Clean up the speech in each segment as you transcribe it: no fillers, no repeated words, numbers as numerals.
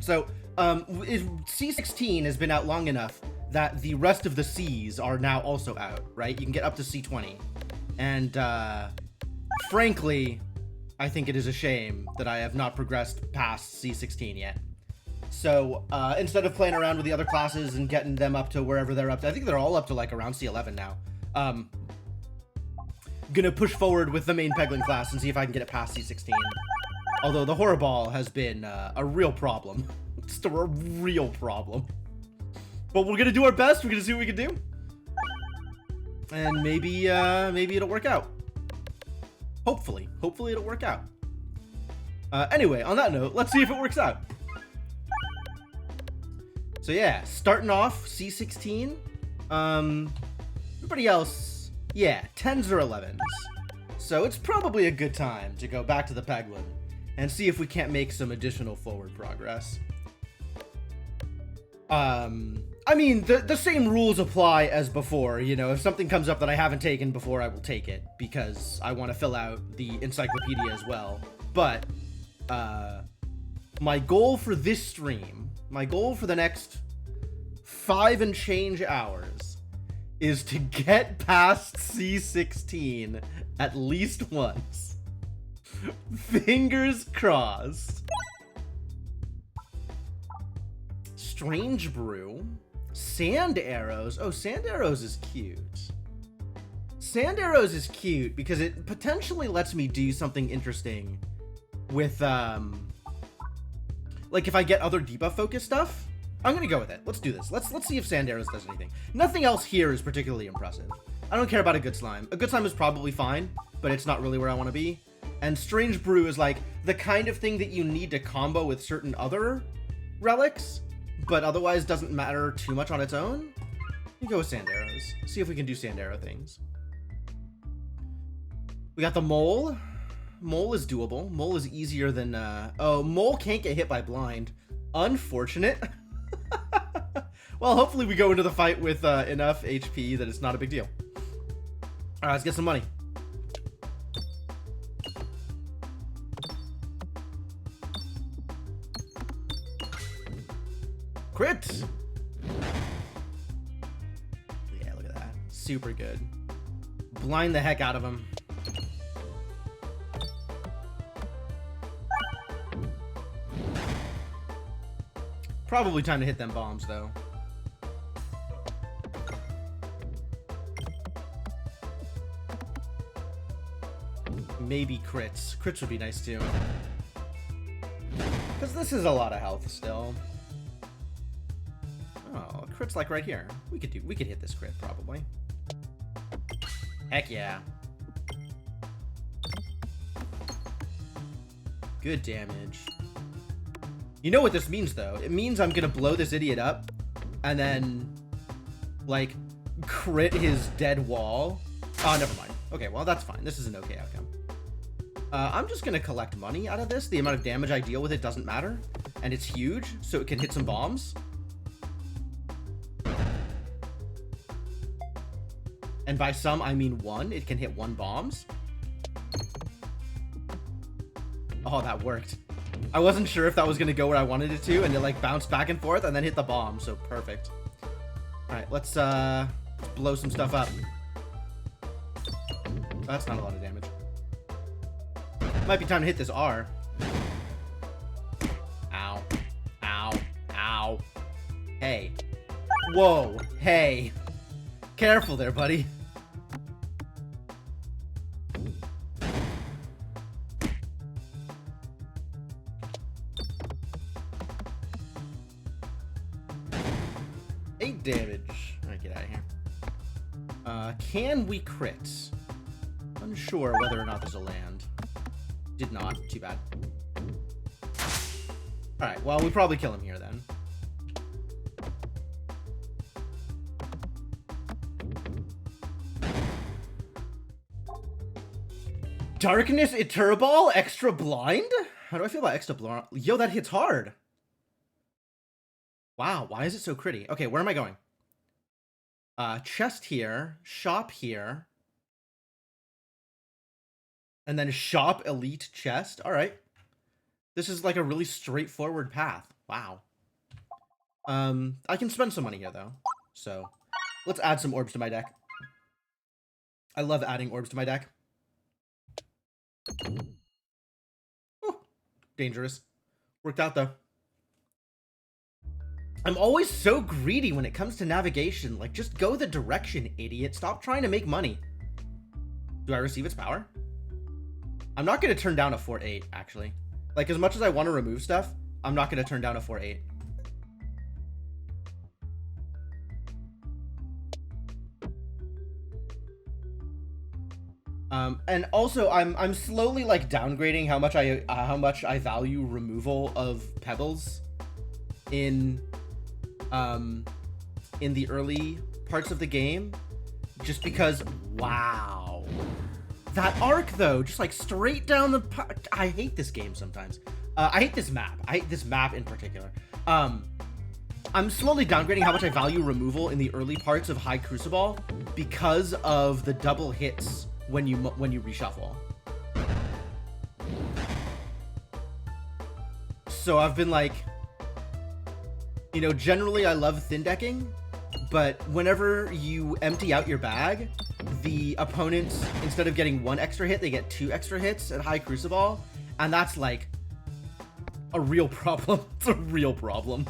C11. So, C16 has been out long enough that the rest of the Cs are now also out, right? You can get up to C20. And, frankly, I think it is a shame that I have not progressed past C16 yet. So, instead of playing around with the other classes and getting them up to wherever they're up to, I think they're all up to, like, around C11 now. Gonna push forward with the main Peglin class and see if I can get it past C16. Although the horror ball has been a real problem. Just a real problem. But we're gonna do our best. We're gonna see what we can do. And maybe it'll work out. Hopefully it'll work out. Anyway, on that note, let's see if it works out. So yeah, starting off C16. Everybody else, yeah, 10s or 11s. So it's probably a good time to go back to the Peglin and see if we can't make some additional forward progress. I mean, the same rules apply as before. You know, if something comes up that I haven't taken before, I will take it because I want to fill out the encyclopedia as well. But my goal for this stream, my goal for the next 5 and change hours, is to get past C16 at least once. Fingers crossed. Strange brew. Sand arrows. Oh, sand arrows is cute. Sand arrows is cute because it potentially lets me do something interesting with, like if I get other debuff focus stuff. I'm gonna go with it. Let's do this. Let's see if sand arrows does anything. Nothing else here is particularly impressive. I don't care about a good slime. A good slime is probably fine, but it's not really where I want to be. And strange brew is like the kind of thing that you need to combo with certain other relics, but otherwise doesn't matter too much on its own. We go with sand arrows. See if we can do sand arrow things. We got the mole. Mole is doable. Mole is easier than, oh, mole can't get hit by blind. Unfortunate. Well, hopefully we go into the fight with enough HP that it's not a big deal. Alright, let's get some money. Crit! Yeah, look at that. Super good. Blind the heck out of him. Probably time to hit them bombs, though. Maybe crits. Crits would be nice, too. Because this is a lot of health, still. Oh, crit's like right here. We could hit this crit, probably. Heck yeah. Good damage. You know what this means, though? It means I'm gonna blow this idiot up, and then, like, crit his dead wall. Oh, never mind. Okay, well, that's fine. This is an okay outcome. I'm just gonna collect money out of this. The amount of damage I deal with it doesn't matter, and it's huge, so it can hit some bombs. And by some, I mean one. It can hit 1 bombs. Oh, that worked. I wasn't sure if that was going to go where I wanted it to, and it like bounced back and forth and then hit the bomb, so perfect. Alright, let's blow some stuff up. That's not a lot of damage. Might be time to hit this R. Ow. Ow. Ow. Hey. Whoa. Hey. Careful there, buddy. Damage. Alright, get out of here. Can we crit? Unsure whether or not there's a land. Did not. Too bad. Alright, well, we probably kill him here then. Darkness Eterball? Extra blind? How do I feel about extra blind? Yo, that hits hard. Wow, why is it so pretty? Okay, where am I going? Chest here, shop here, and then shop elite chest. All right. This is like a really straightforward path. Wow. I can spend some money here, though. So, let's add some orbs to my deck. I love adding orbs to my deck. Ooh, dangerous. Worked out, though. I'm always so greedy when it comes to navigation. Like, just go the direction, idiot. Stop trying to make money. Do I receive its power? I'm not going to turn down a 4-8, actually. Like, as much as I want to remove stuff, I'm not going to turn down a 4-8. And also, I'm slowly like downgrading how much I value removal of pebbles in the early parts of the game, just because, wow, that arc though, just like straight down the. I hate this game sometimes. I hate this map. I hate this map in particular. I'm slowly downgrading how much I value removal in the early parts of High Crucible because of the double hits when you reshuffle. So I've been like, you know, generally I love thin decking, but whenever you empty out your bag, the opponents, instead of getting 1 extra hit, they get 2 extra hits at High Crucible, and that's like a real problem. It's a real problem.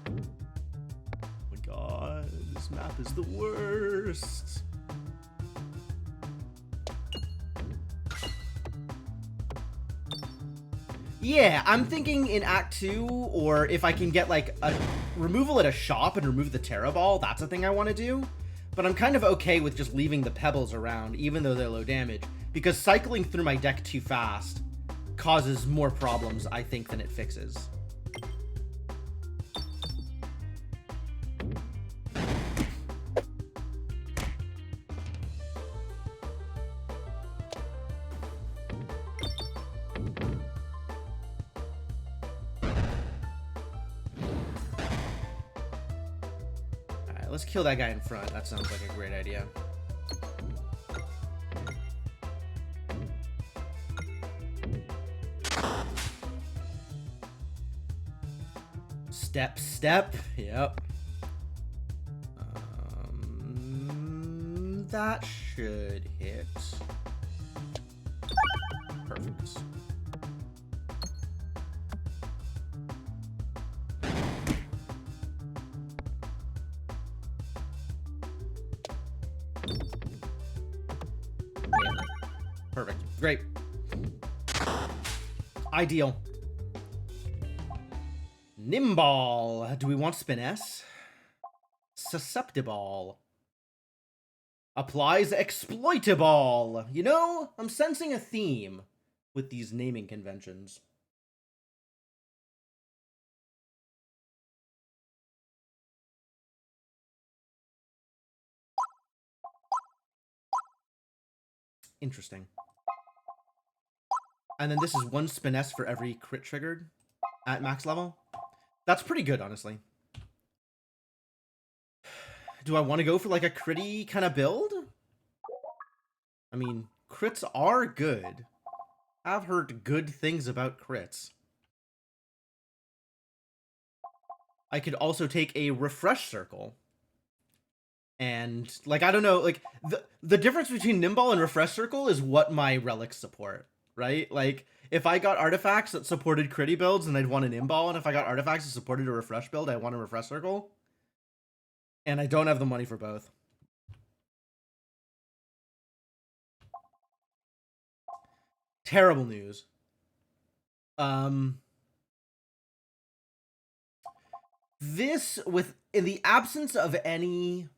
Oh my god, this map is the worst. Yeah, I'm thinking in Act 2, or if I can get like a removal at a shop and remove the Terra Ball, that's a thing I want to do. But I'm kind of okay with just leaving the pebbles around, even though they're low damage, because cycling through my deck too fast causes more problems, I think, than it fixes. Let's kill that guy in front. That sounds like a great idea. Step, step. Yep. That should hit. Perfect. Perfect. Great. Ideal. Nimble. Do we want Spiness? Susceptible. Applies exploitable. You know, I'm sensing a theme with these naming conventions. Interesting. And then this is 1 Spiness for every crit triggered at max level. That's pretty good, honestly. Do I want to go for like a critty kind of build? I mean, crits are good. I've heard good things about crits. I could also take a refresh circle. And, like, I don't know, like, the difference between Nimble and refresh circle is what my relics support. Right? Like, if I got artifacts that supported critty builds, then I'd want an Imball, and if I got artifacts that supported a refresh build, I want a refresh circle. And I don't have the money for both. Terrible news. This, in the absence of any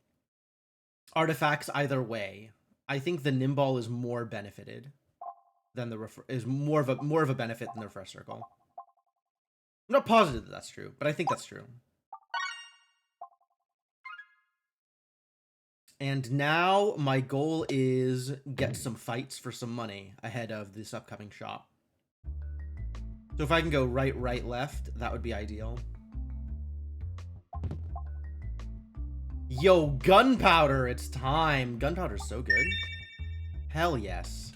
artifacts either way, I think the Nimble is more benefited than is more of a benefit than the refresh circle. I'm not positive that that's true, but I think that's true. And now my goal is get some fights for some money ahead of this upcoming shop. So if I can go right, left, that would be ideal. Yo, gunpowder, it's time. Gunpowder's so good. Hell yes.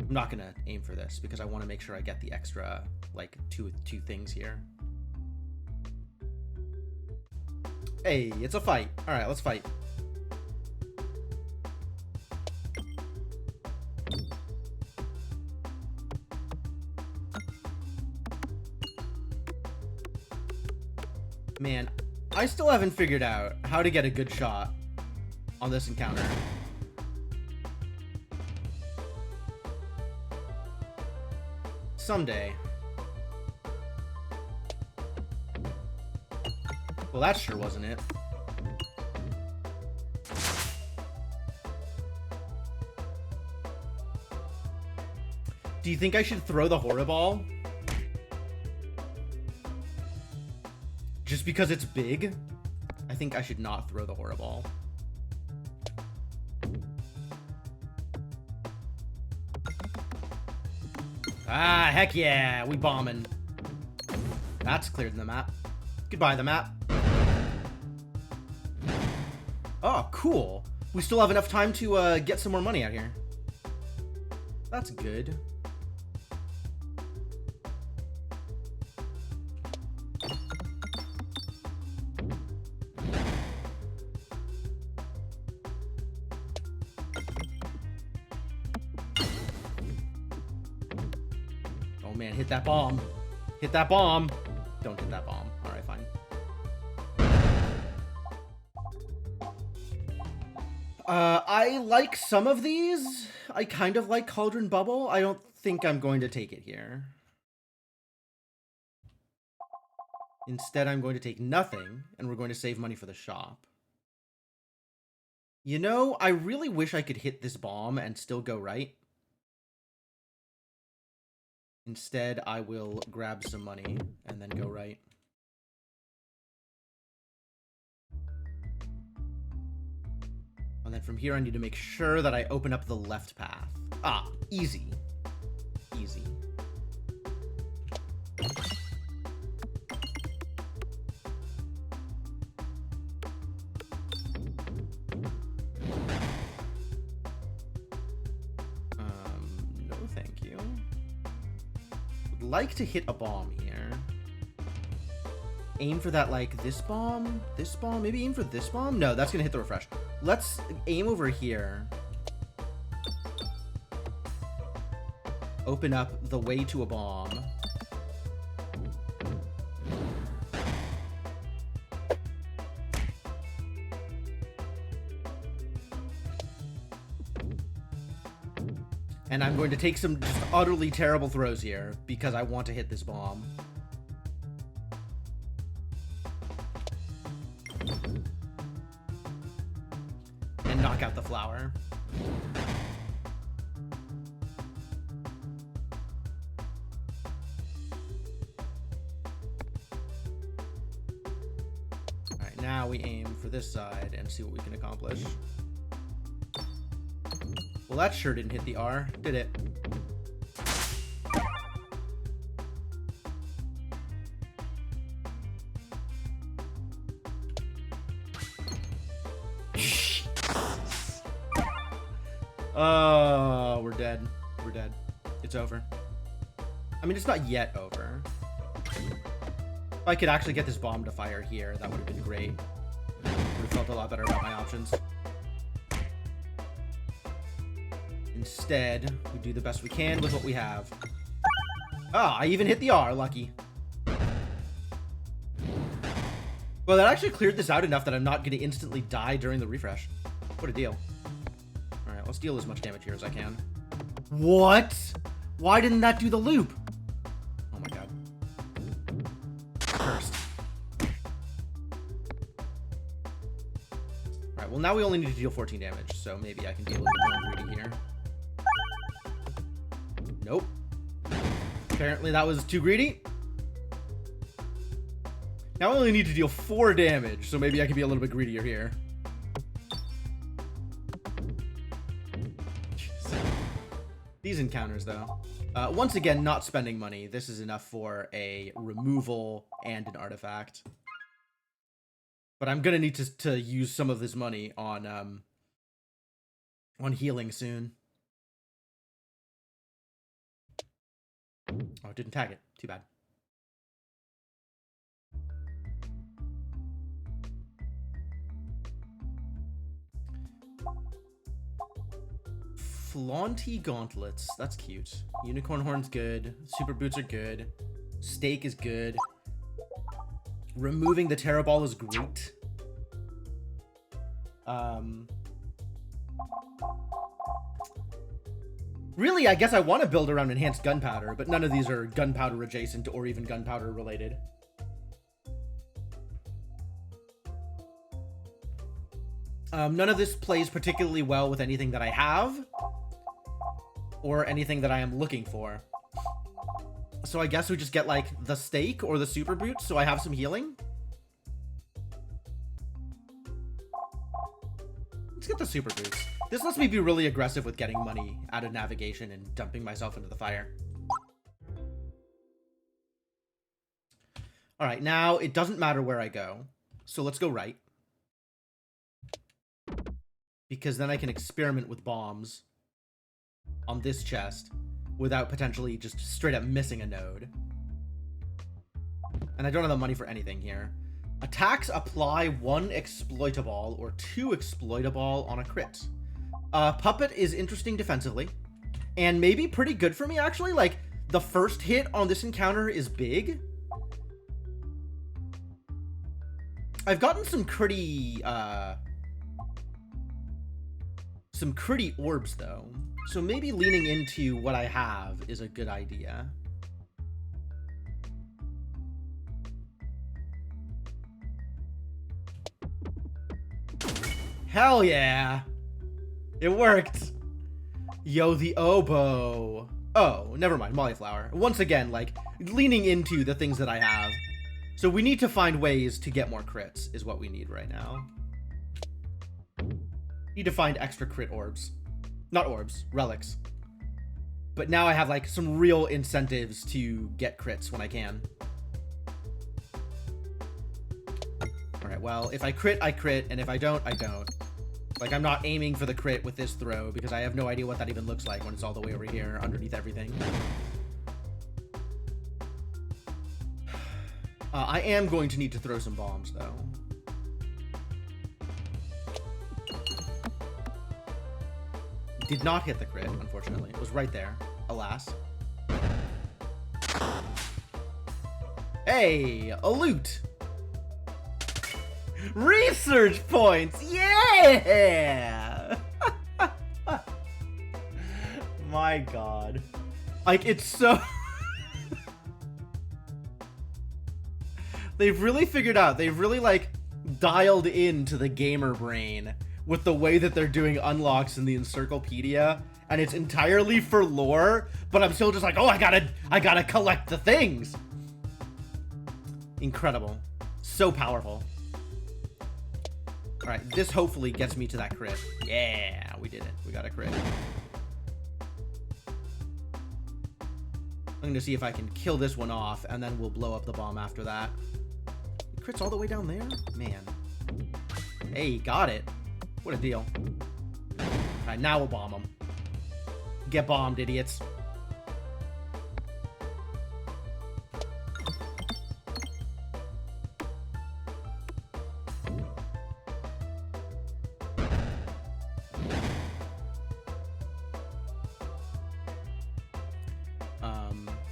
I'm not gonna aim for this because I want to make sure I get the extra, like, two things here. Hey, it's a fight. All right, let's fight. Man, I still haven't figured out how to get a good shot on this encounter. Someday. Well, that sure wasn't it. Do you think I should throw the horror ball? Just because it's big? I think I should not throw the horror ball. Ah, heck yeah, we bombing. That's cleared the map. Goodbye, the map. Oh, cool. We still have enough time to get some more money out here. That's good. Oh man, hit that bomb. Hit that bomb. Don't hit that bomb. All right, fine. I like some of these. I kind of like Cauldron Bubble. I don't think I'm going to take it here. Instead, I'm going to take nothing, and we're going to save money for the shop. You know, I really wish I could hit this bomb and still go right. Instead, I will grab some money and then go right. And then from here, I need to make sure that I open up the left path. Ah, easy. Easy. No thank you. Would like to hit a bomb here. Aim for that, like, this bomb? This bomb? Maybe aim for this bomb? No, that's gonna hit the refresh. Let's aim over here. Open up the way to a bomb. And I'm going to take some just utterly terrible throws here because I want to hit this bomb. And knock out the flower. Alright, now we aim for this side and see what we can accomplish. Well, that sure didn't hit the R, did it? Oh, we're dead. We're dead. It's over. I mean, it's not yet over. If I could actually get this bomb to fire here, that would have been great. Would have felt a lot better about my options. Instead, we do the best we can with what we have. Ah, I even hit the R, lucky. Well, that actually cleared this out enough that I'm not going to instantly die during the refresh. What a deal. Alright, let's deal as much damage here as I can. What? Why didn't that do the loop? Oh my god. Cursed. Alright, well now we only need to deal 14 damage, so maybe I can be a little bit more greedy here. Nope. Apparently that was too greedy. Now I only need to deal 4 damage, so maybe I can be a little bit greedier here. These encounters, though. Once again, not spending money. This is enough for a removal and an artifact. But I'm gonna need to use some of this money on healing soon. Oh, it didn't tag it. Too bad. Flaunty gauntlets. That's cute. Unicorn horn's good. Super boots are good. Steak is good. Removing the terror ball is great. Really, I guess I want to build around enhanced gunpowder, but none of these are gunpowder adjacent or even gunpowder related. None of this plays particularly well with anything that I have or anything that I am looking for. So I guess we just get, like, the steak or the super boots so I have some healing. Let's get the super boots. This lets me be really aggressive with getting money out of navigation and dumping myself into the fire. All right, now it doesn't matter where I go. So let's go right. Because then I can experiment with bombs on this chest without potentially just straight up missing a node. And I don't have the money for anything here. Attacks apply 1 exploitable or 2 exploitable on a crit. Puppet is interesting defensively and maybe pretty good for me, actually. Like, the first hit on this encounter is big. I've gotten some pretty orbs, though. So maybe leaning into what I have is a good idea. Hell yeah! It worked! Yo, the oboe. Oh, never mind, Mollyflower. Once again, like, leaning into the things that I have. So we need to find ways to get more crits, is what we need right now. Need to find extra crit orbs. Not orbs, relics. But now I have, like, some real incentives to get crits when I can. Alright, well, if I crit, I crit, and if I don't, I don't. Like, I'm not aiming for the crit with this throw, because I have no idea what that even looks like when it's all the way over here, underneath everything. I am going to need to throw some bombs, though. Did not hit the crit, unfortunately. It was right there, alas. Hey, a loot! Research points! Yeah! My god. Like, it's so... They've really figured out, they've really, like, dialed into the gamer brain with the way that they're doing unlocks in the encyclopedia, and it's entirely for lore, but I'm still just like, oh, I gotta collect the things! Incredible. So powerful. Alright, this hopefully gets me to that crit. Yeah, we did it. We got a crit. I'm gonna see if I can kill this one off, and then we'll blow up the bomb after that. Crit's all the way down there? Man. Hey, got it. What a deal. Alright, now we'll bomb them. Get bombed, idiots.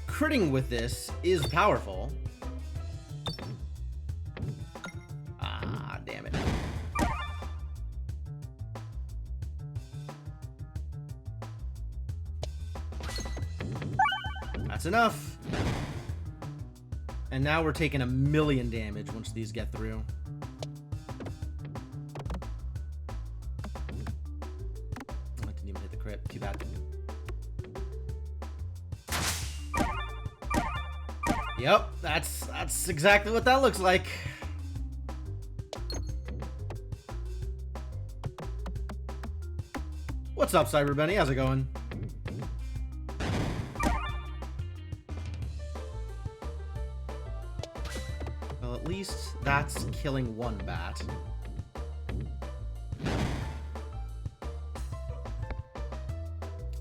Critting with this is powerful. Ah, damn it. That's enough. And now we're taking 1,000,000 damage once these get through. I didn't even hit the crit. Too bad. Yep, that's exactly what that looks like. What's up, Cyberbenny? How's it going? Well, at least that's killing one bat.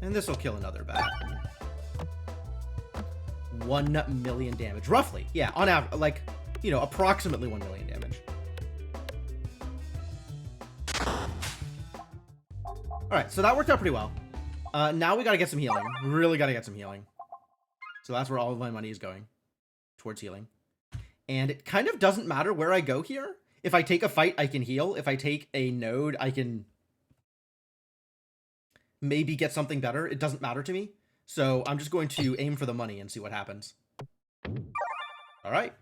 And this will kill another bat. 1 million damage. Roughly. Yeah, on average. Like, you know, approximately 1 million damage. Alright, so that worked out pretty well. Now we gotta get some healing. Really gotta get some healing. So that's where all of my money is going. Towards healing. And it kind of doesn't matter where I go here. If I take a fight, I can heal. If I take a node, I can maybe get something better. It doesn't matter to me. So I'm just going to aim for the money and see what happens. Alright.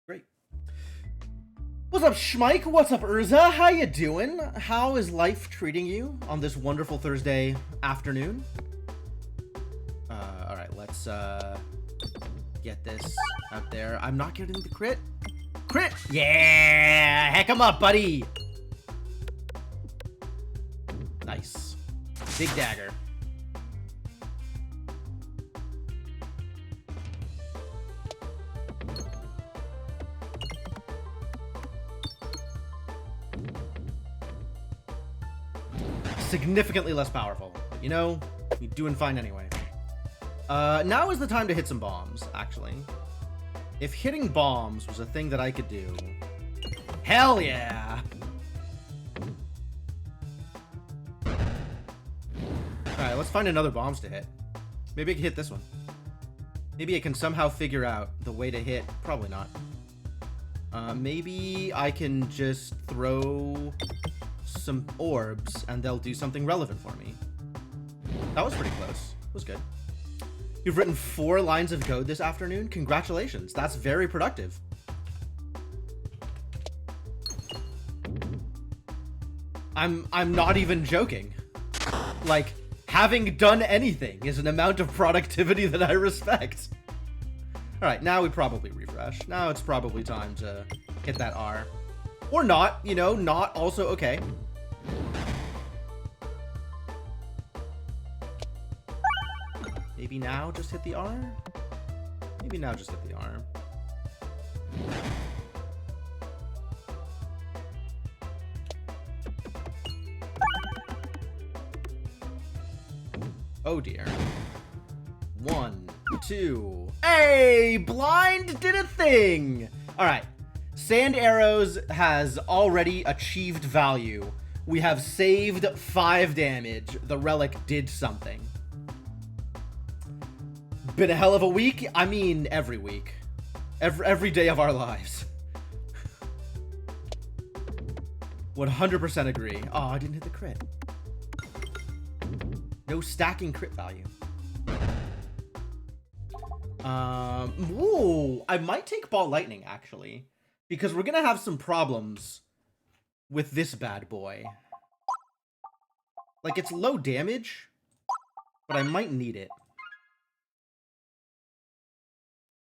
Great. What's up, Schmike? What's up, Urza? How you doing? How is life treating you on this wonderful Thursday afternoon? Alright, let's get this out there. I'm not getting the crit. Crit! Yeah! Heck 'em up, buddy! Nice. Big dagger. Significantly less powerful. You know, you're doing fine anyway. Now is the time to hit some bombs, actually. If hitting bombs was a thing that I could do... Hell yeah! Alright, let's find another bombs to hit. Maybe I can hit this one. Maybe I can somehow figure out the way to hit... Probably not. Maybe I can just throw some orbs and they'll do something relevant for me. That was pretty close. It was good. You've written 4 lines of code this afternoon? Congratulations. That's very productive. I'm not even joking. Like, having done anything is an amount of productivity that I respect. Alright, now we probably refresh. Now it's probably time to hit that R. Or not, you know, not also okay. Maybe now just hit the R? Maybe now just hit the R. Oh dear. 1, 2. Hey! Blind did a thing! Alright. Sand Arrows has already achieved value. We have saved 5 damage. The relic did something. Been a hell of a week. I mean, every week. Every day of our lives. 100% agree. Oh, I didn't hit the crit. No stacking crit value. Ooh, I might take Ball Lightning, actually. Because we're gonna have some problems with this bad boy. Like, it's low damage, but I might need it.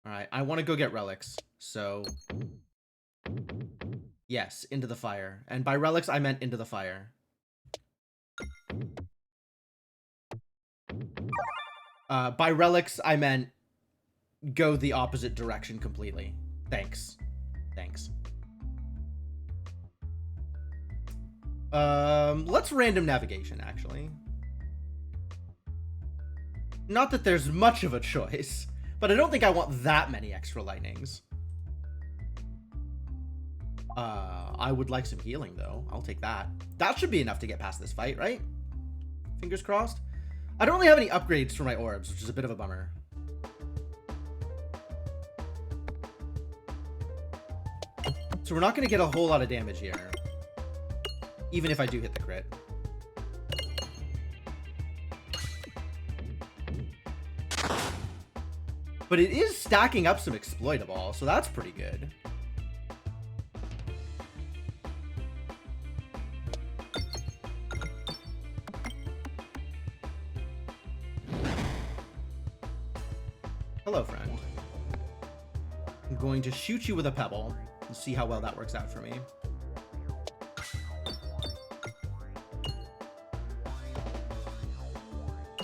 Alright, I want to go get relics, so... Yes, into the fire. And by relics, I meant into the fire. By relics, I meant go the opposite direction completely. Thanks. Thanks. Let's random navigation, actually. Not that there's much of a choice, but I don't think I want that many extra lightnings. I would like some healing, though. I'll take that. That should be enough to get past this fight, right? Fingers crossed. I don't really have any upgrades for my orbs, which is a bit of a bummer. So we're not going to get a whole lot of damage here. Even if I do hit the crit. But it is stacking up some exploitable, so that's pretty good. Hello, friend. I'm going to shoot you with a pebble and see how well that works out for me.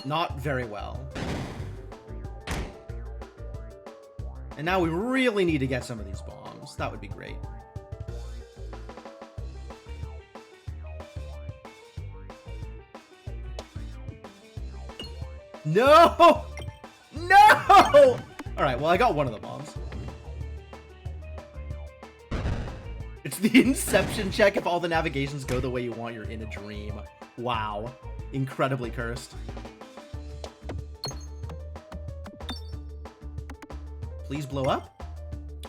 Not very well. And now we really need to get some of these bombs. That would be great. No! No! No! Alright, well, I got one of the bombs. It's the Inception check. If all the navigations go the way you want, you're in a dream. Wow. Incredibly cursed. Please blow up?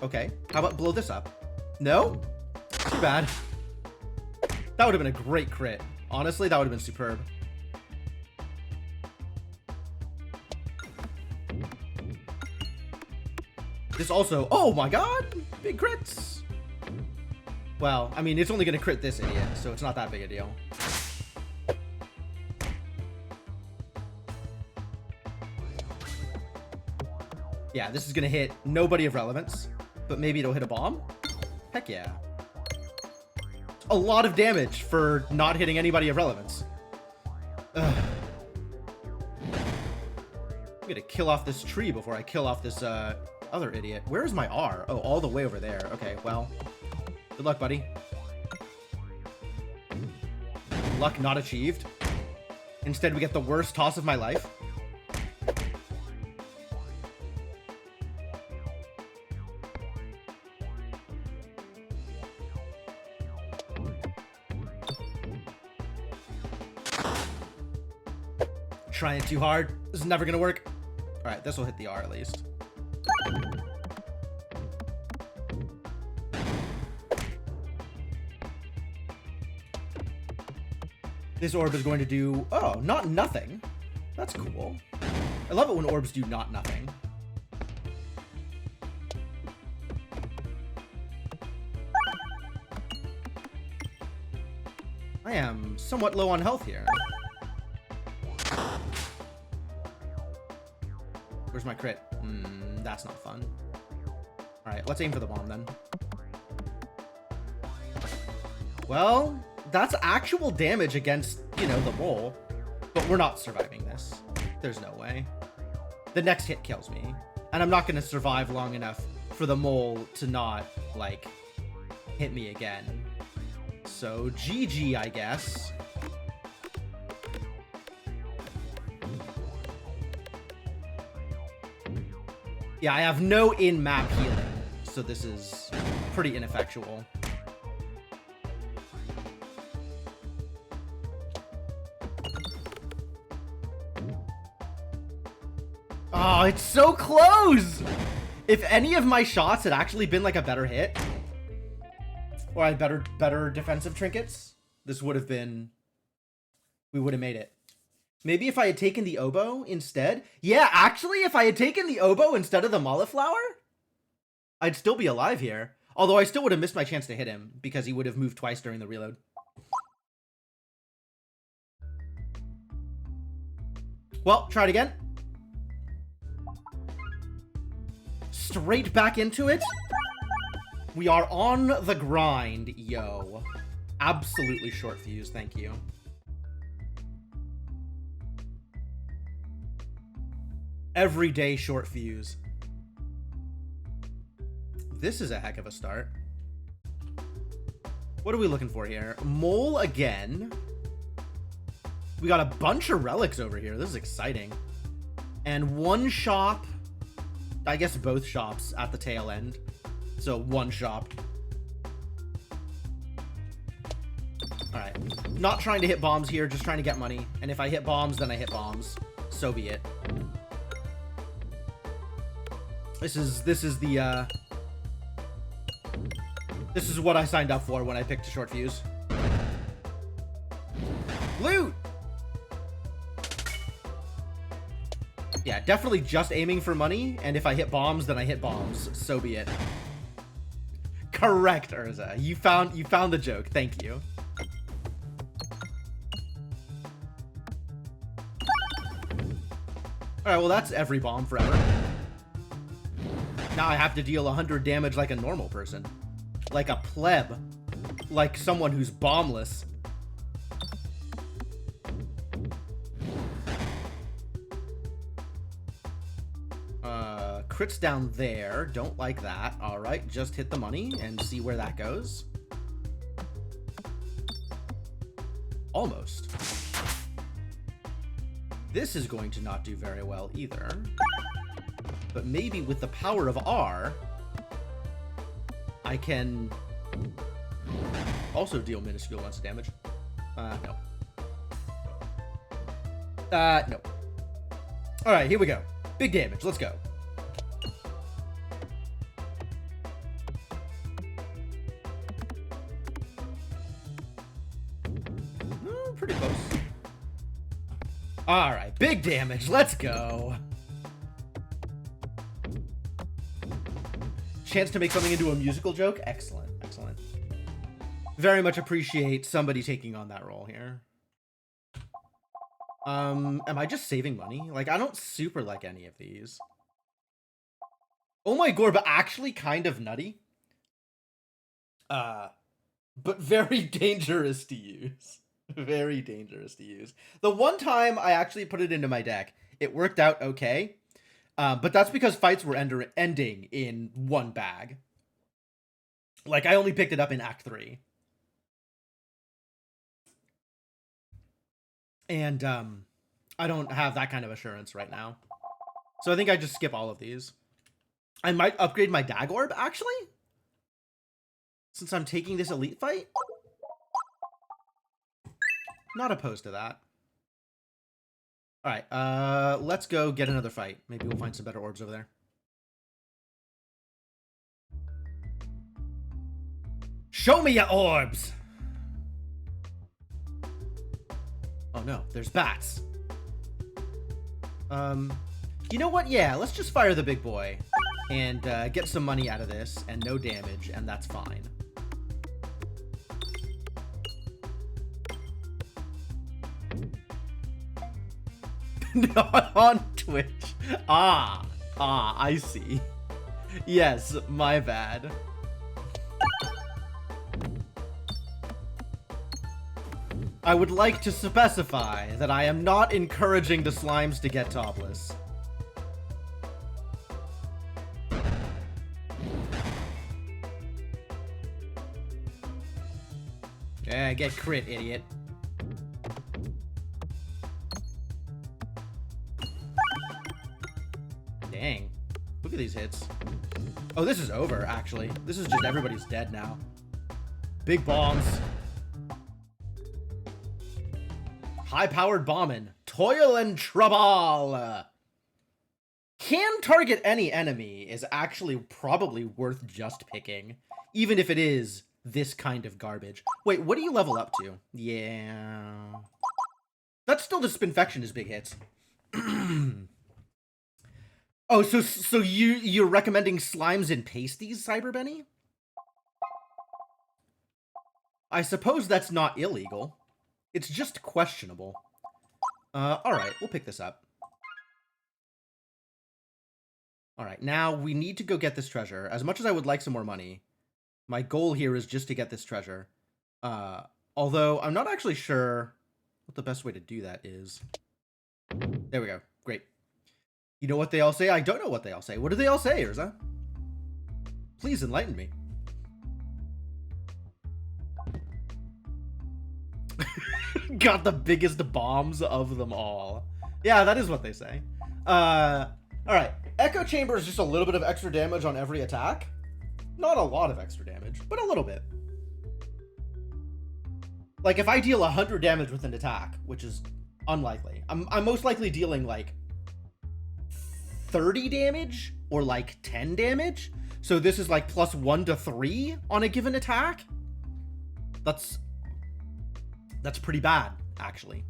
Okay. How about blow this up? No? Too bad. That would have been a great crit. Honestly, that would have been superb. This also... Oh my god! Big crits! Well, I mean, it's only going to crit this idiot, so it's not that big a deal. Yeah, this is going to hit nobody of relevance, but maybe it'll hit a bomb? Heck yeah. A lot of damage for not hitting anybody of relevance. Ugh. I'm gonna kill off this tree before I kill off this other idiot. Where is my R? Oh, all the way over there. Okay, well, good luck, buddy. Luck not achieved. Instead, we get the worst toss of my life. Trying too hard. This is never gonna work. All right, this will hit the R at least. This orb is going to do... Oh, not nothing. That's cool. I love it when orbs do not nothing. I am somewhat low on health here. Where's my crit? That's not fun. Alright, let's aim for the bomb then. Well, that's actual damage against, you know, the mole. But we're not surviving this. There's no way. The next hit kills me. And I'm not going to survive long enough for the mole to not, like, hit me again. So, GG, I guess. Yeah, I have no in-map healing, so this is pretty ineffectual. Oh, it's so close! If any of my shots had actually been like a better hit, or I had better defensive trinkets, this would have been... We would have made it. Maybe if I had taken the oboe instead? Yeah, actually, if I had taken the oboe instead of the cauliflower, I'd still be alive here. Although I still would have missed my chance to hit him, because he would have moved twice during the reload. Well, try it again. Straight back into it. We are on the grind, yo. Absolutely short fuse, thank you. Everyday short fuse. This is a heck of a start. What are we looking for here? Mole again. We got a bunch of relics over here. This is exciting. And one shop. I guess both shops at the tail end. So one shop. Alright. Not trying to hit bombs here, just trying to get money. And if I hit bombs, then I hit bombs. So be it. This is the, this is what I signed up for when I picked a short fuse. Loot! Yeah, definitely just aiming for money, and if I hit bombs, then I hit bombs. So be it. Correct, Urza. You found the joke. Thank you. Alright, well that's every bomb forever. Now I have to deal 100 damage like a normal person. Like a pleb. Like someone who's bombless. Crits down there. Don't like that. Alright, just hit the money and see where that goes. Almost. This is going to not do very well either. but maybe with the power of R, I can also deal minuscule amounts of damage. No. No. Alright, here we go. Big damage, let's go. Pretty close. Alright, big damage, let's go. Chance to make something into a musical joke? Excellent, excellent. Very much appreciate somebody taking on that role here. Am I just saving money? Like, I don't super like any of these. Oh my god, but actually kind of nutty. But very dangerous to use. Very dangerous to use. The one time I actually put it into my deck, it worked out okay. But that's because fights were ending in one bag. Like, I only picked it up in Act 3. And, I don't have that kind of assurance right now. So I think I just skip all of these. I might upgrade my Dag Orb, actually? Since I'm taking this elite fight? Not opposed to that. Alright, let's go get another fight. Maybe we'll find some better orbs over there. Show me your orbs! Oh no, there's bats. You know what? Yeah, let's just fire the big boy. And, get some money out of this, and no damage, and that's fine. Not on Twitch. I see. Yes, my bad. I would like to specify that I am not encouraging the slimes to get topless. Yeah, get crit, idiot. Dang. Look at these hits. Oh, this is over, actually. This is just everybody's dead now. Big bombs. High-powered bombing. Toil and trouble. Can target any enemy is actually probably worth just picking. Even if it is this kind of garbage. Wait, what do you level up to? Yeah. That's still the Spinfection is big hits. Oh, so you're recommending slimes and pasties, Cyberbenny? I suppose that's not illegal. It's just questionable. Alright, we'll pick this up. Alright, now we need to go get this treasure. As much as I would like some more money, my goal here is just to get this treasure. Although, I'm not actually sure what the best way to do that is. There we go. Great. You know what they all say? I don't know what they all say. What do they all say, Urza? Please enlighten me. Got the biggest bombs of them all. Yeah, that is what they say. Alright. Echo Chamber is just a little bit of extra damage on every attack. Not a lot of extra damage, but a little bit. Like, if I deal 100 damage with an attack, which is unlikely, I'm most likely dealing, like, 30 damage or, like, 10 damage. So this is, like, plus 1 to 3 on a given attack. That's pretty bad, actually.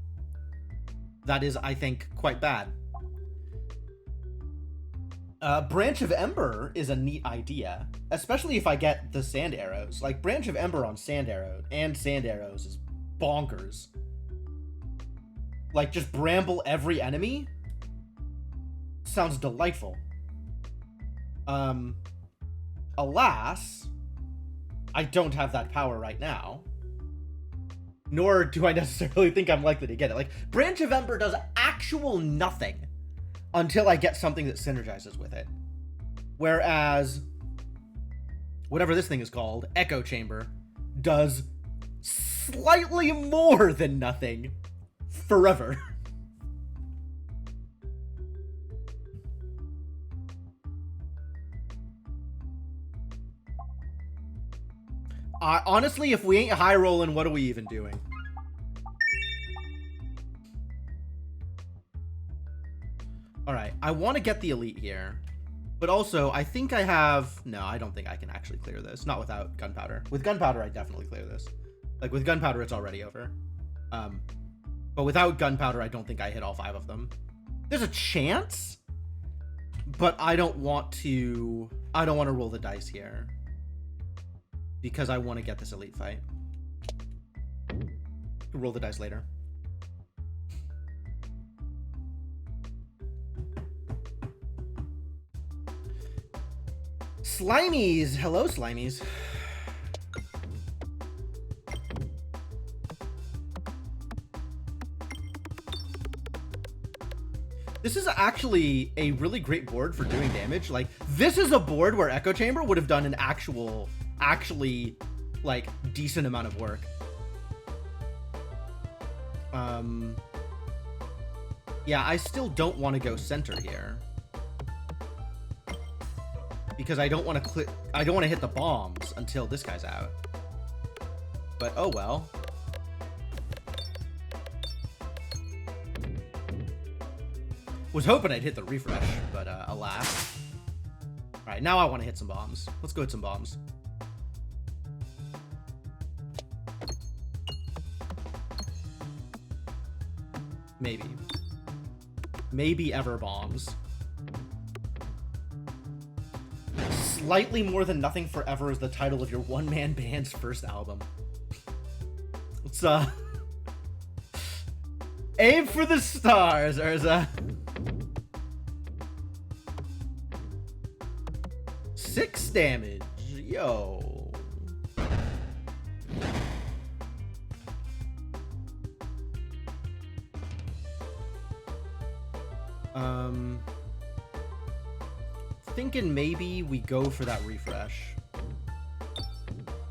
That is, I think, quite bad. Branch of Ember is a neat idea, especially if I get the sand arrows. Like, Branch of Ember on sand arrows is bonkers. Like, just bramble every enemy sounds delightful. Alas, I don't have that power right now. Nor do I necessarily think I'm likely to get it. Like, Branch of Ember does actual nothing until I get something that synergizes with it. Whereas, whatever this thing is called, Echo Chamber, does slightly more than nothing forever. Honestly, if we ain't high rolling, what are we even doing? Alright, I want to get the elite here. But also, I think I have... No, I don't think I can actually clear this. Not without gunpowder. With gunpowder, I definitely clear this. Like, with gunpowder, it's already over. But without gunpowder, I don't think I hit all 5 of them. There's a chance, but I don't want to roll the dice here. Because I want to get this elite fight. Roll the dice later. Slimies! Hello, Slimies. This is actually a really great board for doing damage. Like, this is a board where Echo Chamber would have done an actually, like, decent amount of work. Yeah, I still don't want to go center here. Because I don't want to hit the bombs until this guy's out. But oh well. Was hoping I'd hit the refresh, but alas. Alright, now I want to hit some bombs. Let's go hit some bombs. Maybe. Maybe ever bombs. Slightly More Than Nothing Forever is the title of your one-man band's first album. Let's, aim for the stars, Urza. 6 damage. Yo. Thinking maybe we go for that refresh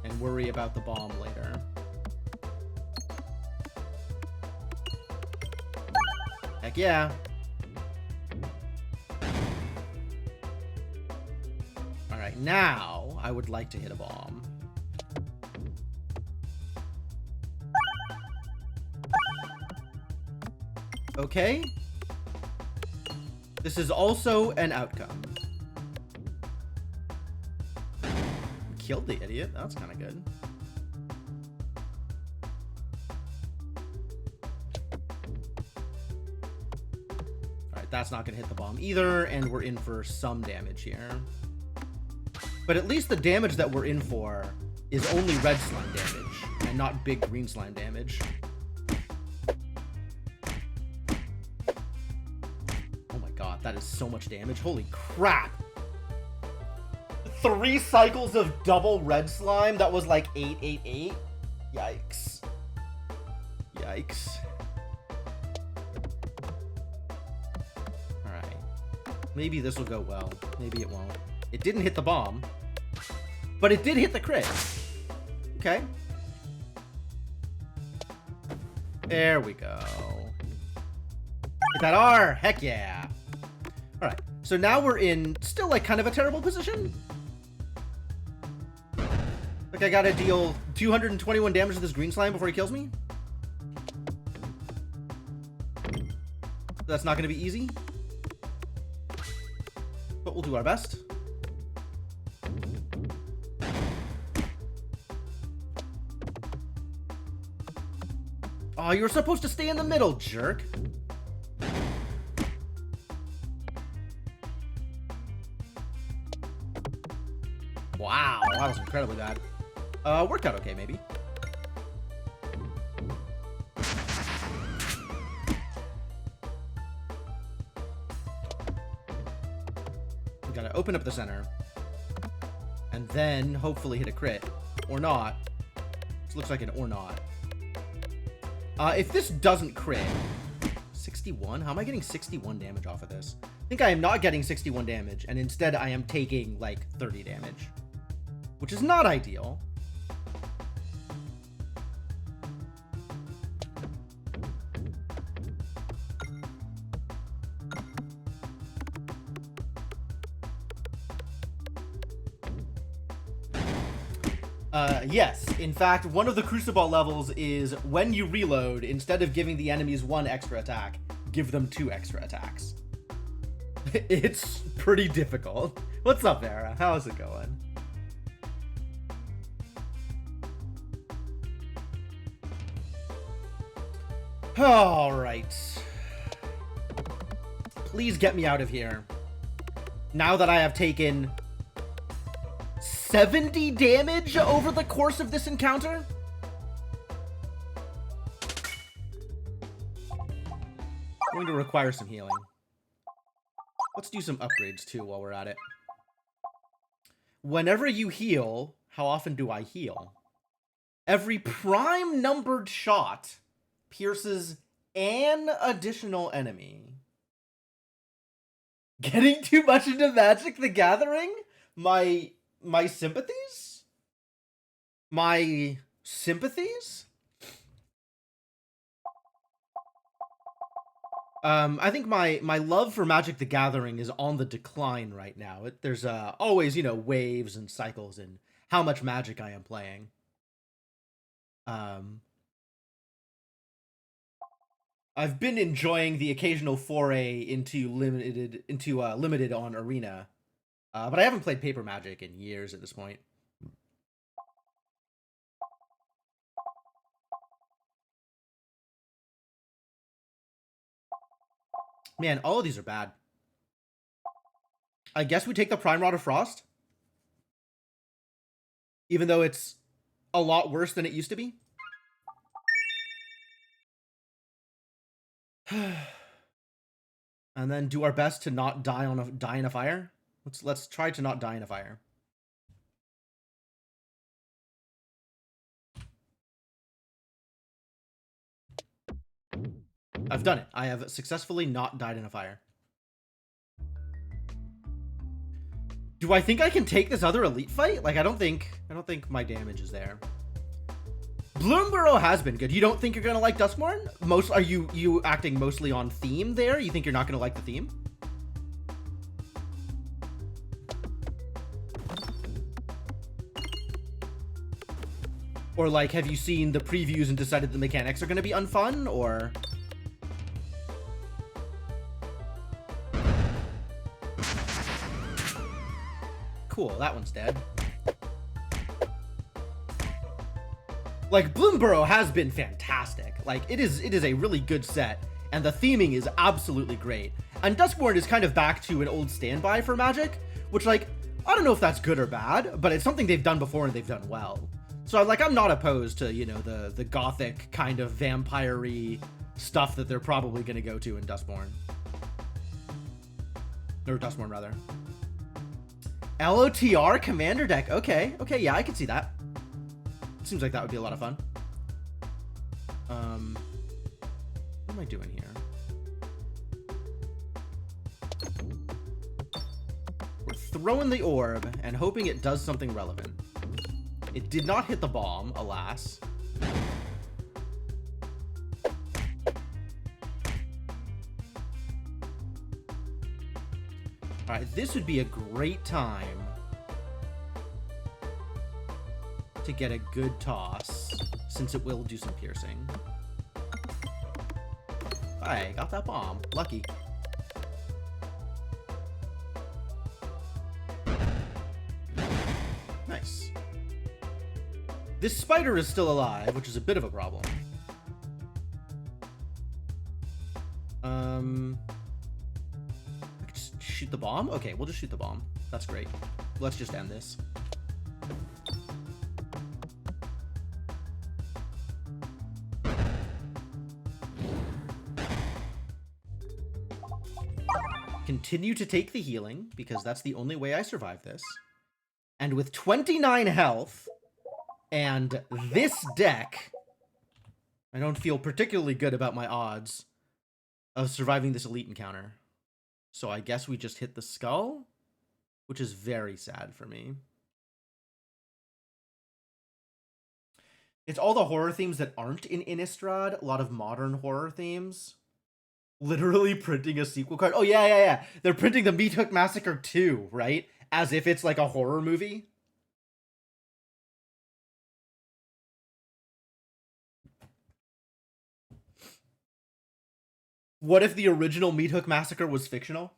and worry about the bomb later. Heck yeah. Alright, now I would like to hit a bomb. Okay. This is also an outcome. Killed the idiot. That's kind of good. Alright, that's not going to hit the bomb either, and we're in for some damage here. But at least the damage that we're in for is only red slime damage, and not big green slime damage. Oh my god, that is so much damage. Holy crap! 3 cycles of double red slime, that was like 888. Yikes. Yikes. Alright. Maybe this will go well. Maybe it won't. It didn't hit the bomb, but it did hit the crit. Okay. There we go. Hit that R! Heck yeah! Alright, so now we're in still like kind of a terrible position. Like I gotta deal 221 damage to this green slime before he kills me. That's not gonna be easy, but we'll do our best. Oh, you were supposed to stay in the middle, jerk. Wow, that was incredibly bad. Worked out okay, maybe. We gotta open up the center. And then hopefully hit a crit. Or not. This looks like an or not. If this doesn't crit... 61? How am I getting 61 damage off of this? I think I am not getting 61 damage, and instead I am taking, like, 30 damage. Which is not ideal. Yes. In fact, one of the Crucible levels is when you reload, instead of giving the enemies 1 extra attack, give them 2 extra attacks. It's pretty difficult. What's up, Era? How's it going? Alright. Please get me out of here. Now that I have taken 70 damage over the course of this encounter? Going to require some healing. Let's do some upgrades too while we're at it. Whenever you heal, how often do I heal? Every prime numbered shot pierces an additional enemy. Getting too much into Magic the Gathering? My sympathies? My sympathies? I think my love for Magic the Gathering is on the decline right now. There's always, you know, waves and cycles in how much Magic I am playing. I've been enjoying the occasional foray into limited on Arena, but I haven't played Paper Magic in years at this point. Man, all of these are bad. I guess we take the Prime Rod of Frost, even though it's a lot worse than it used to be. And then do our best to not die in a fire. Let's try to not die in a fire. I've done it. I have successfully not died in a fire. Do I think I can take this other elite fight? Like, I don't think my damage is there. Bloomburrow has been good. You don't think you're gonna like Duskmourn? Are you acting mostly on theme there? You think you're not gonna like the theme? Or like, have you seen the previews and decided the mechanics are gonna be unfun? Or cool, that one's dead. Like, Bloomburrow has been fantastic. Like, it is a really good set, and the theming is absolutely great. And Duskmourn is kind of back to an old standby for Magic, which, like, I don't know if that's good or bad, but it's something they've done before and they've done well. So, like, I'm not opposed to, you know, the gothic kind of vampire-y stuff that they're probably going to go to in Duskmourn. Or Duskmourn, rather. LOTR Commander deck. Okay, yeah, I can see that. Seems like that would be a lot of fun. What am I doing here? We're throwing the orb and hoping it does something relevant. It did not hit the bomb, alas. Alright, this would be a great time to get a good toss, since it will do some piercing. I got that bomb. Lucky. Nice. This spider is still alive, which is a bit of a problem. I could just shoot the bomb? Okay, we'll just shoot the bomb. That's great. Let's just end this. Continue to take the healing, because that's the only way I survive this. And with 29 health, and this deck, I don't feel particularly good about my odds of surviving this elite encounter. So I guess we just hit the skull, which is very sad for me. It's all the horror themes that aren't in Innistrad, a lot of modern horror themes. Literally printing a sequel card. Oh, yeah. They're printing the Meat Hook Massacre 2, right? As if it's like a horror movie. What if the original Meat Hook Massacre was fictional?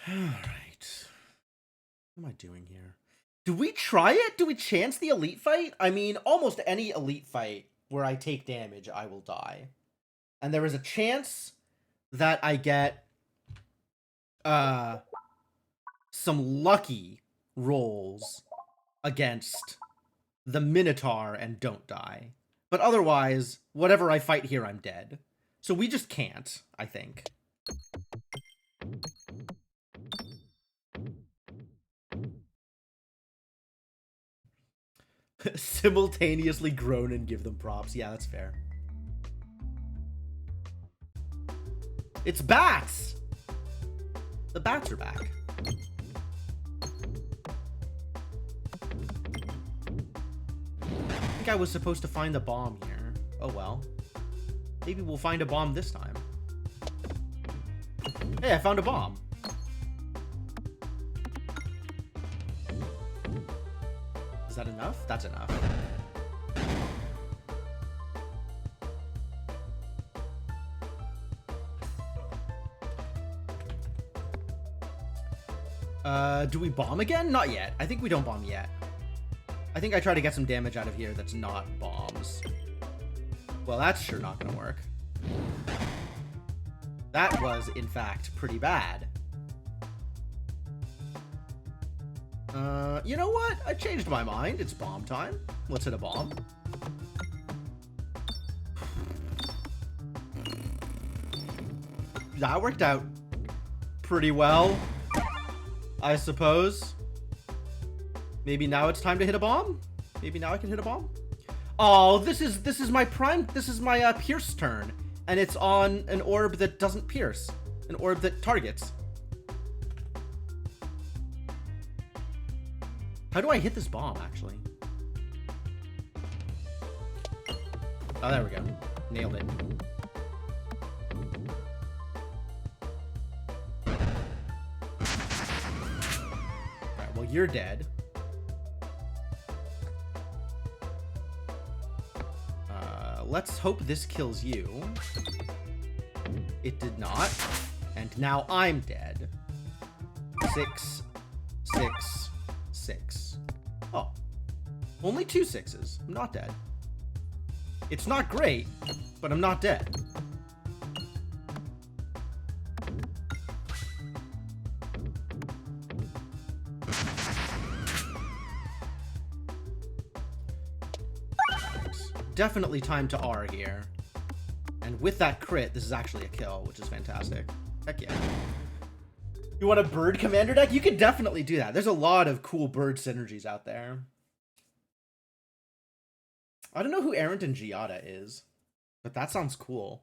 Alright. What am I doing here? Do we try it? Do we chance the elite fight? I mean, almost any elite fight where I take damage, I will die. And there is a chance that I get some lucky rolls against the Minotaur and don't die. But otherwise, whatever I fight here, I'm dead. So we just can't, I think. Simultaneously groan and give them props. Yeah, that's fair. It's bats! The bats are back. I think I was supposed to find a bomb here. Oh well. Maybe we'll find a bomb this time. Hey, I found a bomb. Is that enough? That's enough. Do we bomb again? Not yet. I think we don't bomb yet. I think I try to get some damage out of here that's not bombs. Well, that's sure not gonna work. That was, in fact, pretty bad. You know what? I changed my mind. It's bomb time. Let's hit a bomb. That worked out pretty well, I suppose. Maybe now it's time to hit a bomb? Maybe now I can hit a bomb? Oh, this is my pierce turn. And it's on an orb that doesn't pierce. An orb that targets. How do I hit this bomb, actually? Oh, there we go. Nailed it. Alright, well, you're dead. Let's hope this kills you. It did not. And now I'm dead. 6, 6, 6. Oh. Only 2 6s. I'm not dead. It's not great, but I'm not dead. Definitely time to R here. And with that crit, this is actually a kill, which is fantastic. Heck yeah. You want a bird commander deck? You could definitely do that. There's a lot of cool bird synergies out there. I don't know who Errant and Giada is, but that sounds cool.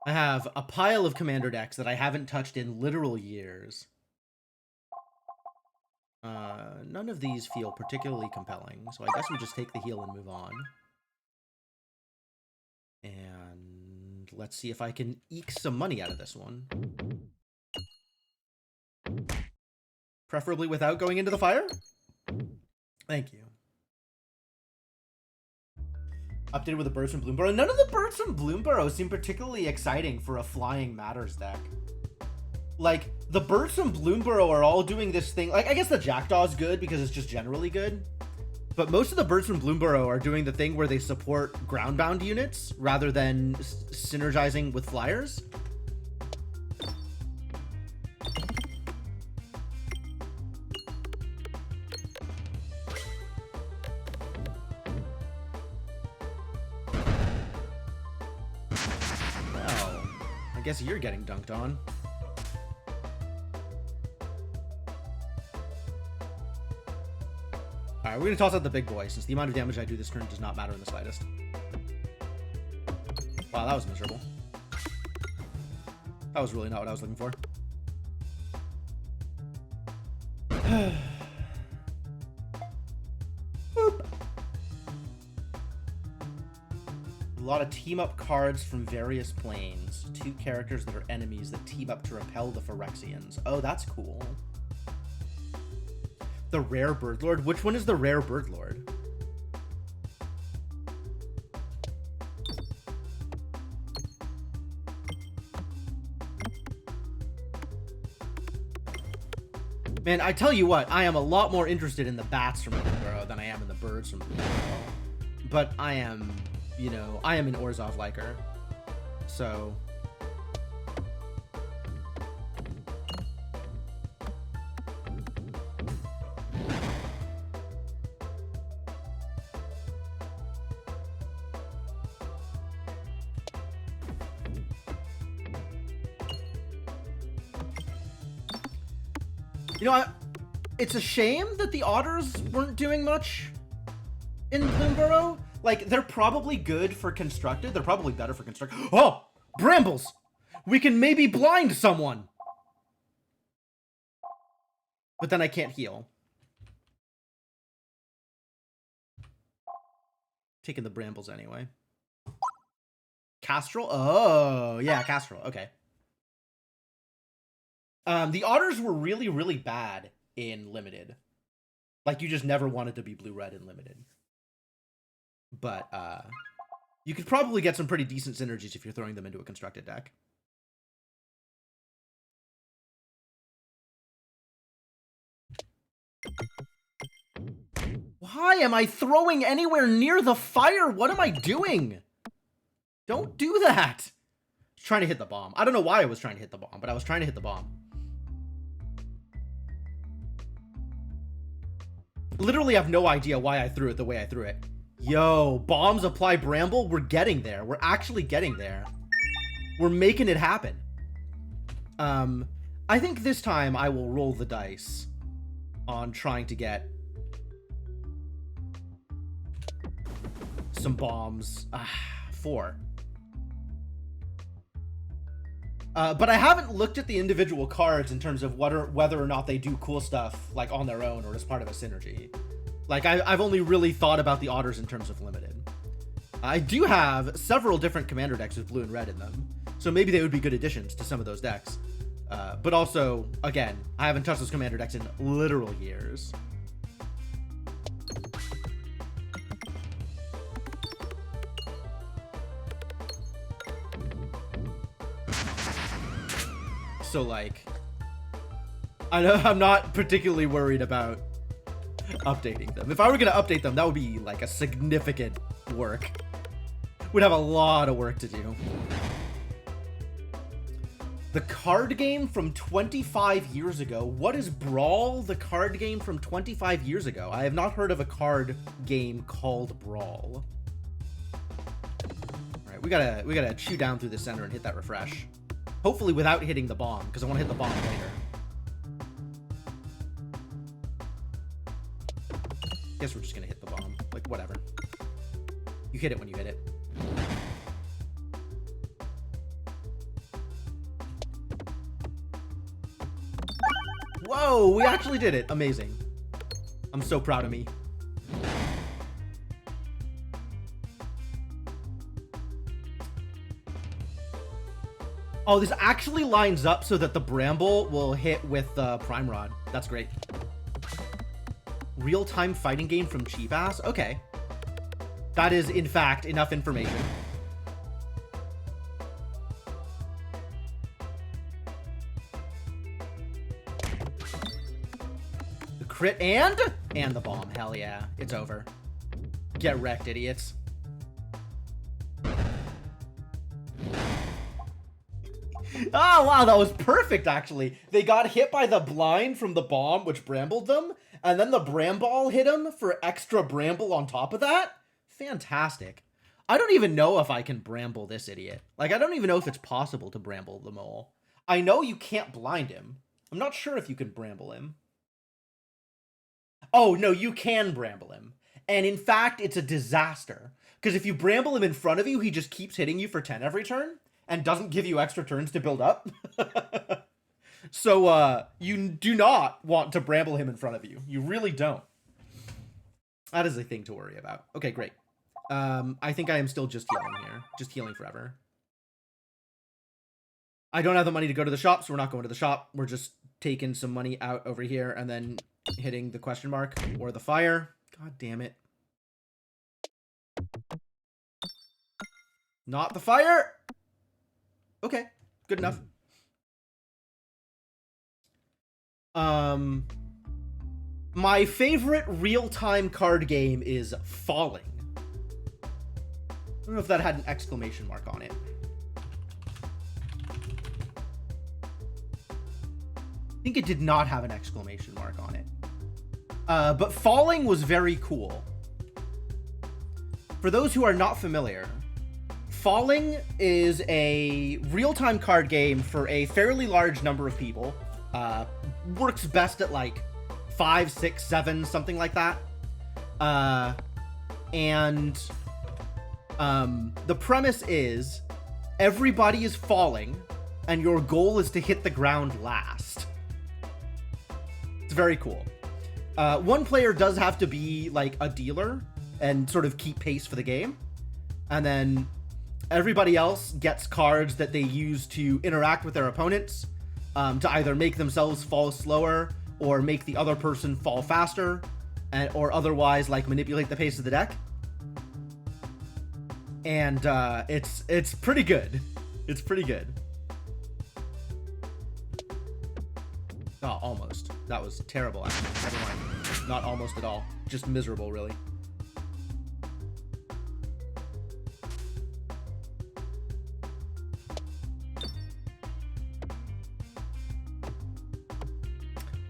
I have a pile of commander decks that I haven't touched in literal years. None of these feel particularly compelling, so I guess we just take the heal and move on. And let's see if I can eke some money out of this one. Preferably without going into the fire? Thank you. Updated with the birds from Bloomburrow. None of the birds from Bloomburrow seem particularly exciting for a Flying Matters deck. Like, the birds from Bloomburrow are all doing this thing. Like, I guess the Jackdaw is good because it's just generally good. But most of the birds from Bloomburrow are doing the thing where they support groundbound units rather than synergizing with flyers. Well, I guess you're getting dunked on. Alright, we're going to toss out the big boy, since the amount of damage I do this turn does not matter in the slightest. Wow, that was miserable. That was really not what I was looking for. Boop. A lot of team-up cards from various planes. 2 characters that are enemies that team up to repel the Phyrexians. Oh, that's cool. The rare Birdlord? Which one is the rare Birdlord? Man, I tell you what, I am a lot more interested in the bats from Bloomburrow than I am in the birds from Bloomburrow. But I am, you know, I am an Orzhov liker. So... You know, it's a shame that the otters weren't doing much in Bloomburrow. Like, they're probably good for constructed. They're probably better for constructed. Oh! Brambles! We can maybe blind someone! But then I can't heal. Taking the brambles anyway. Castrol? Oh, yeah, Castrol. Okay. The otters were really, really bad in Limited. Like, you just never wanted to be blue-red in Limited. But, you could probably get some pretty decent synergies if you're throwing them into a constructed deck. Why am I throwing anywhere near the fire? What am I doing? Don't do that! I was trying to hit the bomb. I don't know why I was trying to hit the bomb, but I was trying to hit the bomb. Literally have no idea why I threw it the way I threw it. Yo, bombs apply bramble? We're getting there. We're actually getting there. We're making it happen. I think this time I will roll the dice on trying to get some bombs. 4. But I haven't looked at the individual cards in terms of whether or not they do cool stuff, like, on their own or as part of a synergy. Like, I've only really thought about the otters in terms of Limited. I do have several different commander decks with blue and red in them, so maybe they would be good additions to some of those decks. But also, again, I haven't touched those commander decks in literal years. So, like, I know I'm not particularly worried about updating them. If I were going to update them, that would be, like, a significant work. We'd have a lot of work to do. The card game from 25 years ago. What is Brawl, the card game from 25 years ago? I have not heard of a card game called Brawl. All right, we gotta chew down through the center and hit that refresh. Hopefully without hitting the bomb, because I want to hit the bomb later. Guess we're just going to hit the bomb. Like, whatever. You hit it when you hit it. Whoa, we actually did it. Amazing. I'm so proud of me. Oh, this actually lines up so that the Bramble will hit with the Prime Rod. That's great. Real-time fighting game from Cheap Ass? Okay. That is, in fact, enough information. The crit and the bomb. Hell yeah. It's over. Get wrecked, idiots. Oh, wow, that was perfect, actually. They got hit by the blind from the bomb, which brambled them, and then the Bramball hit him for extra bramble on top of that? Fantastic. I don't even know if I can bramble this idiot. Like, I don't even know if it's possible to bramble the mole. I know you can't blind him. I'm not sure if you can bramble him. Oh, no, you can bramble him. And in fact, it's a disaster. Because if you bramble him in front of you, he just keeps hitting you for 10 every turn. And doesn't give you extra turns to build up. So, you do not want to bramble him in front of you. You really don't. That is a thing to worry about. Okay, great. I think I am still just healing here. Just healing forever. I don't have the money to go to the shop, so we're not going to the shop. We're just taking some money out over here and then hitting the question mark or the fire. God damn it. Not the fire! Okay, good enough. My favorite real-time card game is Falling. I don't know if that had an exclamation mark on it. I think it did not have an exclamation mark on it. But Falling was very cool. For those who are not familiar, Falling is a real-time card game for a fairly large number of people. Works best at like 5, 6, 7, something like that. The premise is everybody is falling and your goal is to hit the ground last. It's very cool. One player does have to be like a dealer and sort of keep pace for the game. And then everybody else gets cards that they use to interact with their opponents, to either make themselves fall slower or make the other person fall faster, or otherwise like manipulate the pace of the deck. And it's pretty good. It's pretty good. Oh, almost. That was terrible. Never mind. Not almost at all. Just miserable, really.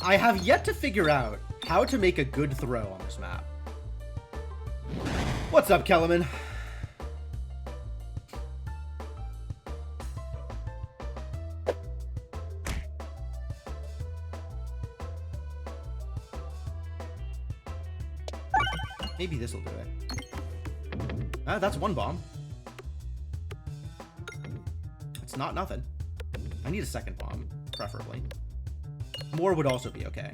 I have yet to figure out how to make a good throw on this map. What's up, Kellerman? Maybe this will do it. That's one bomb. It's not nothing. I need a second bomb, preferably. More would also be okay.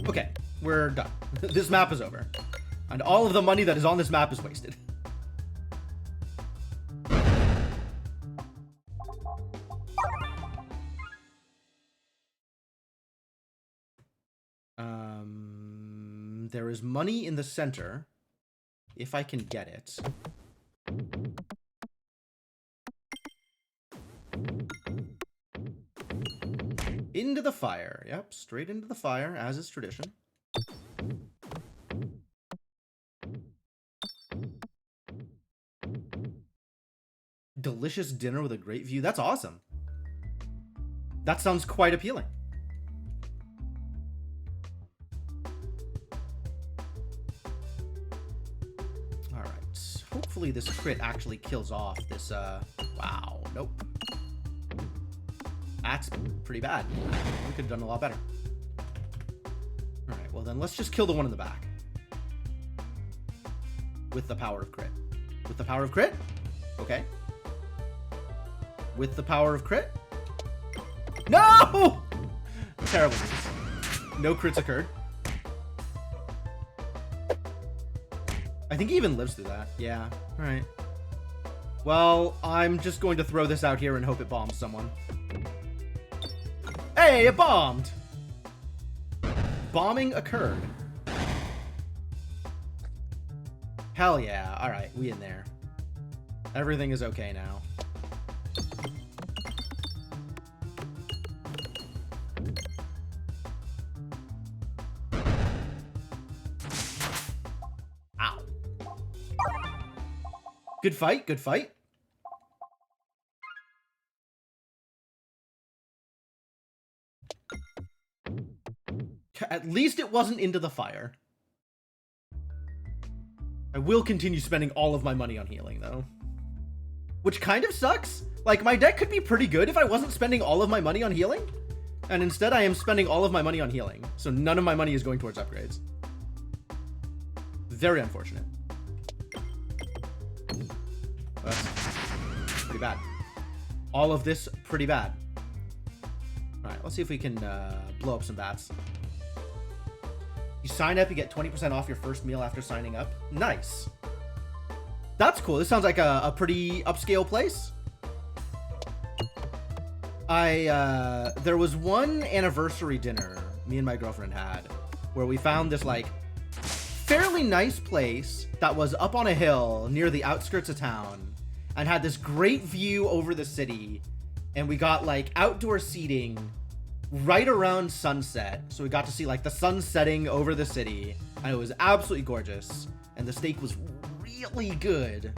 Okay, we're done. This map is over. And all of the money that is on this map is wasted. There is money in the center, if I can get it. Into the fire. Yep, straight into the fire, as is tradition. Delicious dinner with a great view. That's awesome. That sounds quite appealing. Alright. Hopefully this crit actually kills off this, wow. Nope. That's pretty bad. We could have done a lot better. Alright, well then let's just kill the one in the back. With the power of crit. With the power of crit? Okay. With the power of crit? No! Terrible news. No crits occurred. I think he even lives through that. Yeah, alright. Well, I'm just going to throw this out here and hope it bombs someone. Hey, it bombed! Bombing occurred. Hell yeah. Alright, we in there. Everything is okay now. Ow. Good fight, good fight. At least it wasn't into the fire. I will continue spending all of my money on healing, though. Which kind of sucks. Like, my deck could be pretty good if I wasn't spending all of my money on healing. And instead, I am spending all of my money on healing. So none of my money is going towards upgrades. Very unfortunate. That's pretty bad. All of this, pretty bad. Alright, let's see if we can blow up some bats. You sign up, you get 20% off your first meal after signing up. Nice. That's cool. This sounds like a pretty upscale place. There was one anniversary dinner me and my girlfriend had where we found this like fairly nice place that was up on a hill near the outskirts of town and had this great view over the city, and we got like outdoor seating right around sunset, so we got to see like the sun setting over the city, and it was absolutely gorgeous, and the steak was really good,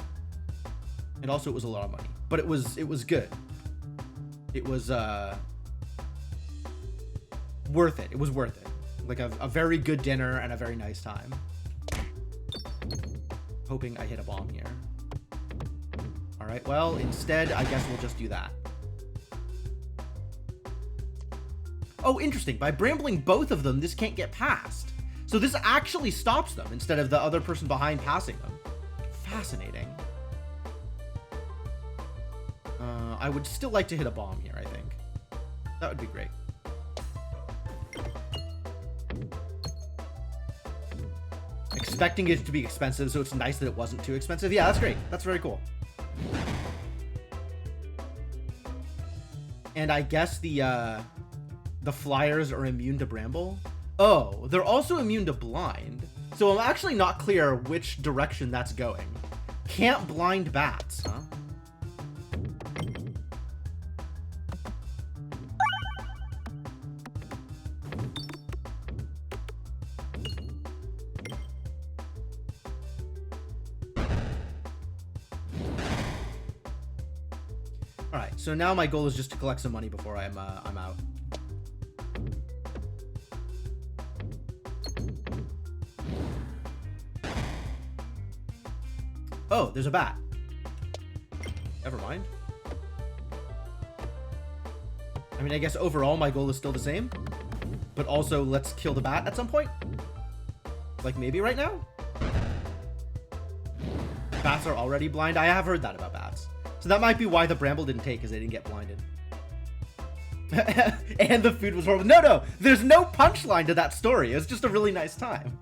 and also it was a lot of money, but it was good. It was worth it. It was worth it. Like a very good dinner and a very nice time. Hoping I hit a bomb here. All right, well, instead, I guess we'll just do that. Oh, interesting. By brambling both of them, this can't get past. So this actually stops them instead of the other person behind passing them. Fascinating. I would still like to hit a bomb here, I think. That would be great. Expecting it to be expensive, so it's nice that it wasn't too expensive. Yeah, that's great. That's very cool. And I guess the flyers are immune to bramble. Oh, they're also immune to blind. So I'm actually not clear which direction that's going. Can't blind bats, huh? All right, so now my goal is just to collect some money before I'm out. Oh, there's a bat. Never mind. I mean, I guess overall my goal is still the same, but also let's kill the bat at some point. Like maybe right now? Bats are already blind. I have heard that about bats. So that might be why the bramble didn't take, because they didn't get blinded. And the food was horrible. No, there's no punchline to that story. It was just a really nice time.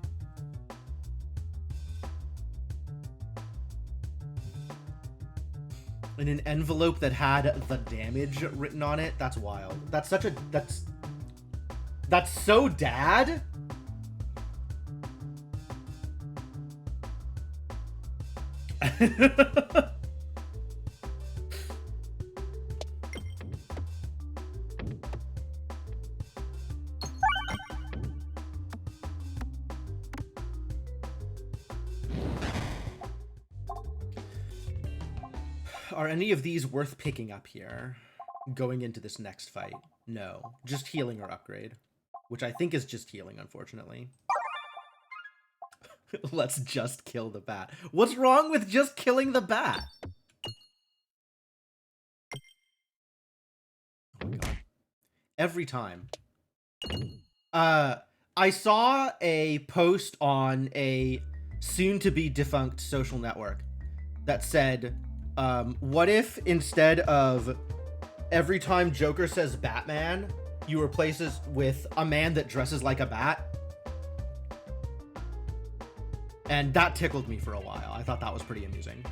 In an envelope that had the damage written on it. That's wild. That's such a... That's so dad. Are any of these worth picking up here going into this next fight? No, just healing or upgrade, which I think is just healing, unfortunately. Let's just kill the bat. What's wrong with just killing the bat? Oh my god. Every time. I saw a post on a soon-to-be defunct social network that said, what if instead of every time Joker says Batman, you replace it with a man that dresses like a bat? And that tickled me for a while. I thought that was pretty amusing.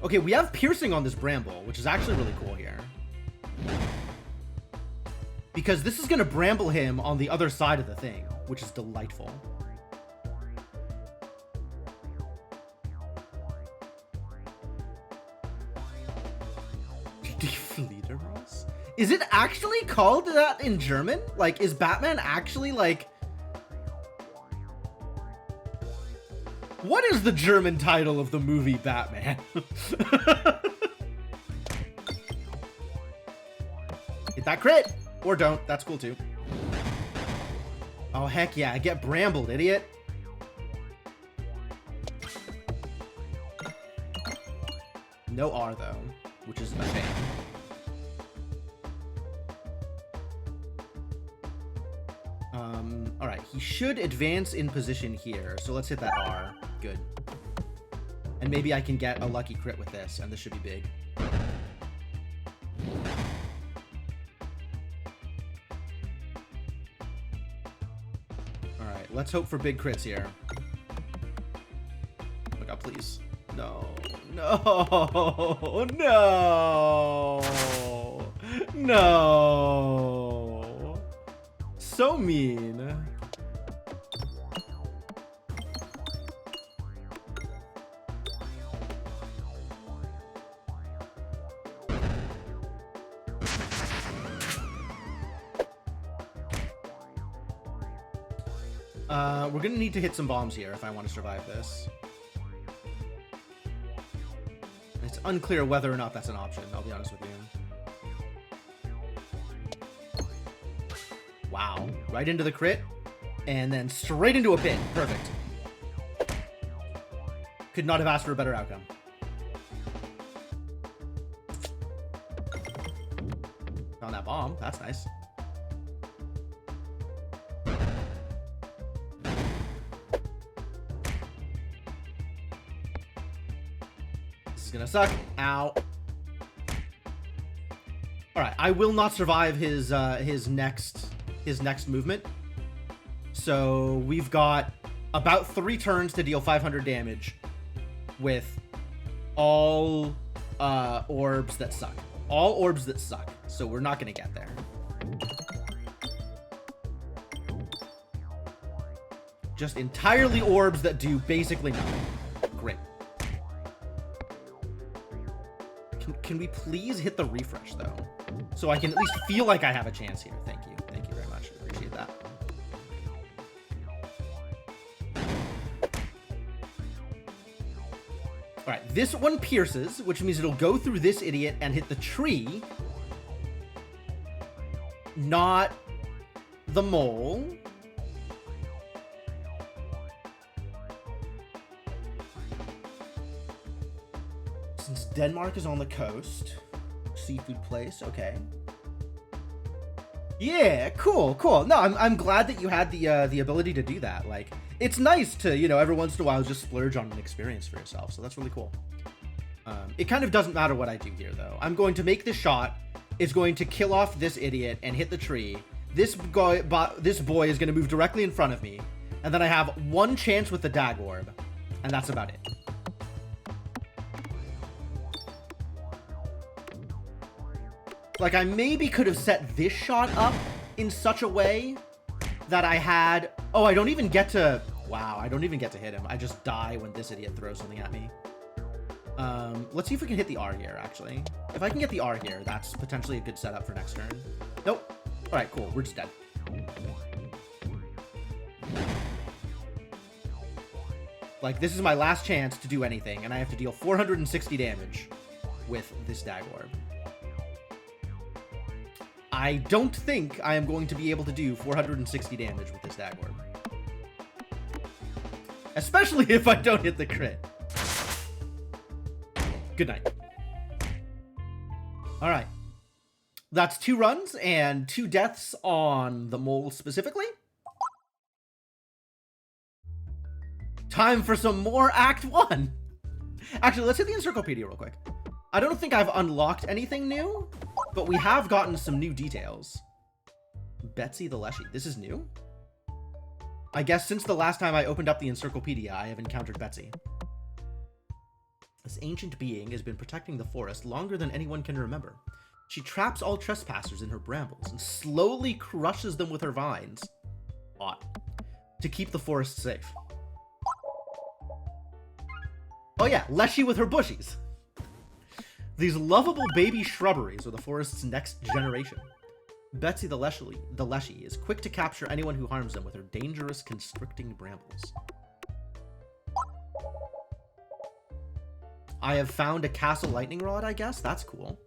Okay, we have piercing on this bramble, which is actually really cool here. Because this is going to bramble him on the other side of the thing, which is delightful. Die Fledermaus? Is it actually called that in German? Like, is Batman actually, like... What is the German title of the movie Batman? Hit that crit! Or don't. That's cool, too. Oh, heck yeah. Get brambled, idiot. No R, though, which is a shame. All right. He should advance in position here. So let's hit that R. Good. And maybe I can get a lucky crit with this, and this should be big. Let's hope for big crits here. Oh my god, please. No. No. No. No. So mean. We're gonna need to hit some bombs here if I want to survive this. It's unclear whether or not that's an option, I'll be honest with you. Wow. Right into the crit, and then straight into a pit. Perfect. Could not have asked for a better outcome. Found that bomb. That's nice. Gonna suck. Ow. All right, I will not survive his next movement. So we've got about 3 turns to deal 500 damage with all orbs that suck. All orbs that suck. So we're not gonna get there. Just entirely orbs that do basically nothing. Great. Can we please hit the refresh, though? So I can at least feel like I have a chance here. Thank you. Thank you very much. I appreciate that. All right, this one pierces, which means it'll go through this idiot and hit the tree. Not the mole. Since Denmark is on the coast, seafood place, okay. Yeah, cool, cool. No, I'm glad that you had the ability to do that. Like, it's nice to, you know, every once in a while just splurge on an experience for yourself. So that's really cool. It kind of doesn't matter what I do here, though. I'm going to make this shot. It's going to kill off this idiot and hit the tree. This boy is going to move directly in front of me, and then I have 1 chance with the dag orb, and that's about it. Like, I maybe could have set this shot up in such a way that I had... Oh, I don't even get to... Wow, I don't even get to hit him. I just die when this idiot throws something at me. Let's see if we can hit the R here, actually. If I can get the R here, that's potentially a good setup for next turn. Nope. All right, cool. We're just dead. Like, this is my last chance to do anything, and I have to deal 460 damage with this dag orb. I don't think I am going to be able to do 460 damage with this dag orb. Especially if I don't hit the crit. Good night. All right. That's 2 runs and 2 deaths on the mole specifically. Time for some more Act 1. Actually, let's hit the encyclopedia real quick. I don't think I've unlocked anything new, but we have gotten some new details. Betsy the Leshy. This is new? I guess since the last time I opened up the encyclopedia, I have encountered Betsy. This ancient being has been protecting the forest longer than anyone can remember. She traps all trespassers in her brambles and slowly crushes them with her vines. Hot. To keep the forest safe. Oh yeah, Leshy with her bushies. These lovable baby shrubberies are the forest's next generation. Betsy the Leshy is quick to capture anyone who harms them with her dangerous constricting brambles. I have found a castle lightning rod, I guess? That's cool.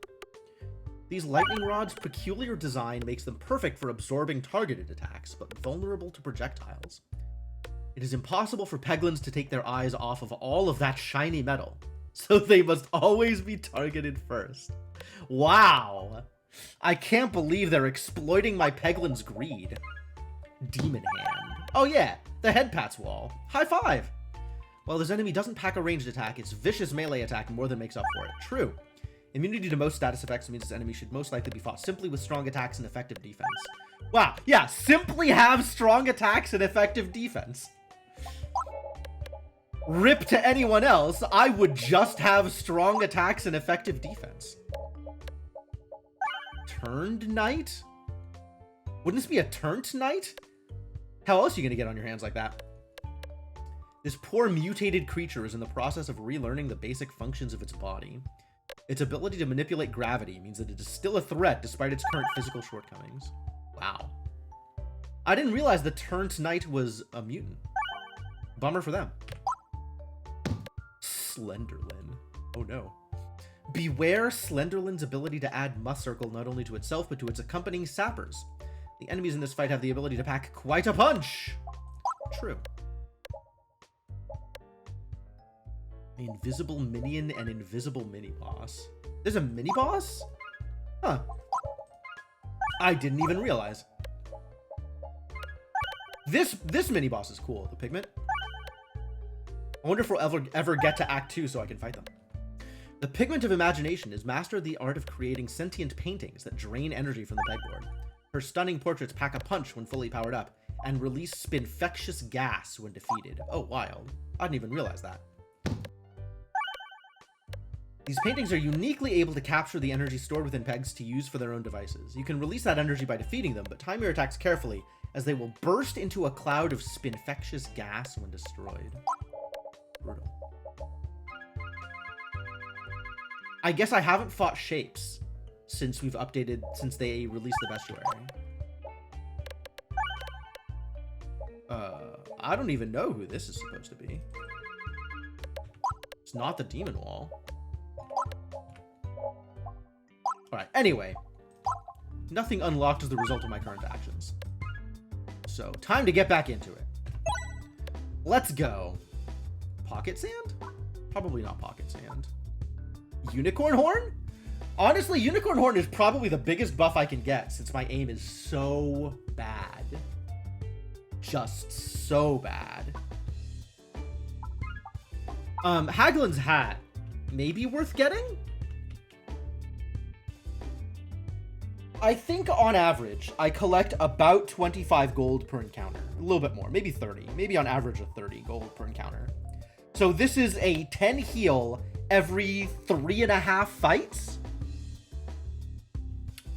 These lightning rods' peculiar design makes them perfect for absorbing targeted attacks, but vulnerable to projectiles. It is impossible for Peglins to take their eyes off of all of that shiny metal, so they must always be targeted first. Wow! I can't believe they're exploiting my Peglin's greed. Demon Hand. Oh yeah, the head pats wall. High five! While this enemy doesn't pack a ranged attack, its vicious melee attack more than makes up for it. True. Immunity to most status effects means this enemy should most likely be fought simply with strong attacks and effective defense. Wow, yeah, simply have strong attacks and effective defense. Rip to anyone else, I would just have strong attacks and effective defense. Turned Knight? Wouldn't this be a turned Knight? How else are you gonna get on your hands like that? This poor mutated creature is in the process of relearning the basic functions of its body. Its ability to manipulate gravity means that it is still a threat despite its current physical shortcomings. Wow. I didn't realize the turned Knight was a mutant. Bummer for them. Slenderlin. Oh no. Beware Slenderlin's ability to add Muss Circle not only to itself but to its accompanying sappers. The enemies in this fight have the ability to pack quite a punch. True. Invisible minion and invisible mini-boss. There's a mini-boss? Huh. I didn't even realize. This mini-boss is cool, the Pigment. I wonder if we'll ever get to Act 2 so I can fight them. The Pigment of Imagination has mastered the art of creating sentient paintings that drain energy from the pegboard. Her stunning portraits pack a punch when fully powered up, and release spinfectious gas when defeated. Oh, wild. I didn't even realize that. These paintings are uniquely able to capture the energy stored within pegs to use for their own devices. You can release that energy by defeating them, but time your attacks carefully, as they will burst into a cloud of spinfectious gas when destroyed. Brutal. I guess I haven't fought Shapes since since they released the Bestiary. I don't even know who this is supposed to be. It's not the Demon Wall. Alright, anyway. Nothing unlocked as the result of my current actions. So, time to get back into it. Let's go. Pocket Sand? Probably not Pocket Sand. Unicorn Horn? Honestly, Unicorn Horn is probably the biggest buff I can get since my aim is so bad. Just so bad. Haglin's Hat. Maybe worth getting? I think on average, I collect about 25 gold per encounter. A little bit more, maybe 30. Maybe on average of 30 gold per encounter. So this is a 10 heal every 3.5 fights?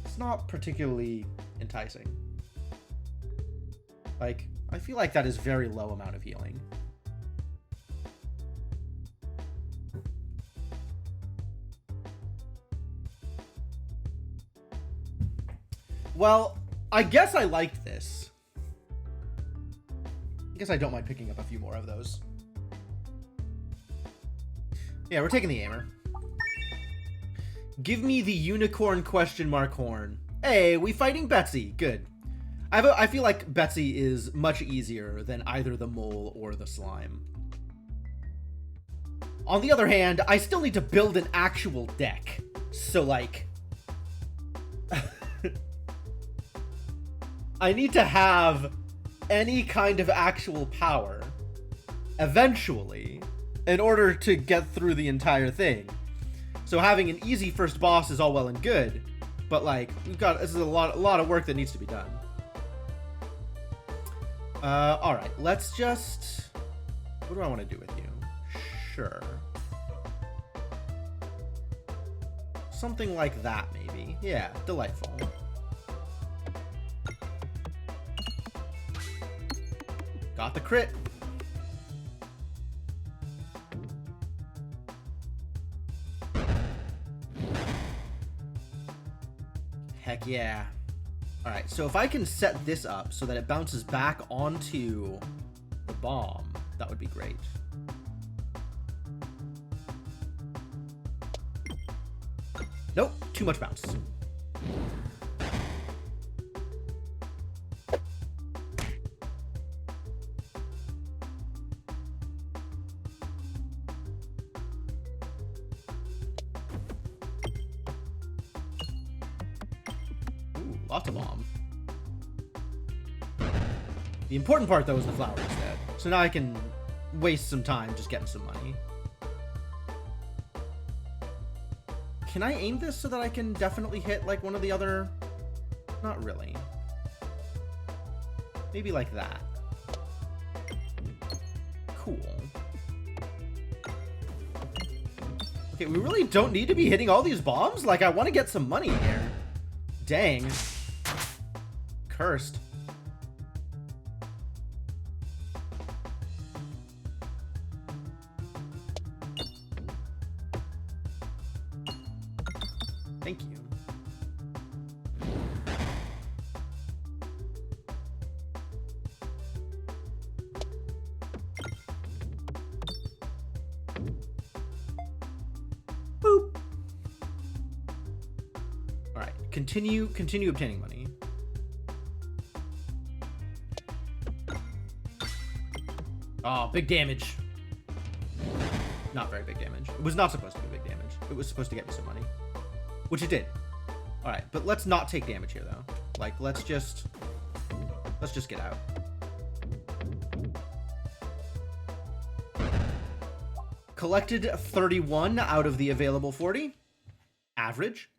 It's not particularly enticing. Like, I feel like that is very low amount of healing. Well, I guess I liked this. I guess I don't mind picking up a few more of those. Yeah, we're taking the Aimer. Give me the unicorn question mark horn. Hey, we fighting Betsy. Good. I feel like Betsy is much easier than either the mole or the slime. On the other hand, I still need to build an actual deck. So, like... I need to have any kind of actual power, eventually, in order to get through the entire thing. So having an easy first boss is all well and good, but like, this is a lot of work that needs to be done. Alright, let's just... What do I want to do with you? Sure. Something like that, maybe. Yeah, delightful. Got the crit. Heck yeah. Alright, so if I can set this up so that it bounces back onto the bomb, that would be great. Nope, too much bounce. Lots of bomb. The important part, though, is the flower instead. So now I can waste some time just getting some money. Can I aim this so that I can definitely hit, like, one of the other... Not really. Maybe like that. Cool. Okay, we really don't need to be hitting all these bombs? Like, I want to get some money here. Dang. Cursed. Thank you. Boop. All right, continue obtaining money. Oh, big damage. Not very big damage. It was not supposed to be big damage. It was supposed to get me some money, which it did. All right, but let's not take damage here though. Like, let's just get out. Collected 31 out of the available 40. Average.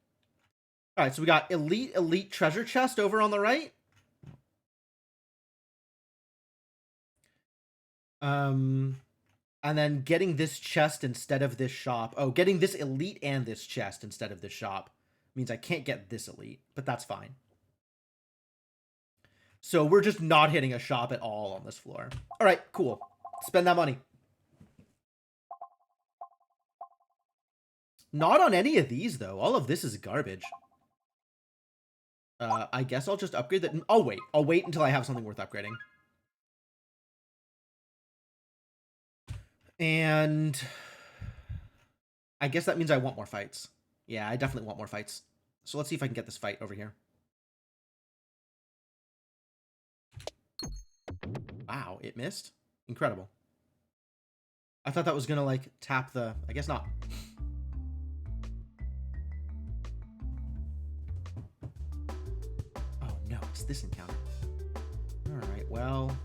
All right, so we got elite treasure chest over on the right. And then getting this chest instead of this shop. Oh, getting this elite and this chest instead of this shop means I can't get this elite, but that's fine. So we're just not hitting a shop at all on this floor. All right, cool. Spend that money. Not on any of these, though. All of this is garbage. I guess I'll just upgrade that. I'll wait. I'll wait until I have something worth upgrading. And I guess that means I want more fights. Yeah, I definitely want more fights. So let's see if I can get this fight over here. Wow, it missed. Incredible. I thought that was gonna, like, tap the... I guess not. Oh, no, it's this encounter. Alright, well...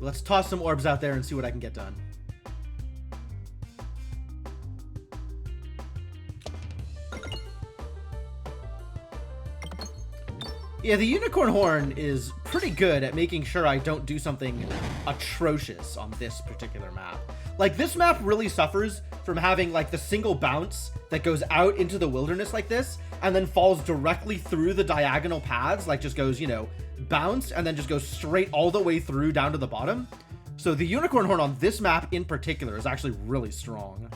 Let's toss some orbs out there and see what I can get done. Yeah, the unicorn horn is pretty good at making sure I don't do something atrocious on this particular map. Like, this map really suffers from having, like, the single bounce that goes out into the wilderness like this and then falls directly through the diagonal paths, like just goes, you know, bounce and then just goes straight all the way through down to the bottom. So the unicorn horn on this map in particular is actually really strong.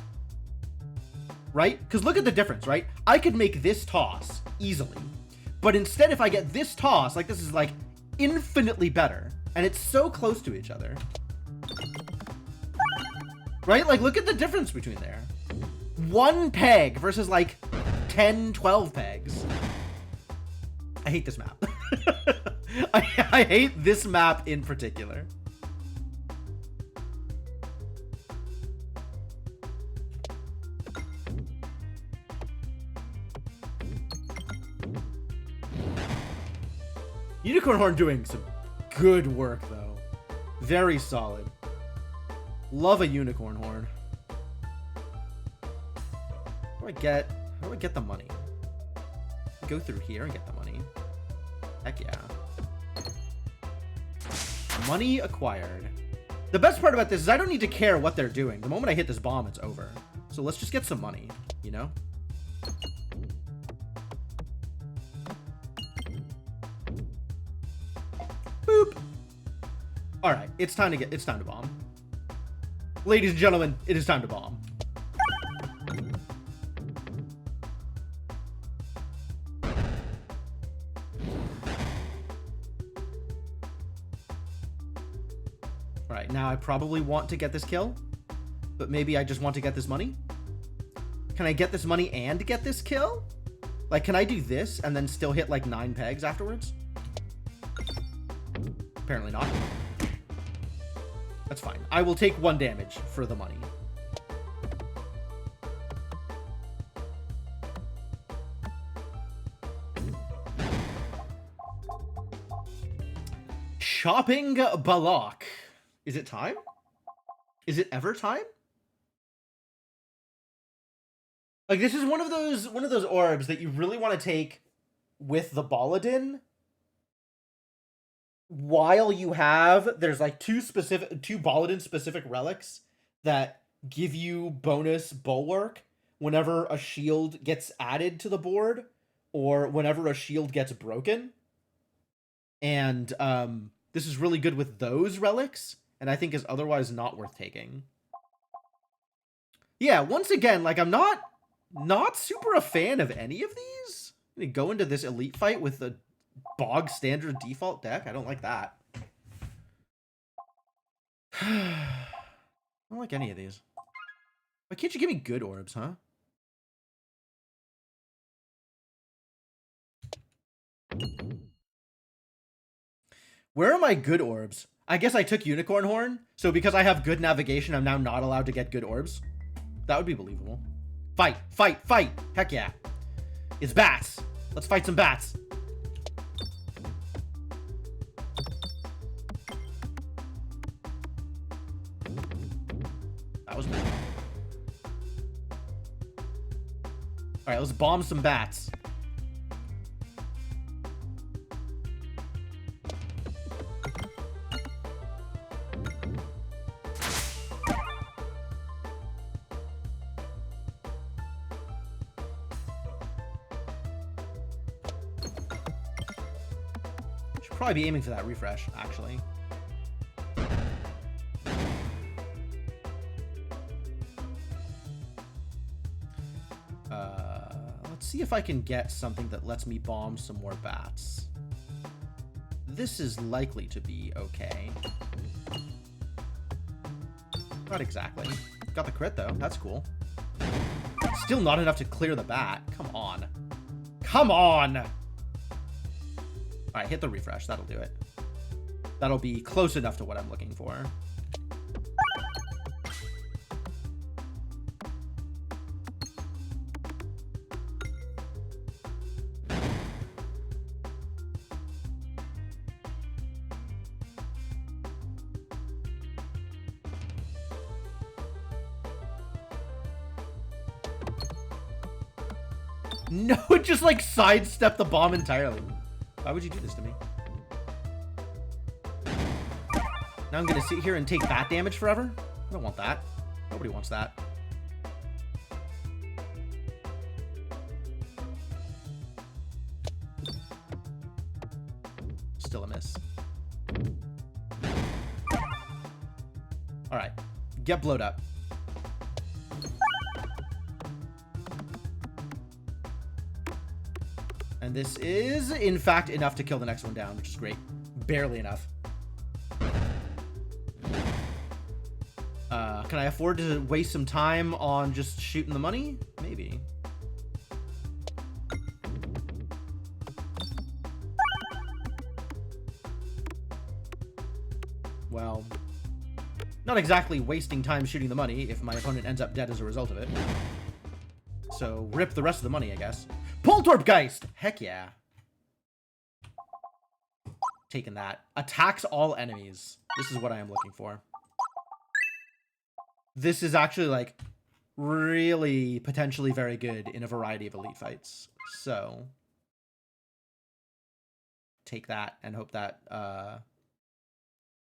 Right? Because look at the difference, right? I could make this toss easily. But instead, if I get this toss, like, this is, like, infinitely better. And it's so close to each other. Right? Like, look at the difference between there. 1 peg versus, like, 10, 12 pegs. I hate this map. I hate this map in particular. Unicorn horn doing some good work, though. Very solid. Love a unicorn horn. How do I get the money? Go through here and get the money. Heck yeah. Money acquired. The best part about this is I don't need to care what they're doing. The moment I hit this bomb, it's over. So let's just get some money, you know? Boop. All right, it's time to bomb. Ladies and gentlemen, it is time to bomb. All right, now I probably want to get this kill, but maybe I just want to get this money. Can I get this money and get this kill? Like, can I do this and then still hit like 9 pegs afterwards? Apparently not. That's fine. I will take 1 damage for the money. Shopping Balak. Is it time? Is it ever time? Like, this is one of those orbs that you really want to take with the Baladin while you have, there's like two Baladin specific relics that give you bonus bulwark whenever a shield gets added to the board or whenever a shield gets broken. And this is really good with those relics, and I think is otherwise not worth taking. Yeah, once again, like, I'm not super a fan of any of these. I'm gonna go into this elite fight with the bog standard default deck. I don't like that. I don't like any of these. Why can't you give me good orbs, huh? Where are my good orbs? I guess I took Unicorn Horn, so because I have good navigation, I'm now not allowed to get good orbs. That would be believable. Fight, fight, fight! Heck yeah. It's bats. Let's fight some bats. That was good. Alright, let's bomb some bats. Probably be aiming for that refresh, actually. Let's see if I can get something that lets me bomb some more bats. This is likely to be okay. Not exactly. Got the crit, though. That's cool. Still not enough to clear the bat. Come on. Come on! Alright, hit the refresh. That'll do it. That'll be close enough to what I'm looking for. No, it just like sidestepped the bomb entirely. Why would you do this to me? Now I'm gonna sit here and take bat damage forever? I don't want that. Nobody wants that. Still a miss. Alright. Get blowed up. And this is, in fact, enough to kill the next one down, which is great. Barely enough. Can I afford to waste some time on just shooting the money? Maybe. Well, not exactly wasting time shooting the money if my opponent ends up dead as a result of it. So, rip the rest of the money, I guess. Poltergeist! Heck yeah. Taking that. Attacks all enemies. This is what I am looking for. This is actually, like, really potentially very good in a variety of elite fights. So, take that and hope that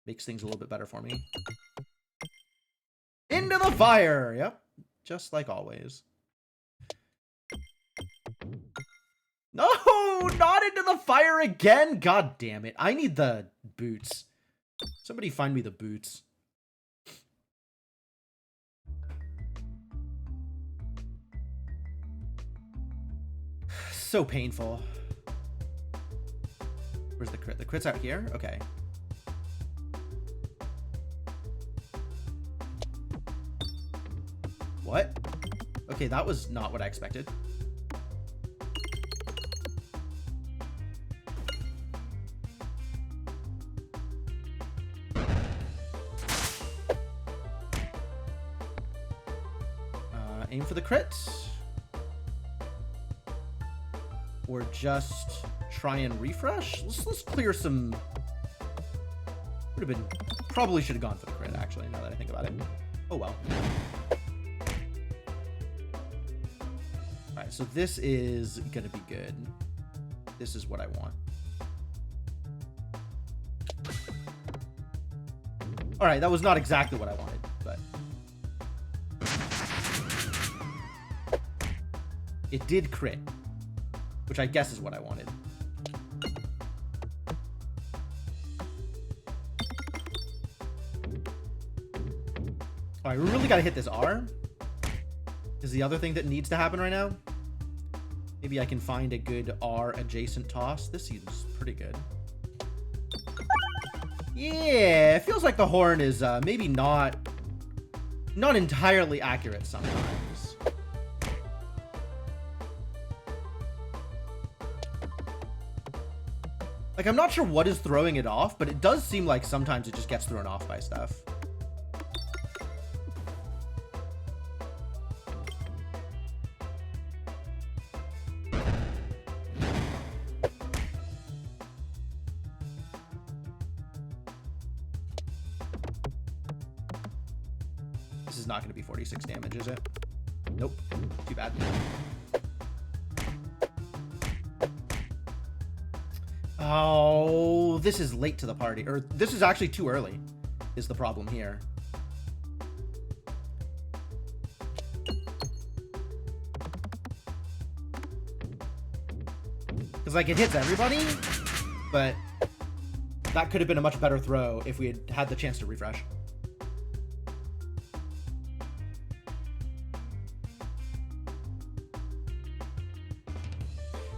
makes things a little bit better for me. Into the fire! Yep. Just like always. No! Not into the fire again! God damn it. I need the boots. Somebody find me the boots. So painful. Where's the crit? The crit's out here? Okay. What? Okay, that was not what I expected. Aim for the crit. Or just try and refresh. Let's clear some. Would have been, probably should have gone for the crit, actually, now that I think about it. Oh well. right, so this is gonna be good. This is what I want. All right, that was not exactly what I wanted, but it did crit, which I guess is what I wanted. All right, we really got to hit this R. Is the other thing that needs to happen right now. Maybe I can find a good R adjacent toss. This seems pretty good. Yeah, it feels like the horn is maybe not entirely accurate sometimes. Like, I'm not sure what is throwing it off, but it does seem like sometimes it just gets thrown off by stuff. This is not going to be 46 damage, is it? Nope. Too bad. Oh, this is late to the party. Or this is actually too early, is the problem here. Because, like, it hits everybody, but that could have been a much better throw if we had had the chance to refresh.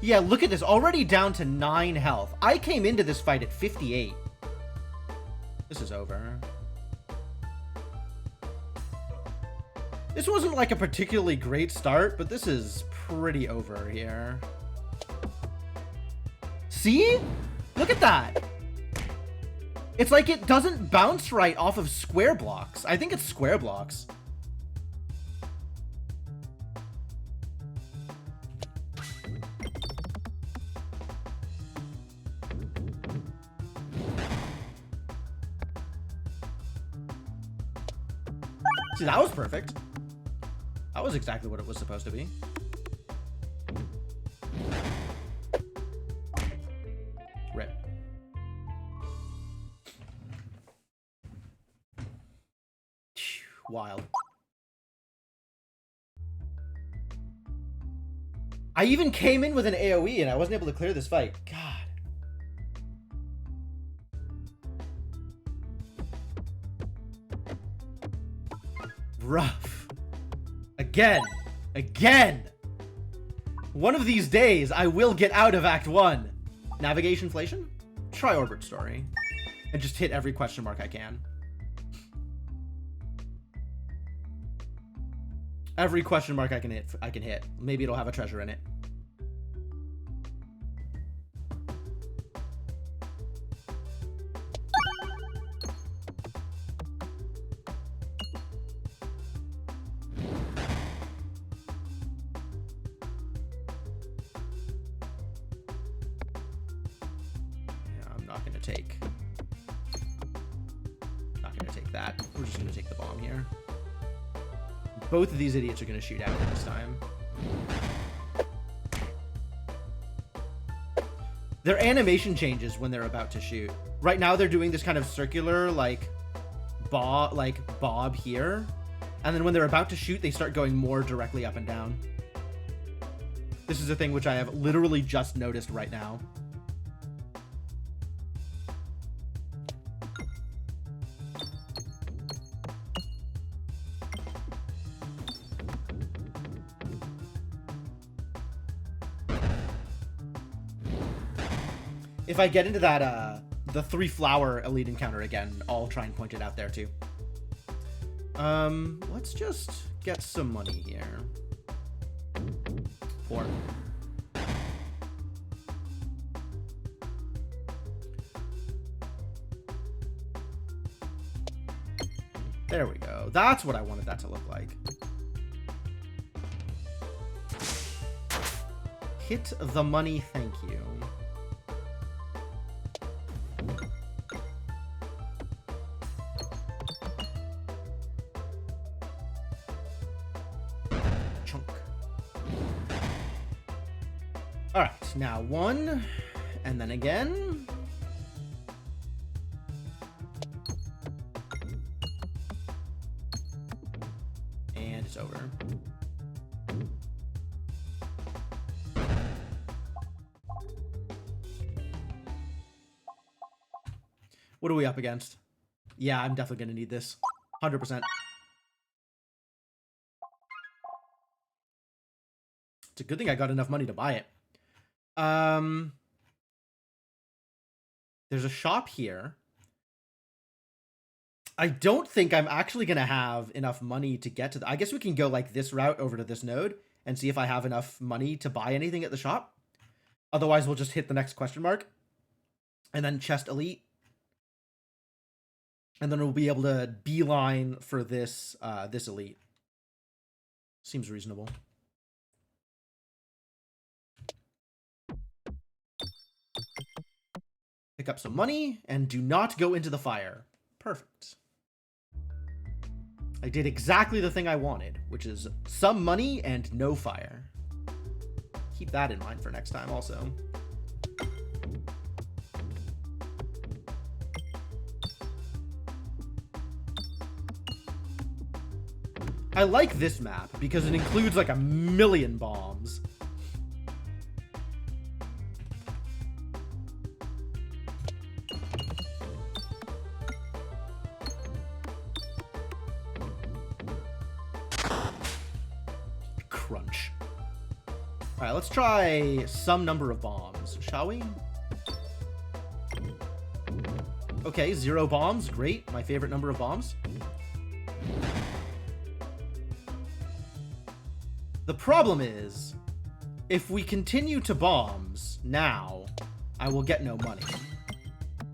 Yeah, look at this. Already down to 9 health. I came into this fight at 58. This is over. This wasn't like a particularly great start, but this is pretty over here. See? Look at that. It's like it doesn't bounce right off of square blocks. I think it's square blocks. See, that was perfect. That was exactly what it was supposed to be. Rip. Wild. I even came in with an AoE and I wasn't able to clear this fight. God. Rough. Again. One of these days, I will get out of Act 1. Navigation inflation? Try Orbit Story. And just hit every question mark I can. Every question mark I can hit. Maybe it'll have a treasure in it. That. We're just going to take the bomb here. Both of these idiots are going to shoot at it this time. Their animation changes when they're about to shoot. Right now they're doing this kind of circular like bob here. And then when they're about to shoot, they start going more directly up and down. This is a thing which I have literally just noticed right now. If I get into that, the 3 flower elite encounter again, I'll try and point it out there too. Let's just get some money here. 4. There we go. That's what I wanted that to look like. Hit the money, thank you. All right, now one, and then again. And it's over. What are we up against? Yeah, I'm definitely going to need this. 100%. It's a good thing I got enough money to buy it. There's a shop here. I don't think I'm actually going to have enough money to get to the... I guess we can go like this route over to this node and see if I have enough money to buy anything at the shop. Otherwise, we'll just hit the next question mark. And then chest elite. And then we'll be able to beeline for this this elite. Seems reasonable. Pick up some money and do not go into the fire. Perfect. I did exactly the thing I wanted, which is some money and no fire. Keep that in mind for next time also. I like this map because it includes like 1,000,000 bombs. Crunch. All right, let's try some number of bombs, shall we? Okay, 0 bombs. Great. My favorite number of bombs. The problem is, if we continue to bombs now, I will get no money.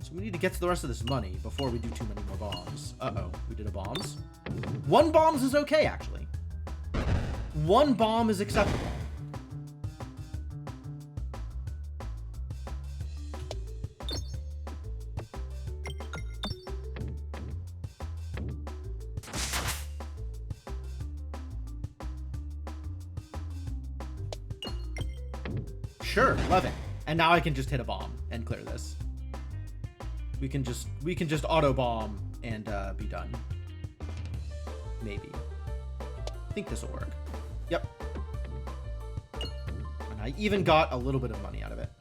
So we need to get to the rest of this money before we do too many more bombs. Uh-oh, we did a bombs. 1 bombs is okay, actually. 1 bomb is acceptable. Sure, love it. And now I can just hit a bomb and clear this. We can just auto bomb and be done. Maybe. I think this will work. Yep. And I even got a little bit of money out of it.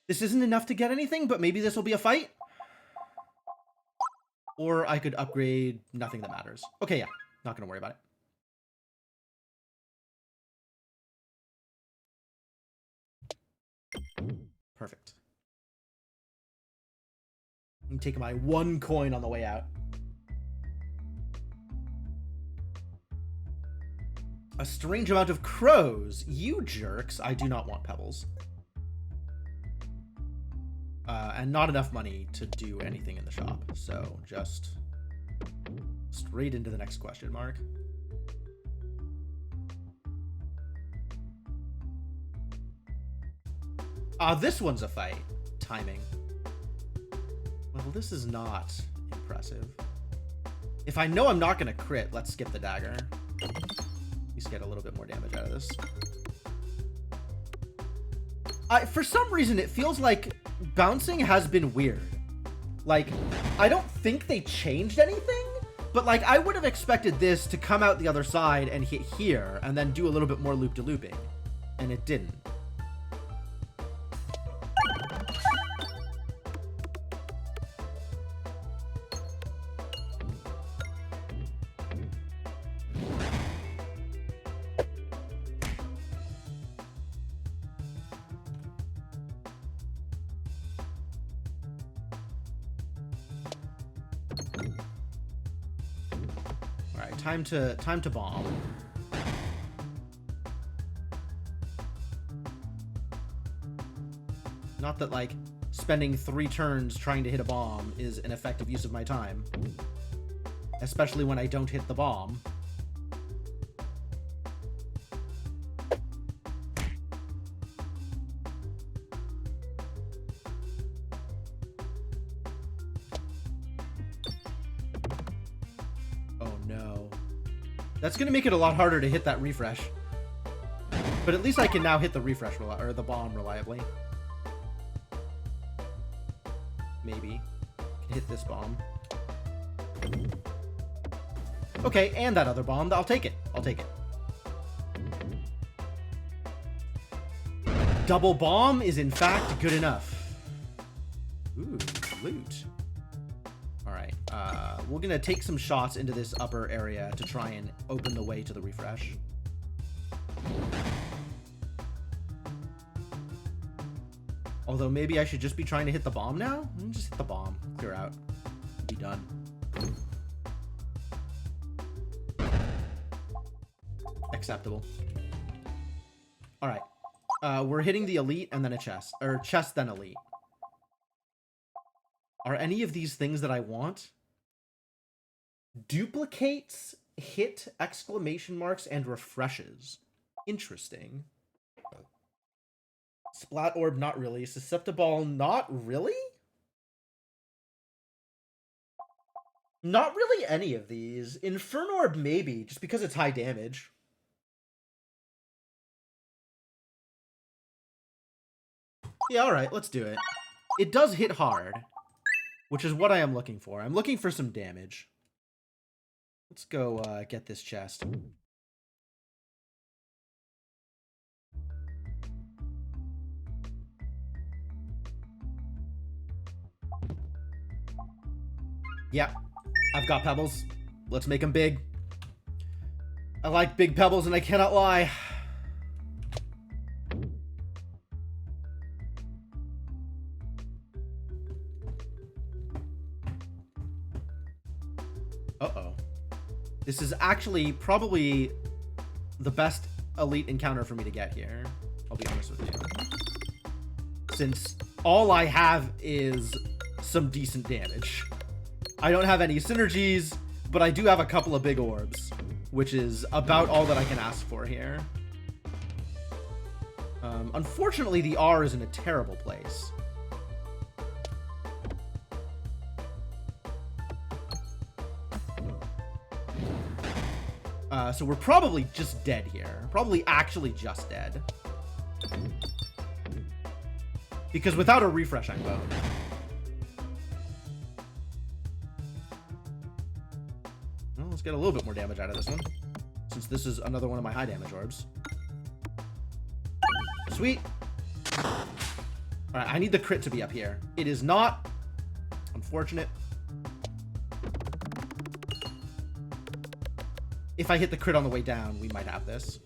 This isn't enough to get anything, but maybe this will be a fight. Or I could upgrade nothing that matters. Okay, yeah. Not gonna worry about it. Perfect. I'm taking my 1 coin on the way out. A strange amount of crows. You jerks. I do not want pebbles. And not enough money to do anything in the shop. So just straight into the next question mark. This one's a fight. Timing. Well, this is not impressive. If I know I'm not going to crit, let's skip the dagger. At least get a little bit more damage out of this. For some reason, it feels like bouncing has been weird. Like, I don't think they changed anything, but like, I would have expected this to come out the other side and hit here, and then do a little bit more loop-de-looping. And it didn't. Time to bomb. Not that like spending 3 turns trying to hit a bomb is an effective use of my time, especially when I don't hit the bomb. Oh no. That's going to make it a lot harder to hit that refresh. But at least I can now hit the refresh or the bomb reliably. Maybe. Can hit this bomb. Okay, and that other bomb. I'll take it. I'll take it. Double bomb is in fact good enough. Ooh, loot. Alright, we're gonna take some shots into this upper area to try and open the way to the refresh. Although maybe I should just be trying to hit the bomb now? Just hit the bomb. Clear out. Be done. Acceptable. Alright. We're hitting the elite and then a chest. Or chest then elite. Are any of these things that I want? Duplicates, hit, exclamation marks, and refreshes. Interesting. Splat orb, not really. Susceptible, not really? Not really any of these. Inferno orb, maybe, just because it's high damage. Yeah, alright, let's do it. It does hit hard, which is what I am looking for. I'm looking for some damage. Let's go get this chest. Yeah, I've got pebbles. Let's make them big. I like big pebbles and I cannot lie. Uh-oh. This is actually probably the best elite encounter for me to get here. I'll be honest with you. Since all I have is some decent damage. I don't have any synergies, but I do have a couple of big orbs, which is about all that I can ask for here. Unfortunately, the R is in a terrible place. So we're probably just dead here. Probably actually just dead. Because without a refresh, I'm boned. Well, let's get a little bit more damage out of this one. Since this is another one of my high damage orbs. Sweet. Alright, I need the crit to be up here. It is not. Unfortunate. If I hit the crit on the way down, we might have this.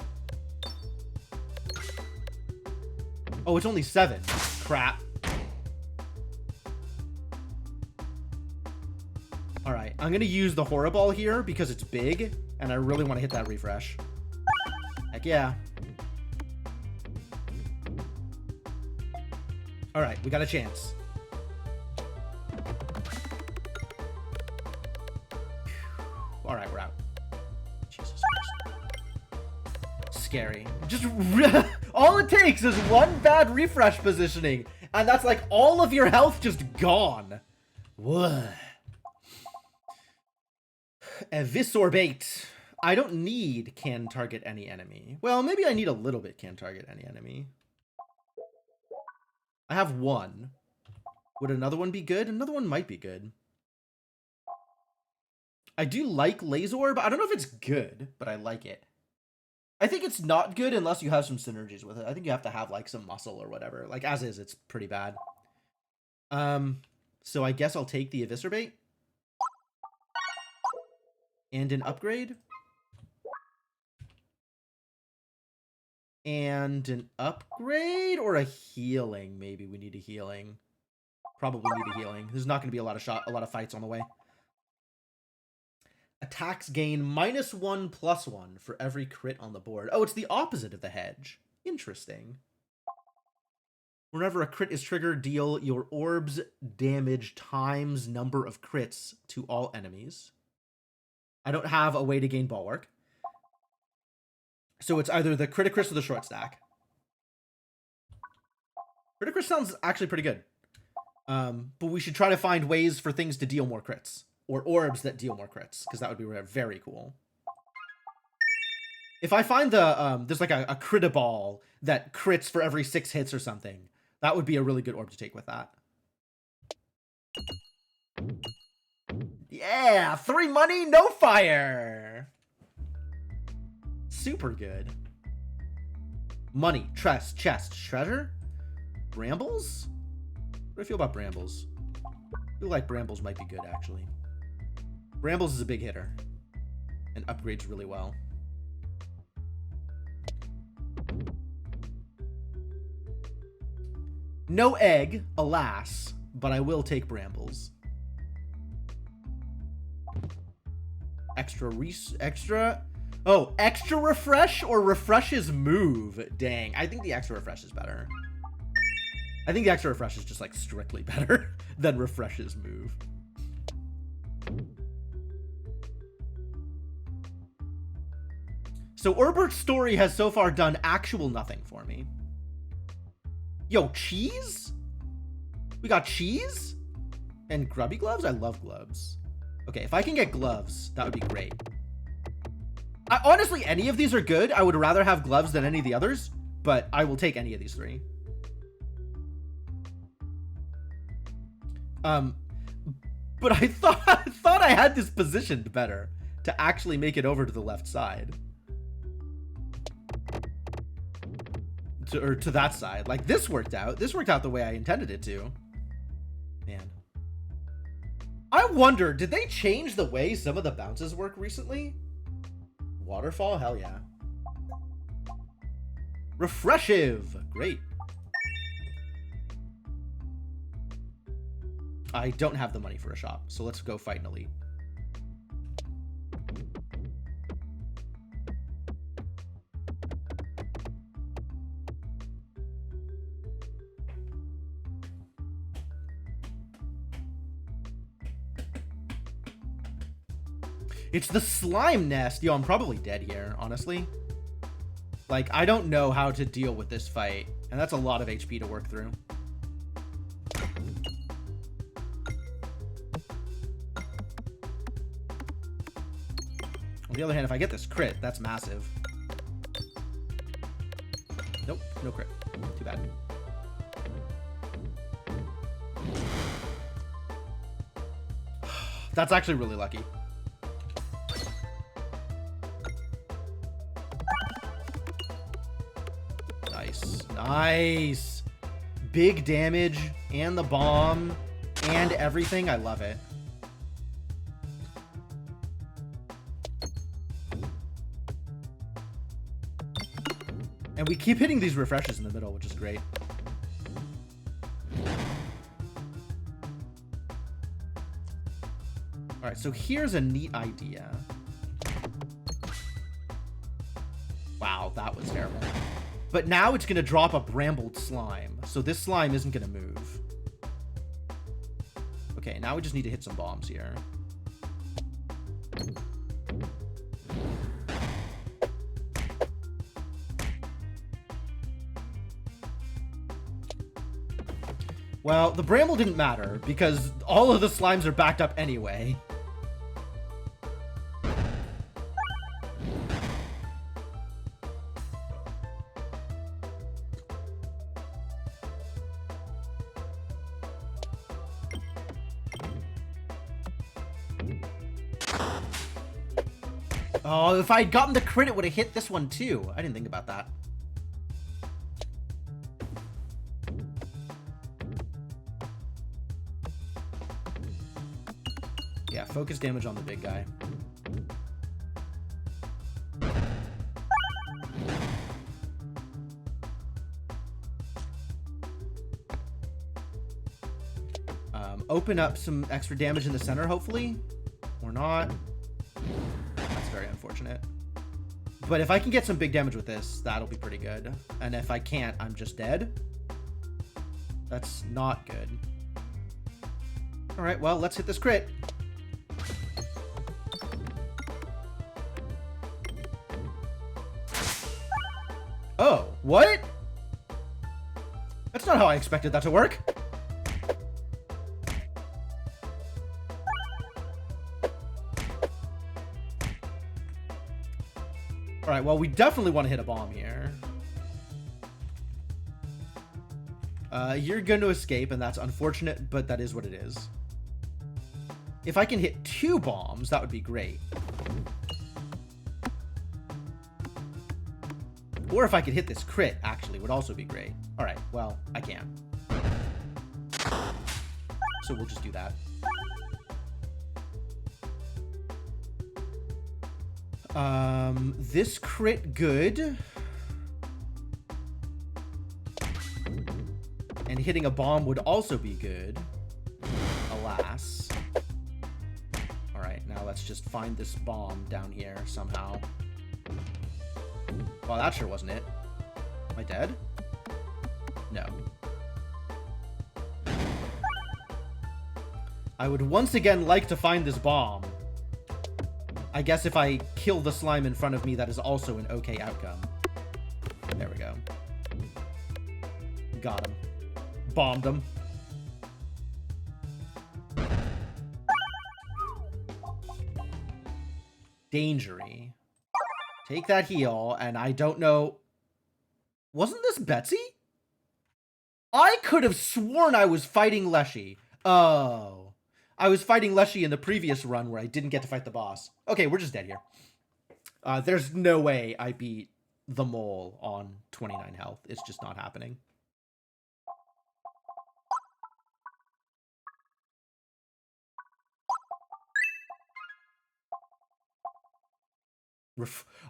Oh, it's only 7. Crap. Alright, I'm gonna use the Horror Ball here because it's big, and I really want to hit that refresh. Heck yeah. Alright, we got a chance. Alright, we're out. Jesus Christ. Scary. Just all it takes is one bad refresh positioning, and that's like all of your health just gone. What? Eviscerbate. I don't need can target any enemy. Well, maybe I need a little bit can target any enemy. I have one. Would another one be good? Another one might be good. I do like Laserorb. I don't know if it's good, but I like it. I think it's not good unless you have some synergies with it. I think you have to have like some muscle or whatever. Like as is, it's pretty bad. So I guess I'll take the Eviscerbate. And an upgrade. And an upgrade or a healing. Maybe we need a healing. Probably need a healing. There's not going to be a lot of fights on the way. Attacks gain -1/+1 for every crit on the board. Oh, it's the opposite of the hedge. Interesting. Whenever a crit is triggered, deal your orb's damage times number of crits to all enemies. I don't have a way to gain Bulwark. So it's either the Criticris or the short stack. Criticris sounds actually pretty good. But we should try to find ways for things to deal more crits. Or orbs that deal more crits. Because that would be very cool. If I find there's like a crit ball that crits for every 6 hits or something, that would be a really good orb to take with that. Yeah, 3 money, no fire. Super good. Money, chest, treasure, brambles. What do I feel about brambles? I feel like brambles might be good actually. Brambles is a big hitter and upgrades really well. No egg, alas, but I will take brambles. Extra refresh or refreshes move. Dang, I think the extra refresh is better. I think the extra refresh is just like strictly better than refreshes move. So Urbert's story has so far done actual nothing for me. Yo, cheese? We got cheese? And grubby gloves? I love gloves. Okay, if I can get gloves, that would be great. Honestly, any of these are good. I would rather have gloves than any of the others, but I will take any of these 3. But I thought I had this positioned better to actually make it over to the left side. To that side. Like, this worked out. This worked out the way I intended it to. Man. I wonder, did they change the way some of the bounces work recently? Waterfall? Hell yeah. Refreshive. Great. I don't have the money for a shop, so let's go fight an elite. It's the slime nest. Yo, I'm probably dead here, honestly. Like, I don't know how to deal with this fight, and that's a lot of HP to work through. On the other hand, if I get this crit, that's massive. Nope, no crit. Too bad. That's actually really lucky. Nice. Big damage and the bomb and everything. I love it. And we keep hitting these refreshes in the middle, which is great. All right, so here's a neat idea. Wow, that was terrible. But now it's going to drop a brambled slime. So this slime isn't going to move. Okay, now we just need to hit some bombs here. Well, the bramble didn't matter because all of the slimes are backed up anyway. Oh, if I had gotten the crit, it would have hit this one too. I didn't think about that. Yeah, focus damage on the big guy. Open up some extra damage in the center, hopefully. Or not. That's very unfortunate. But if I can get some big damage with this, that'll be pretty good. And if I can't, I'm just dead. That's not good. Alright, well, let's hit this crit. Oh, what? That's not how I expected that to work. All right, well, we definitely want to hit a bomb here. You're going to escape, and that's unfortunate, but that is what it is. If I can hit 2 bombs, that would be great. Or if I could hit this crit, actually, would also be great. All right, well, I can't. So we'll just do that. This crit good. And hitting a bomb would also be good. Alas. Alright, now let's just find this bomb down here somehow. Well, that sure wasn't it. Am I dead? No. I would once again like to find this bomb. I guess if I kill the slime in front of me, that is also an okay outcome. There we go. Got him. Bombed him. Dangery. Take that heal, and I don't know... Wasn't this Betsy? I could have sworn I was fighting Leshy. Oh. I was fighting Leshy in the previous run where I didn't get to fight the boss. Okay, we're just dead here. There's no way I beat the mole on 29 health. It's just not happening.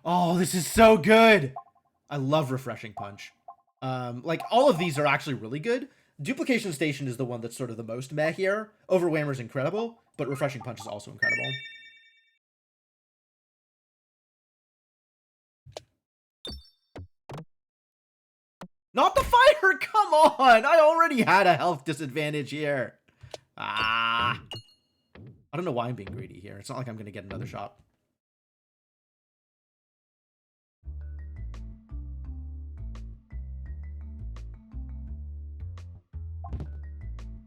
Oh, this is so good! I love Refreshing Punch. Like, all of these are actually really good. Duplication Station is the one that's sort of the most meh here. Overwhammer's incredible, but Refreshing Punch is also incredible. Not the fire! Come on! I already had a health disadvantage here. Ah. I don't know why I'm being greedy here. It's not like I'm going to get another shot.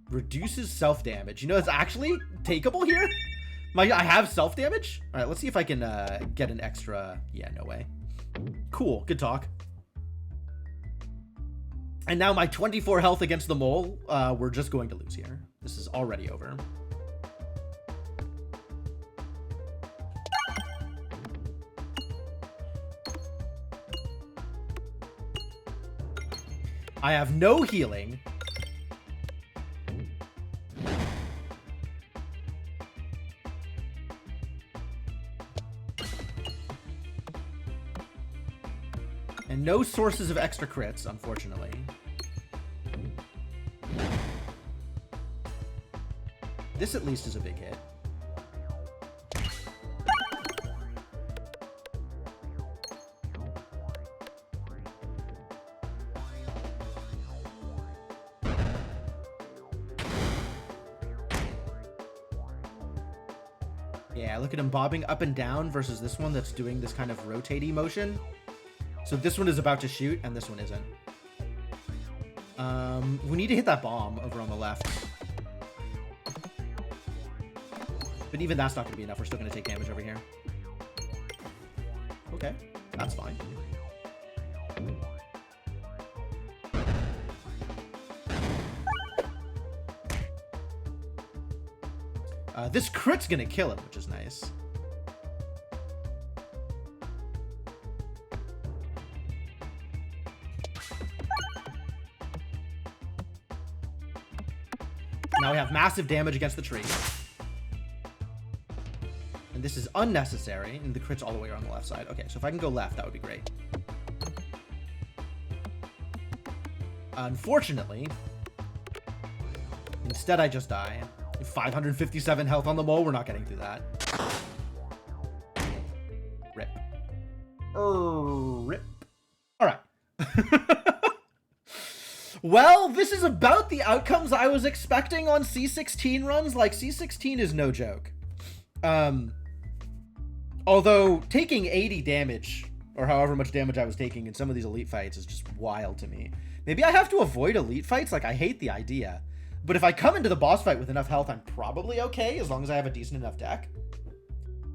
Reduces self-damage. You know, it's actually takeable here. I have self-damage? All right, let's see if I can get an extra... Yeah, no way. Cool, good talk. And now my 24 health against the mole, we're just going to lose here. This is already over. I have no healing. And no sources of extra crits, unfortunately. This at least is a big hit. Yeah, look at him bobbing up and down versus this one that's doing this kind of rotatey motion. So this one is about to shoot, and this one isn't. We need to hit that bomb over on the left. But even that's not going to be enough. We're still going to take damage over here. Okay, that's fine. This crit's going to kill him, which is nice. Now we have massive damage against the tree. And this is unnecessary. And the crit's all the way around the left side. Okay, so if I can go left, that would be great. Unfortunately, instead I just die. 557 health on the mole. We're not getting through that. Rip. Rip. All right. Well, this is about the outcomes I was expecting on C16 runs. Like, C16 is no joke. Although taking 80 damage, or however much damage I was taking in some of these elite fights, is just wild to me. Maybe I have to avoid elite fights. Like, I hate the idea. But if I come into the boss fight with enough health, I'm probably okay, as long as I have a decent enough deck.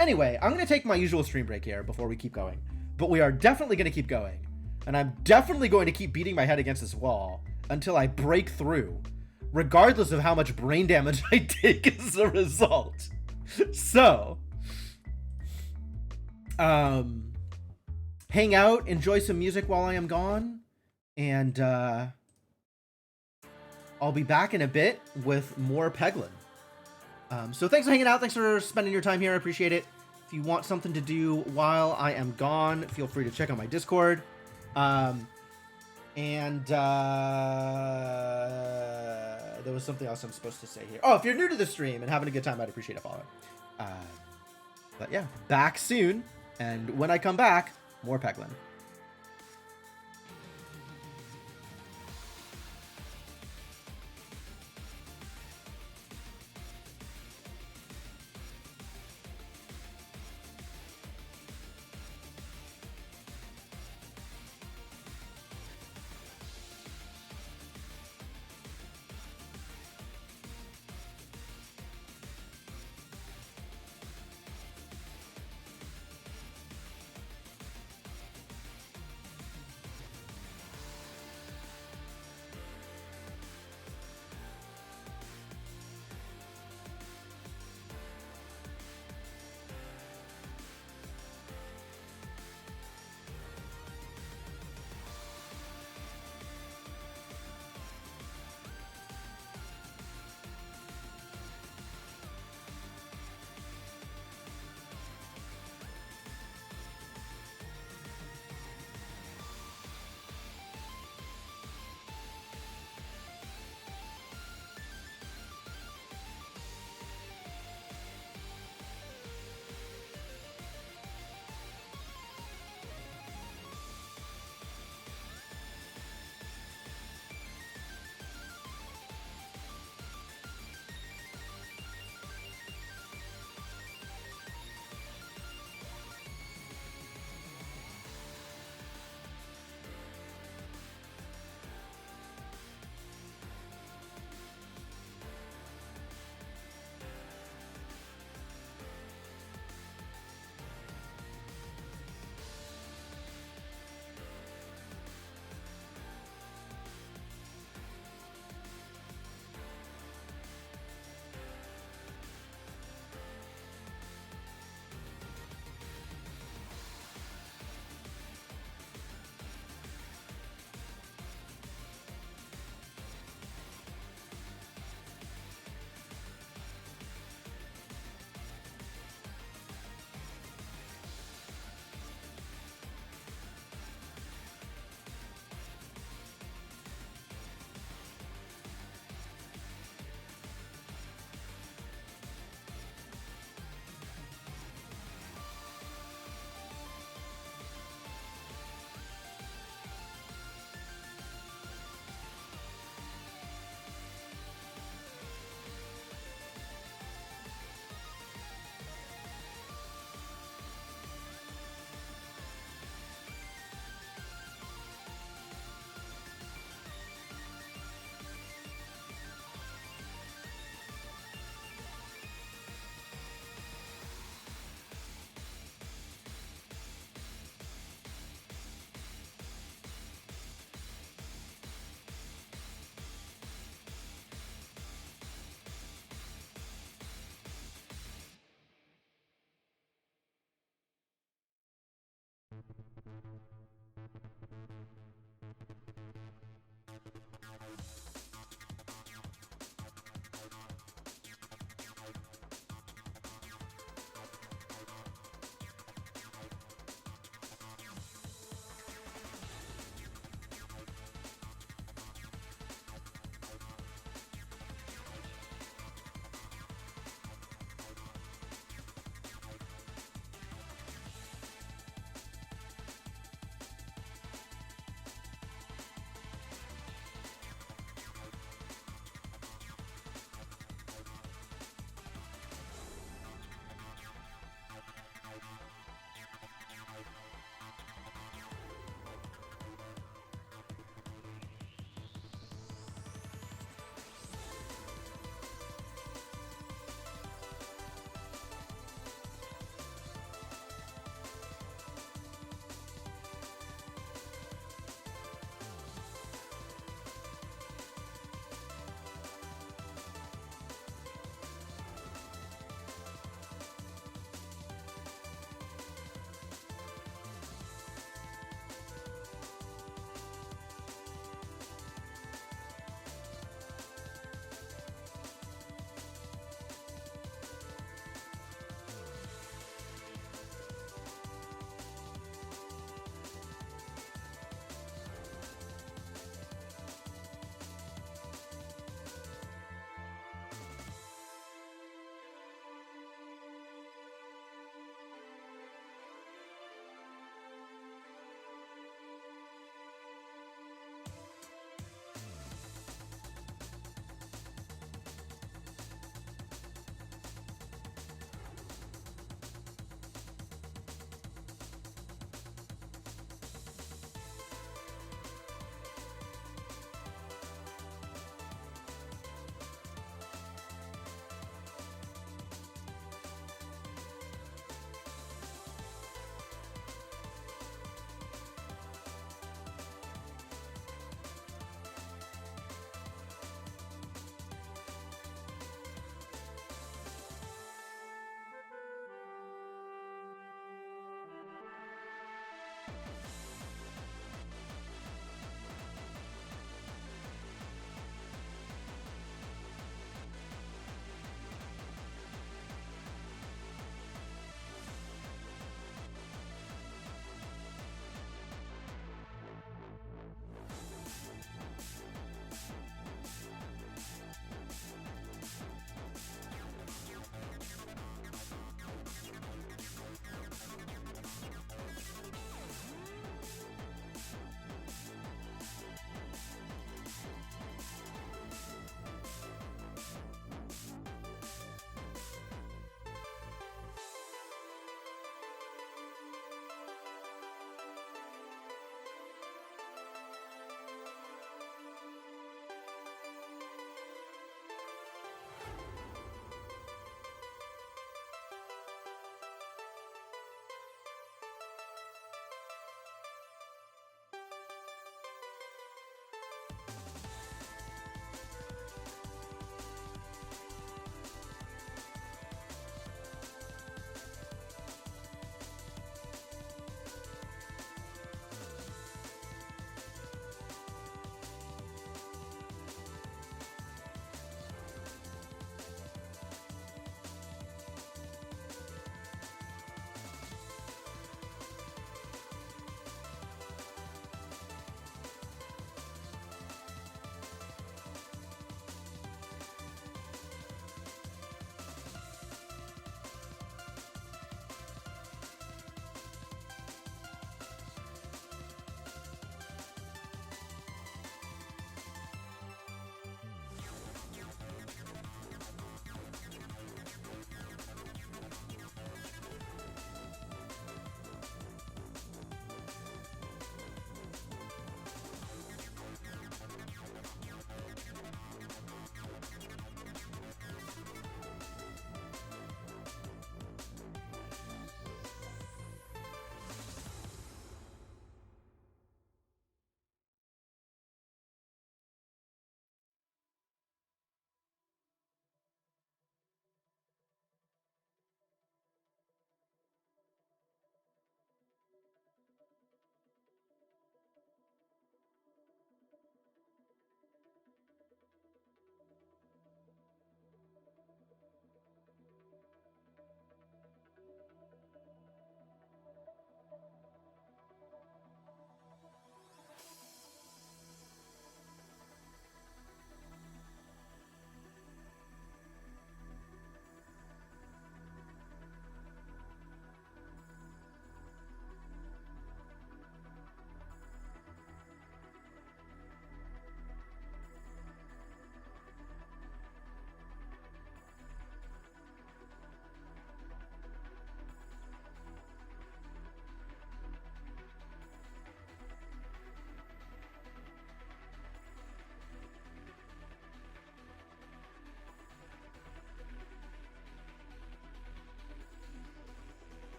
Anyway, I'm going to take my usual stream break here before we keep going. but we are definitely going to keep going. And I'm definitely going to keep beating my head against this wall until I break through, regardless of how much brain damage I take as a result. So, hang out, enjoy some music while I am gone, and I'll be back in a bit with more Peglin. So thanks for hanging out. Thanks for spending your time here. I appreciate it. If you want something to do while I am gone, feel free to check out my Discord. There was something else I'm supposed to say here. Oh, if you're new to the stream and having a good time, I'd appreciate a follow. But yeah, back soon. And when I come back, more Peglin.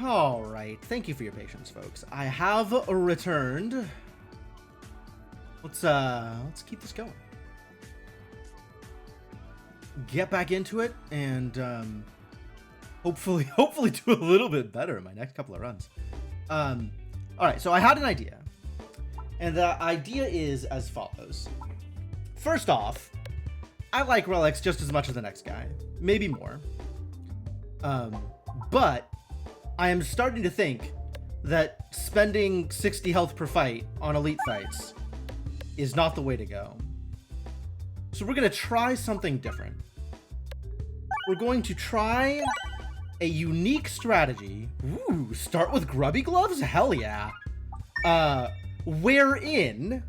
All right, thank you for your patience, folks. I have returned. Let's keep this going. Get back into it and hopefully do a little bit better in my next couple of runs. All right, so I had an idea, and the idea is as follows. First off, I like relics just as much as the next guy, maybe more. But I am starting to think that spending 60 health per fight on elite fights is not the way to go. So we're going to try something different. We're going to try a unique strategy. Ooh, start with grubby gloves? Hell yeah. Wherein,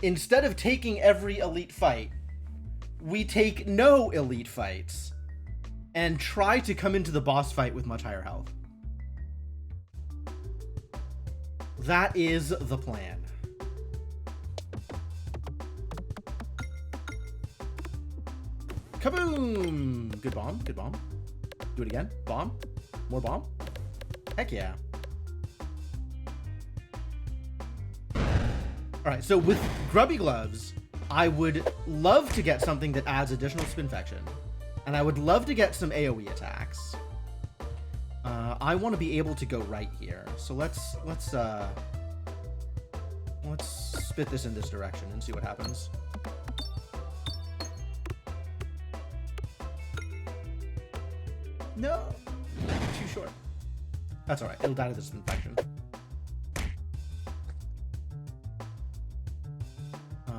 instead of taking every elite fight, we take no elite fights and try to come into the boss fight with much higher health. That is the plan. Kaboom! Good bomb, good bomb. Do it again. Bomb. More bomb. Heck yeah. Alright, so with grubby gloves, I would love to get something that adds additional spinfection. And I would love to get some AoE attacks. I want to be able to go right here. So let's spit this in this direction and see what happens. No, too short. That's all right. It'll die to this infection.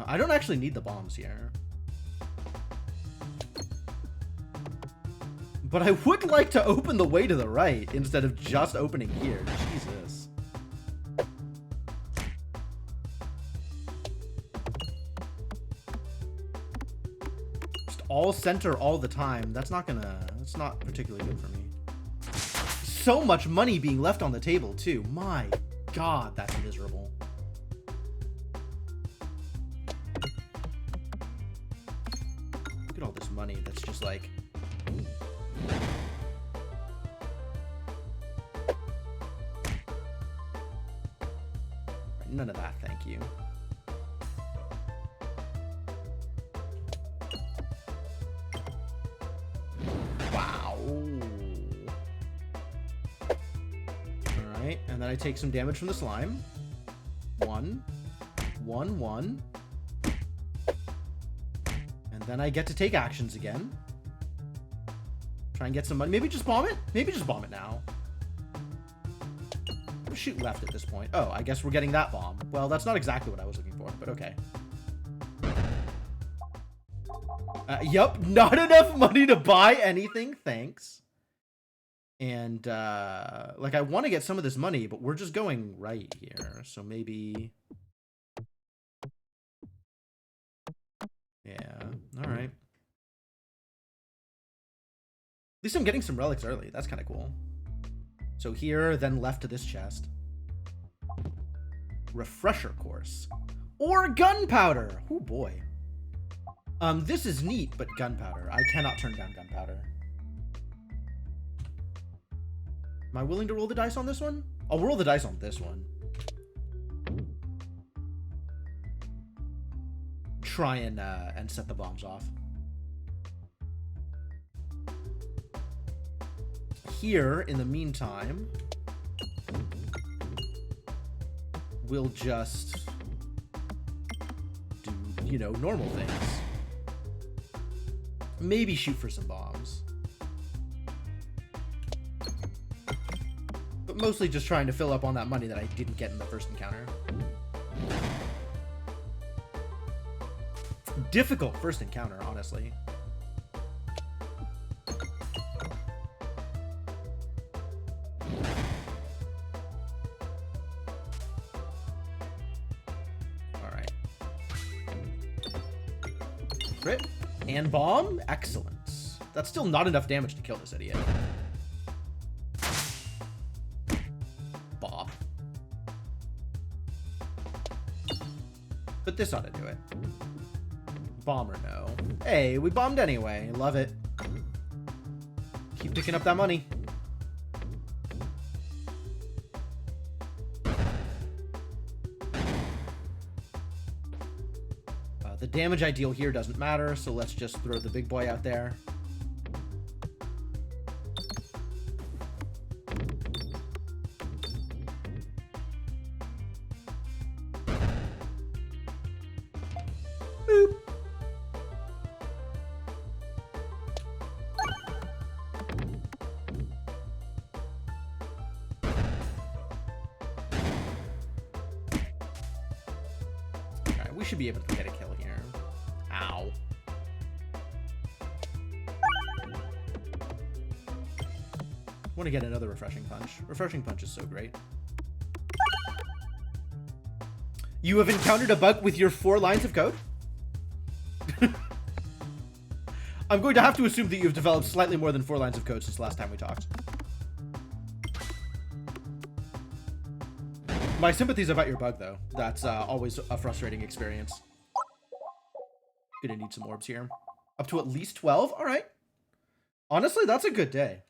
I don't actually need the bombs here. But I would like to open the way to the right instead of just opening here. Jesus. Just all center all the time. That's not particularly good for me. So much money being left on the table too. My God, that's miserable. Look at all this money that's just like... None of that, thank you. Wow. Alright, and then I take some damage from the slime. 1. And then I get to take actions again. Try and get some money. Maybe just bomb it? Maybe just bomb it now. Shoot left at this point. Oh, I guess we're getting that bomb. Well, that's not exactly what I was looking for, but okay. Yup, not enough money to buy anything, thanks. And, like, I want to get some of this money, but we're just going right here, so maybe... Yeah, alright. At least I'm getting some relics early, that's kind of cool. So here, then left to this chest. Refresher course. Or gunpowder! Oh boy. This is neat, but gunpowder. I cannot turn down gunpowder. Am I willing to roll the dice on this one? I'll roll the dice on this one. Try and set the bombs off. Here, in the meantime, we'll just do, you know, normal things. Maybe shoot for some bombs. But mostly just trying to fill up on that money that I didn't get in the first encounter. Difficult first encounter, honestly. Alright. Crit. And bomb? Excellent. That's still not enough damage to kill this idiot. Bob. But this ought to do it. Bomb or no? Hey, we bombed anyway. Love it. Keep picking up that money. The damage I deal here doesn't matter, so let's just throw the big boy out there. Boop. Alright, we should be able to get a kill here. Ow. Want to get another refreshing punch. Refreshing punch is so great. You have encountered a bug with your 4 lines of code? I'm going to have to assume that you've developed slightly more than 4 lines of code since last time we talked. My sympathies about your bug, though. That's always a frustrating experience. Gonna need some orbs here. Up to at least 12? Alright. Honestly, that's a good day.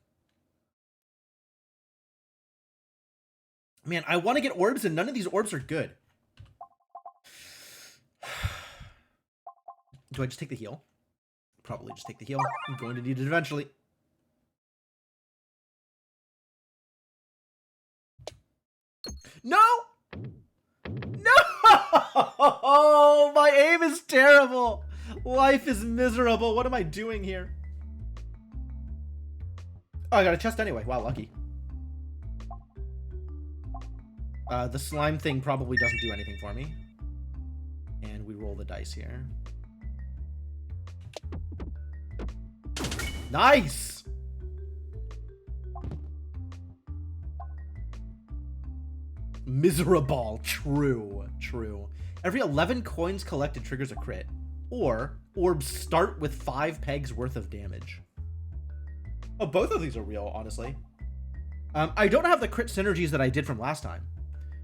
Man, I want to get orbs, and none of these orbs are good. Do I just take the heal? Probably just take the heal. I'm going to need it eventually. No! No! My aim is terrible. Life is miserable. What am I doing here? Oh, I got a chest anyway. Wow, lucky. The slime thing probably doesn't do anything for me. And we roll the dice here. Nice! Miserable. True. True. Every 11 coins collected triggers a crit. Or, orbs start with 5 pegs worth of damage. Oh, both of these are real, honestly. I don't have the crit synergies that I did from last time.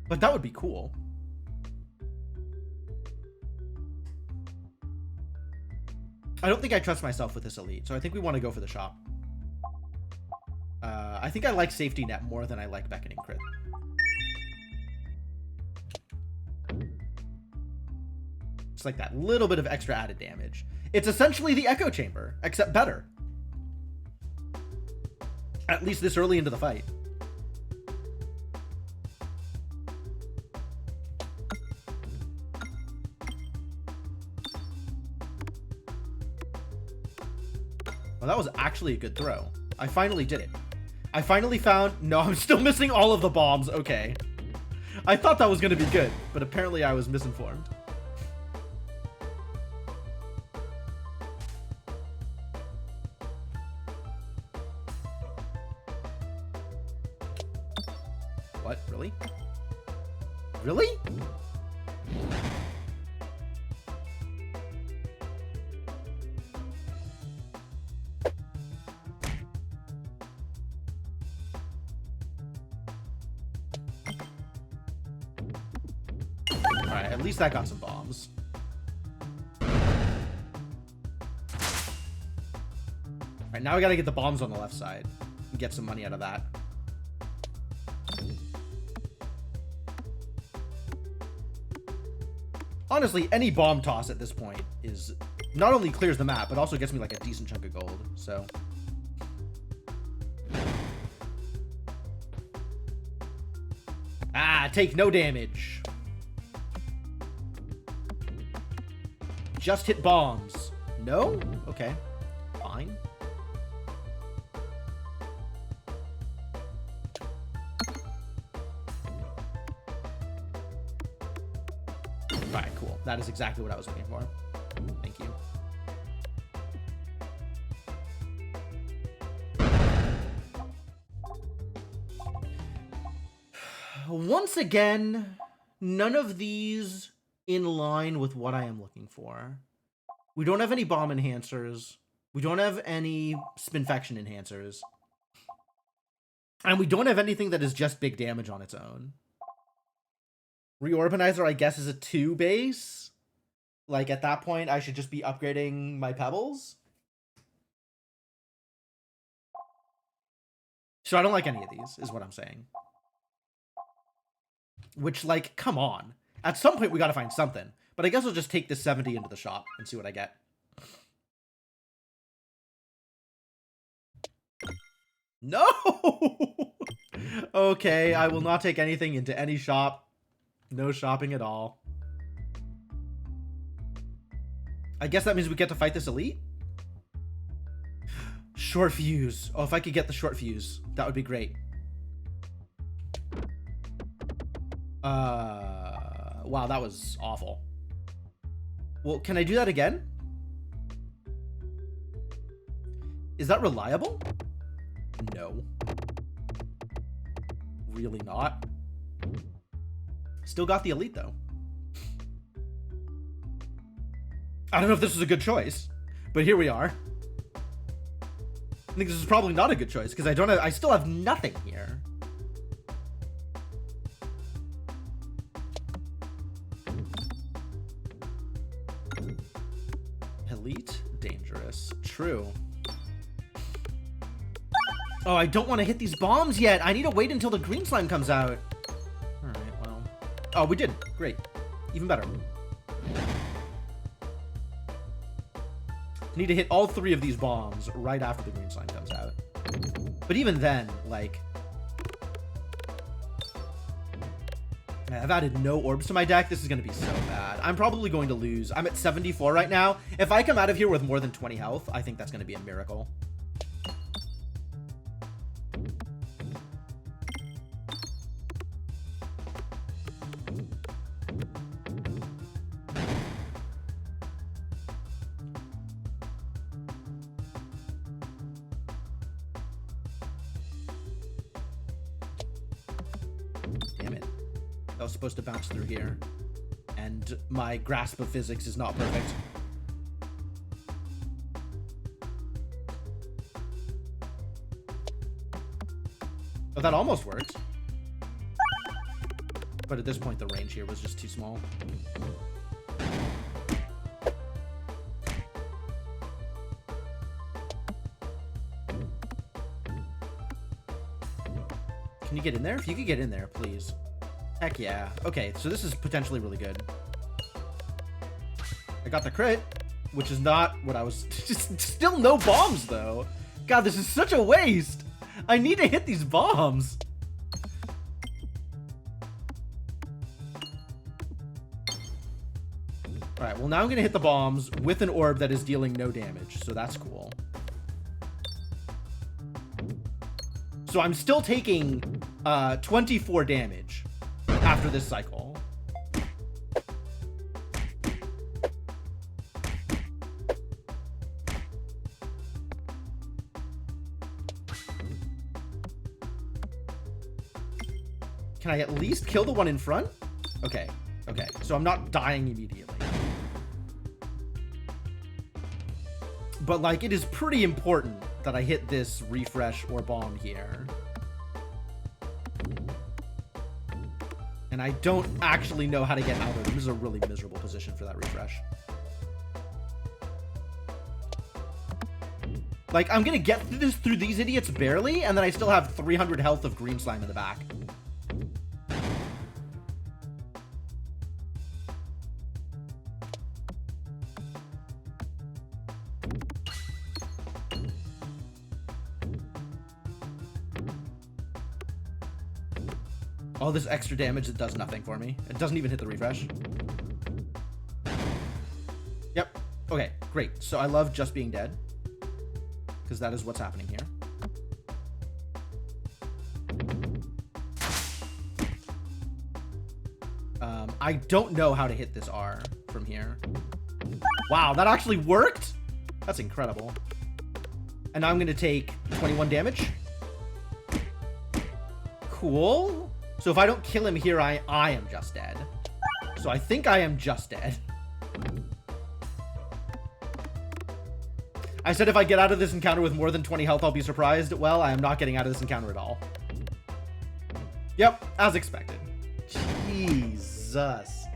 But that would be cool. I don't think I trust myself with this elite, so I think we want to go for the shop. I think I like safety net more than I like beckoning crit. It's like that little bit of extra added damage. It's essentially the echo chamber, except better. At least this early into the fight. Well, that was actually a good throw. I finally did it. I finally found... No, I'm still missing all of the bombs. Okay. I thought that was going to be good, but apparently I was misinformed. What? Really? Really? Alright, at least I got some bombs. Alright, now we gotta get the bombs on the left side and get some money out of that. Honestly, any bomb toss at this point is not only clears the map, but also gets me like a decent chunk of gold, so. Ah, take no damage. Just hit bombs. No? Okay. Fine. Alright, cool. That is exactly what I was looking for. Thank you. Once again, none of these in line with what I am looking for. We don't have any bomb enhancers. We don't have any spinfection enhancers. And we don't have anything that is just big damage on its own. Reorbanizer, I guess, is a 2 base. Like, at that point, I should just be upgrading my pebbles. So I don't like any of these, is what I'm saying. Which, like, come on. At some point, we gotta find something. But I guess I'll just take this 70 into the shop and see what I get. No! Okay, I will not take anything into any shop. No shopping at all. I guess that means we get to fight this elite? Short fuse. Oh, if I could get the short fuse, that would be great. Wow, that was awful. Well, can I do that again? Is that reliable? No. Really not. Still got the elite, though. I don't know if this was a good choice, but here we are. I think this is probably not a good choice, because I still have nothing here. Elite, dangerous. True. Oh, I don't want to hit these bombs yet. I need to wait until the green slime comes out. Alright, well. Oh, we did. Great. Even better. Need to hit all 3 of these bombs right after the green slime comes out. But even then, like... I've added no orbs to my deck. This is going to be so bad. I'm probably going to lose. I'm at 74 right now. If I come out of here with more than 20 health, I think that's going to be a miracle. Supposed to bounce through here, and my grasp of physics is not perfect. Oh, that almost worked, but at this point the range here was just too small. Can you get in there? If you could get in there, please. Heck yeah. Okay, so this is potentially really good. I got the crit, which is not what I was... Still no bombs, though. God, this is such a waste. I need to hit these bombs. Alright, well now I'm going to hit the bombs with an orb that is dealing no damage, so that's cool. So I'm still taking 24 damage after this cycle. Can I at least kill the one in front? Okay, okay. So I'm not dying immediately. But, like, it is pretty important that I hit this refresh or bomb here. And I don't actually know how to get out of them. This is a really miserable position for that refresh. Like, I'm gonna get through these idiots barely, and then I still have 300 health of green slime in the back. All this extra damage that does nothing for me. It doesn't even hit the refresh. Yep. Okay, great. So I love just being dead, because that is what's happening here. I don't know how to hit this R from here. Wow, that actually worked? That's incredible. And now I'm going to take 21 damage. Cool. So if I don't kill him here, I am just dead. So I think I am just dead. I said if I get out of this encounter with more than 20 health, I'll be surprised. Well, I am not getting out of this encounter at all. Yep, as expected. Jesus.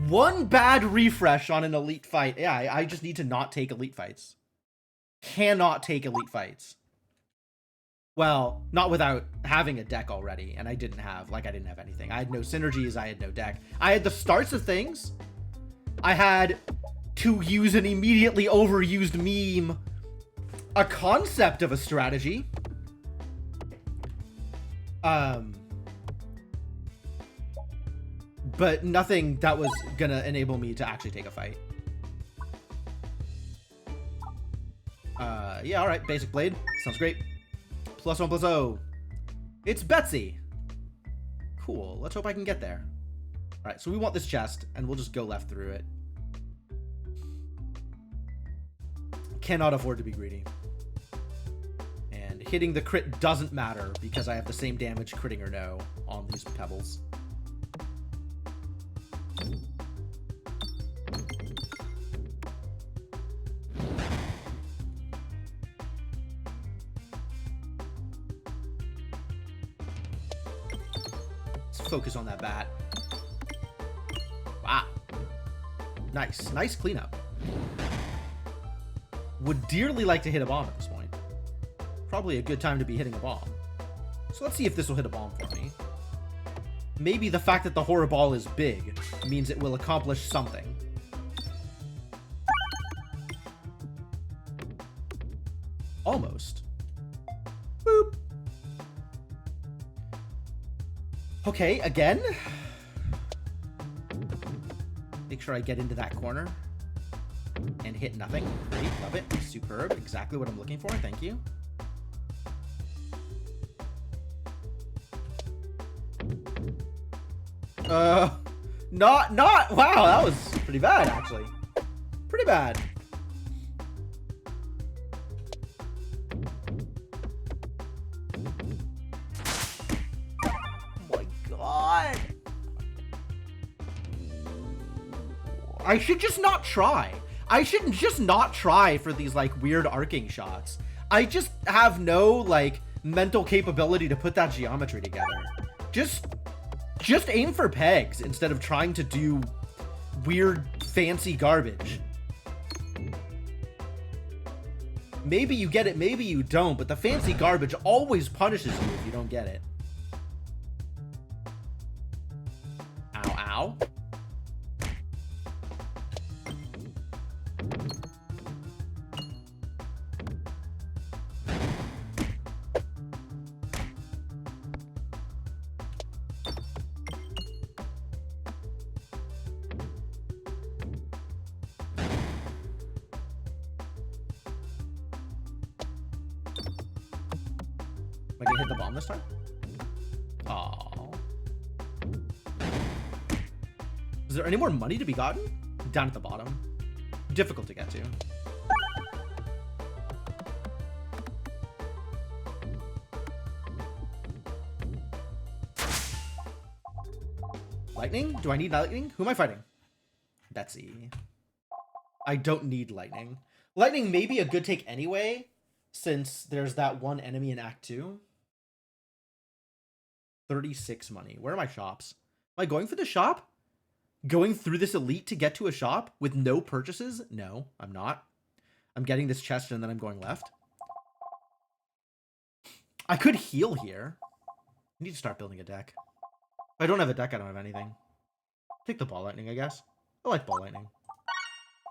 One bad refresh on an elite fight. Yeah, I just need to not take elite fights. Cannot take elite fights. Well, not without having a deck already, and I didn't have anything. I had no synergies, I had no deck. I had the starts of things. I had, to use an immediately overused meme, a concept of a strategy. But nothing that was gonna enable me to actually take a fight. Yeah, alright, basic blade. Sounds great. +1/+0. It's Betsy. Cool, let's hope I can get there. Alright, so we want this chest, and we'll just go left through it. Cannot afford to be greedy. And hitting the crit doesn't matter, because I have the same damage critting or no on these pebbles. Focus on that bat. Wow. Nice. Nice cleanup. Would dearly like to hit a bomb at this point. Probably a good time to be hitting a bomb. So let's see if this will hit a bomb for me. Maybe the fact that the horror ball is big means it will accomplish something. Almost. Boop. Okay, again. Make sure I get into that corner. And hit nothing. Great, love it. Superb. Exactly what I'm looking for. Thank you. Not, wow, that was pretty bad, actually. Pretty bad. I should just not try. I should just not try for these, like, weird arcing shots. I just have no, like, mental capability to put that geometry together. Just aim for pegs instead of trying to do weird, fancy garbage. Maybe you get it, maybe you don't, but the fancy garbage always punishes you if you don't get it. Ow, ow. Am I gonna hit the bomb this time? Aww. Is there any more money to be gotten? Down at the bottom. Difficult to get to. Lightning? Do I need lightning? Who am I fighting? Betsy. I don't need lightning. Lightning may be a good take anyway, since there's that one enemy in Act 2. 36 money. Where are my shops? Am I going for the shop? Going through this elite to get to a shop with no purchases? No, I'm not. I'm getting this chest and then I'm going left. I could heal here. I need to start building a deck. If I don't have a deck, I don't have anything. Take the ball lightning, I guess. I like ball lightning.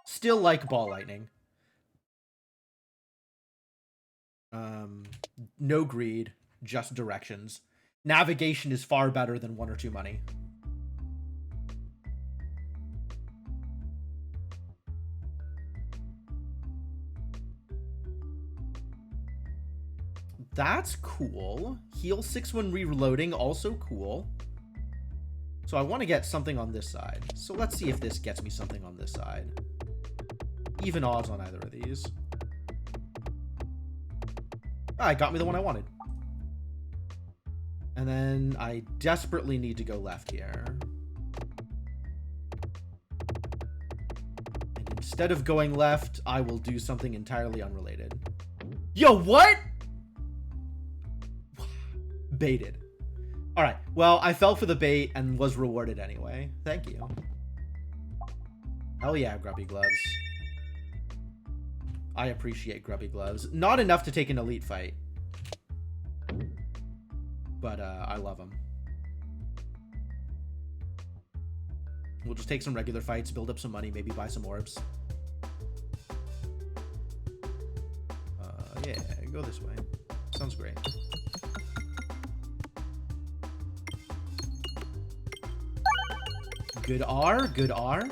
Still like ball lightning. No greed, just directions. Navigation is far better than 1 or 2 money. That's cool. Heal 6 when reloading, also cool. So I want to get something on this side. So let's see if this gets me something on this side. Even odds on either of these. Ah, it got me the one I wanted. And then I desperately need to go left here. And instead of going left, I will do something entirely unrelated. Yo, what? Baited. All right, well, I fell for the bait and was rewarded anyway. Thank you. Hell yeah, grubby gloves. I appreciate grubby gloves. Not enough to take an elite fight. but I love him. We'll just take some regular fights, build up some money, maybe buy some orbs. Yeah, go this way. Sounds great. Good R, good R.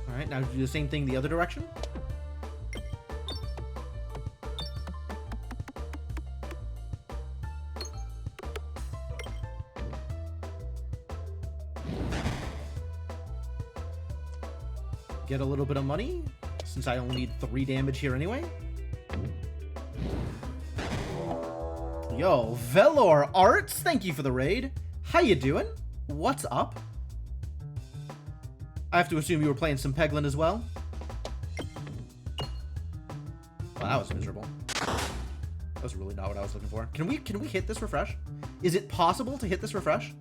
Alright, now do the same thing the other direction. Get a little bit of money, since I only need 3 damage here anyway. Yo, Velor Arts, thank you for the raid. How you doing? What's up? I have to assume you were playing some Peglin as well. Well, that was miserable. That was really not what I was looking for. Can we hit this refresh? Is it possible to hit this refresh?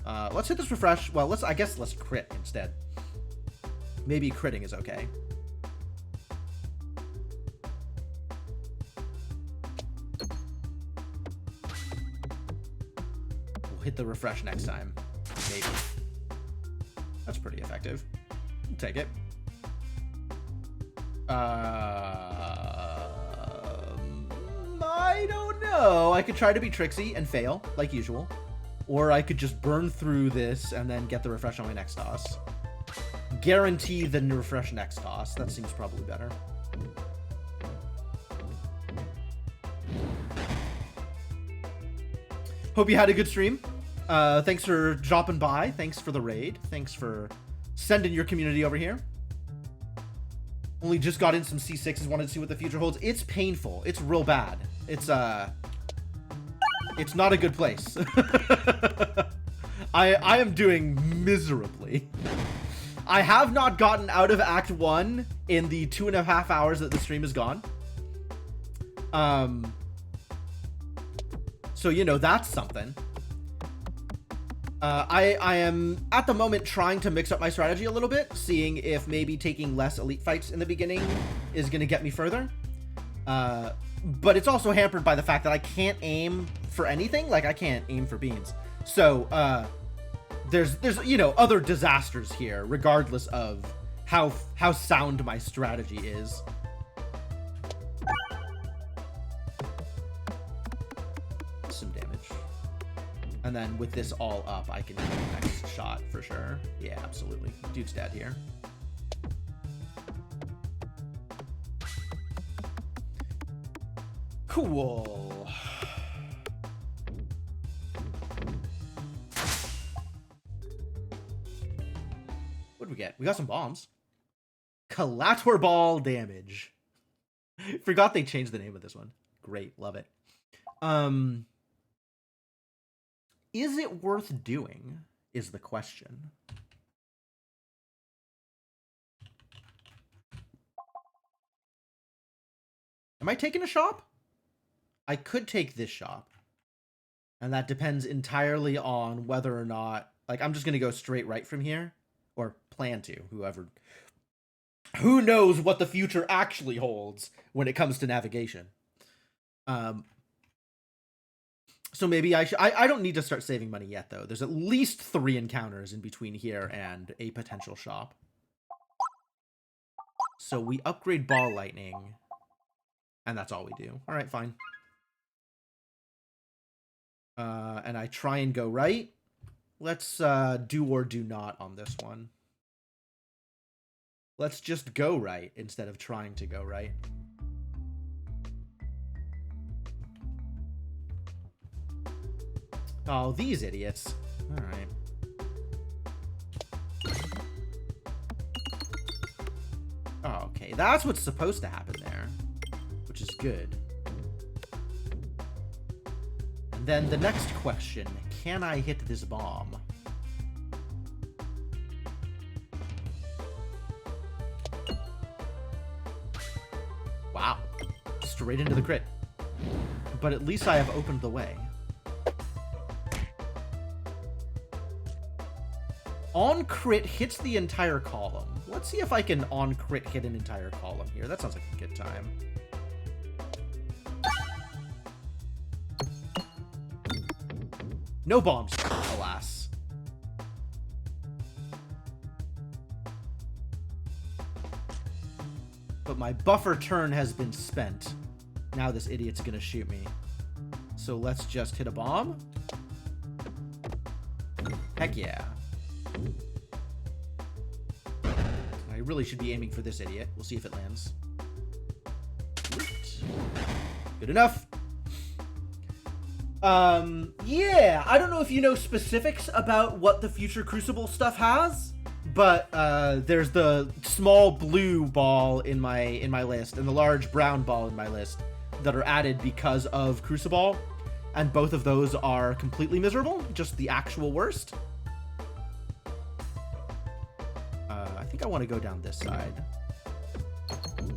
Let's hit this refresh. Well, I guess let's crit instead. Maybe critting is okay. We'll hit the refresh next time. Maybe. That's pretty effective. I'll take it. I don't know. I could try to be tricksy and fail, like usual. Or I could just burn through this and then get the refresh on my next toss. Guarantee the refresh next toss. That seems probably better. Hope you had a good stream. Thanks for dropping by. Thanks for the raid. Thanks for sending your community over here. Only just got in some C6s. Wanted to see what the future holds. It's painful. It's real bad. It's not a good place. I am doing miserably. I have not gotten out of Act 1 in the 2.5 hours that the stream is gone. So, you know, that's something. I am, at the moment, trying to mix up my strategy a little bit, seeing if maybe taking less elite fights in the beginning is going to get me further. But it's also hampered by the fact that I can't aim for anything. Like, I can't aim for beans. So, there's you know, other disasters here, regardless of how sound my strategy is. Some damage. And then with this all up, I can do the next shot for sure. Yeah, absolutely. Dude's dead here. Cool. What did we get? We got some bombs. Collator ball damage. Forgot they changed the name of this one. Great, love it. Is it worth doing? Is the question. Am I taking a shop? I could take this shop. And that depends entirely on whether or not... Like, I'm just going to go straight right from here. Or plan to, whoever... Who knows what the future actually holds when it comes to navigation. So maybe I should... I don't need to start saving money yet, though. There's at least 3 encounters in between here and a potential shop. So we upgrade ball lightning. And that's all we do. Alright, fine. And I try and go right. Let's do or do not on this one. Let's just go right instead of trying to go right. Oh, these idiots. Alright. Oh, okay. That's what's supposed to happen there. Which is good. And then the next question. Can I hit this bomb? Wow. Straight into the crit. But at least I have opened the way. On crit hits the entire column. Let's see if I can on crit hit an entire column here. That sounds like a good time. No bombs, alas. But my buffer turn has been spent. Now this idiot's gonna shoot me. So let's just hit a bomb. Heck yeah. I really should be aiming for this idiot. We'll see if it lands. Good enough. Yeah, I don't know if you know specifics about what the future Crucible stuff has, but there's the small blue ball in my list and the large brown ball in my list that are added because of Crucible, and both of those are completely miserable, just the actual worst. I think I want to go down this side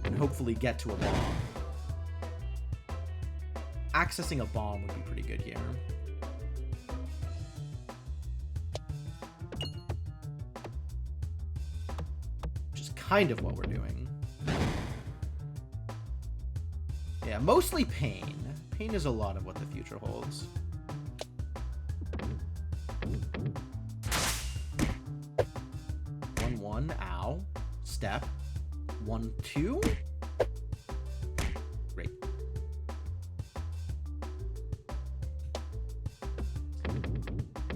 and hopefully get to a bomb. Accessing a bomb would be pretty good here. Which is kind of what we're doing. Yeah, mostly pain. Pain is a lot of what the future holds. 1-1, ow. Step. 1-2. Great.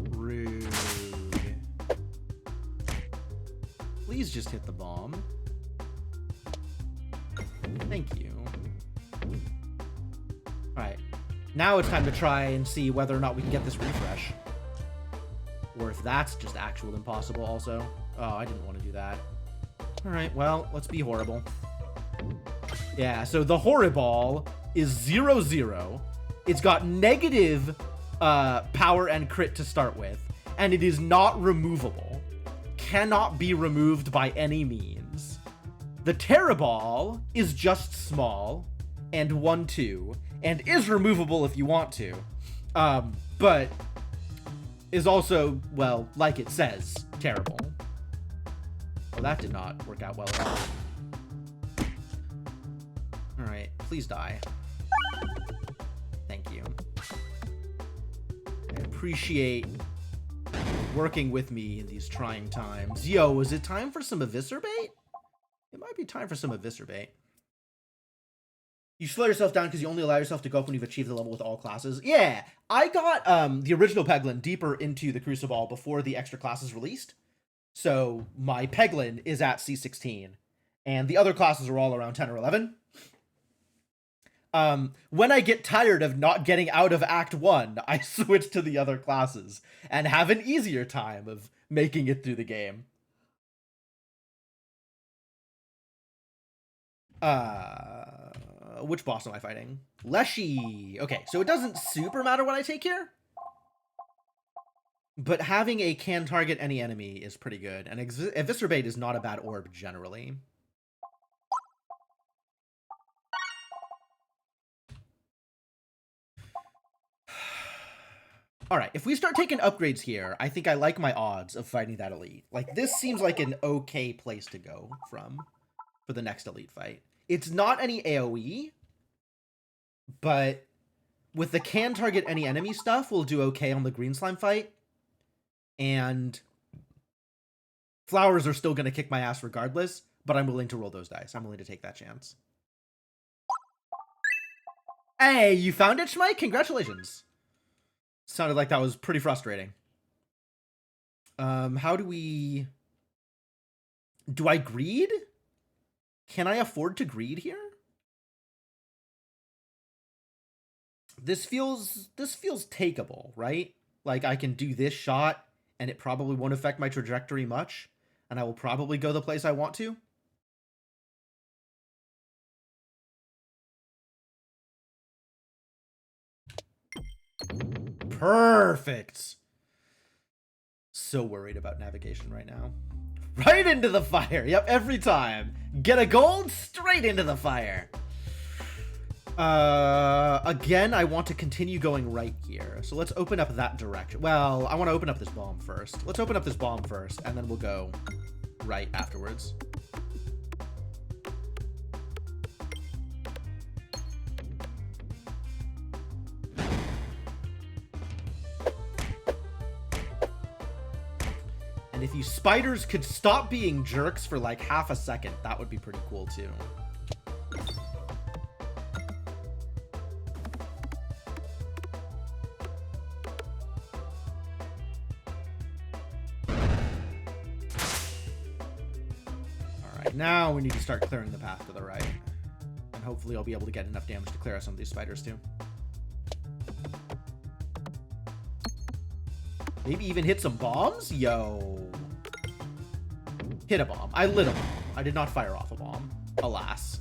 Rude. Please just hit the bomb. Thank you. Alright. Now it's time to try and see whether or not we can get this refresh. Or if that's just actual impossible also. Oh, I didn't want to do that. Alright, well, let's be horrible. Yeah, so the Horriball is 0-0. It's got negative power and crit to start with, and it is not removable. Cannot be removed by any means. The Terraball is just small, and 1-2, and is removable if you want to, but is also, well, like it says, terrible. Well, that did not work out well at all. Alright, please die. Thank you. I appreciate working with me in these trying times. Yo, is it time for some Eviscerbait? It might be time for some Eviscerbait. You slow yourself down because you only allow yourself to go up when you've achieved the level with all classes. Yeah, I got the original Peglin deeper into the Crucible before the extra classes released. So my Peglin is at C16, and the other classes are all around 10 or 11. When I get tired of not getting out of Act 1, I switch to the other classes and have an easier time of making it through the game. Which boss am I fighting? Leshy. Okay, so it doesn't super matter what I take here. But having a can target any enemy is pretty good. And Eviscerbate is not a bad orb generally. Alright, if we start taking upgrades here, I think I like my odds of fighting that elite. Like, this seems like an okay place to go from for the next elite fight. It's not any AoE, but with the can target any enemy stuff, we'll do okay on the green slime fight. And flowers are still going to kick my ass regardless, but I'm willing to roll those dice. I'm willing to take that chance. Hey, you found it, Schmike? Congratulations. Sounded like that was pretty frustrating. How do we... Do I greed? Can I afford to greed here? This feels takeable, right? Like, I can do this shot, and it probably won't affect my trajectory much, and I will probably go the place I want to. Perfect. So worried about navigation right now. Right into the fire. Yep, every time. Get a gold, straight into the fire. Again, I want to continue going right here. So let's open up that direction. Well, I want to open up this bomb first. Let's open up this bomb first, and then we'll go right afterwards. And if you spiders could stop being jerks for like half a second, that would be pretty cool too. Now we need to start clearing the path to the right. And hopefully I'll be able to get enough damage to clear out some of these spiders too. Maybe even hit some bombs? Yo. Hit a bomb. I lit a bomb. I did not fire off a bomb. Alas.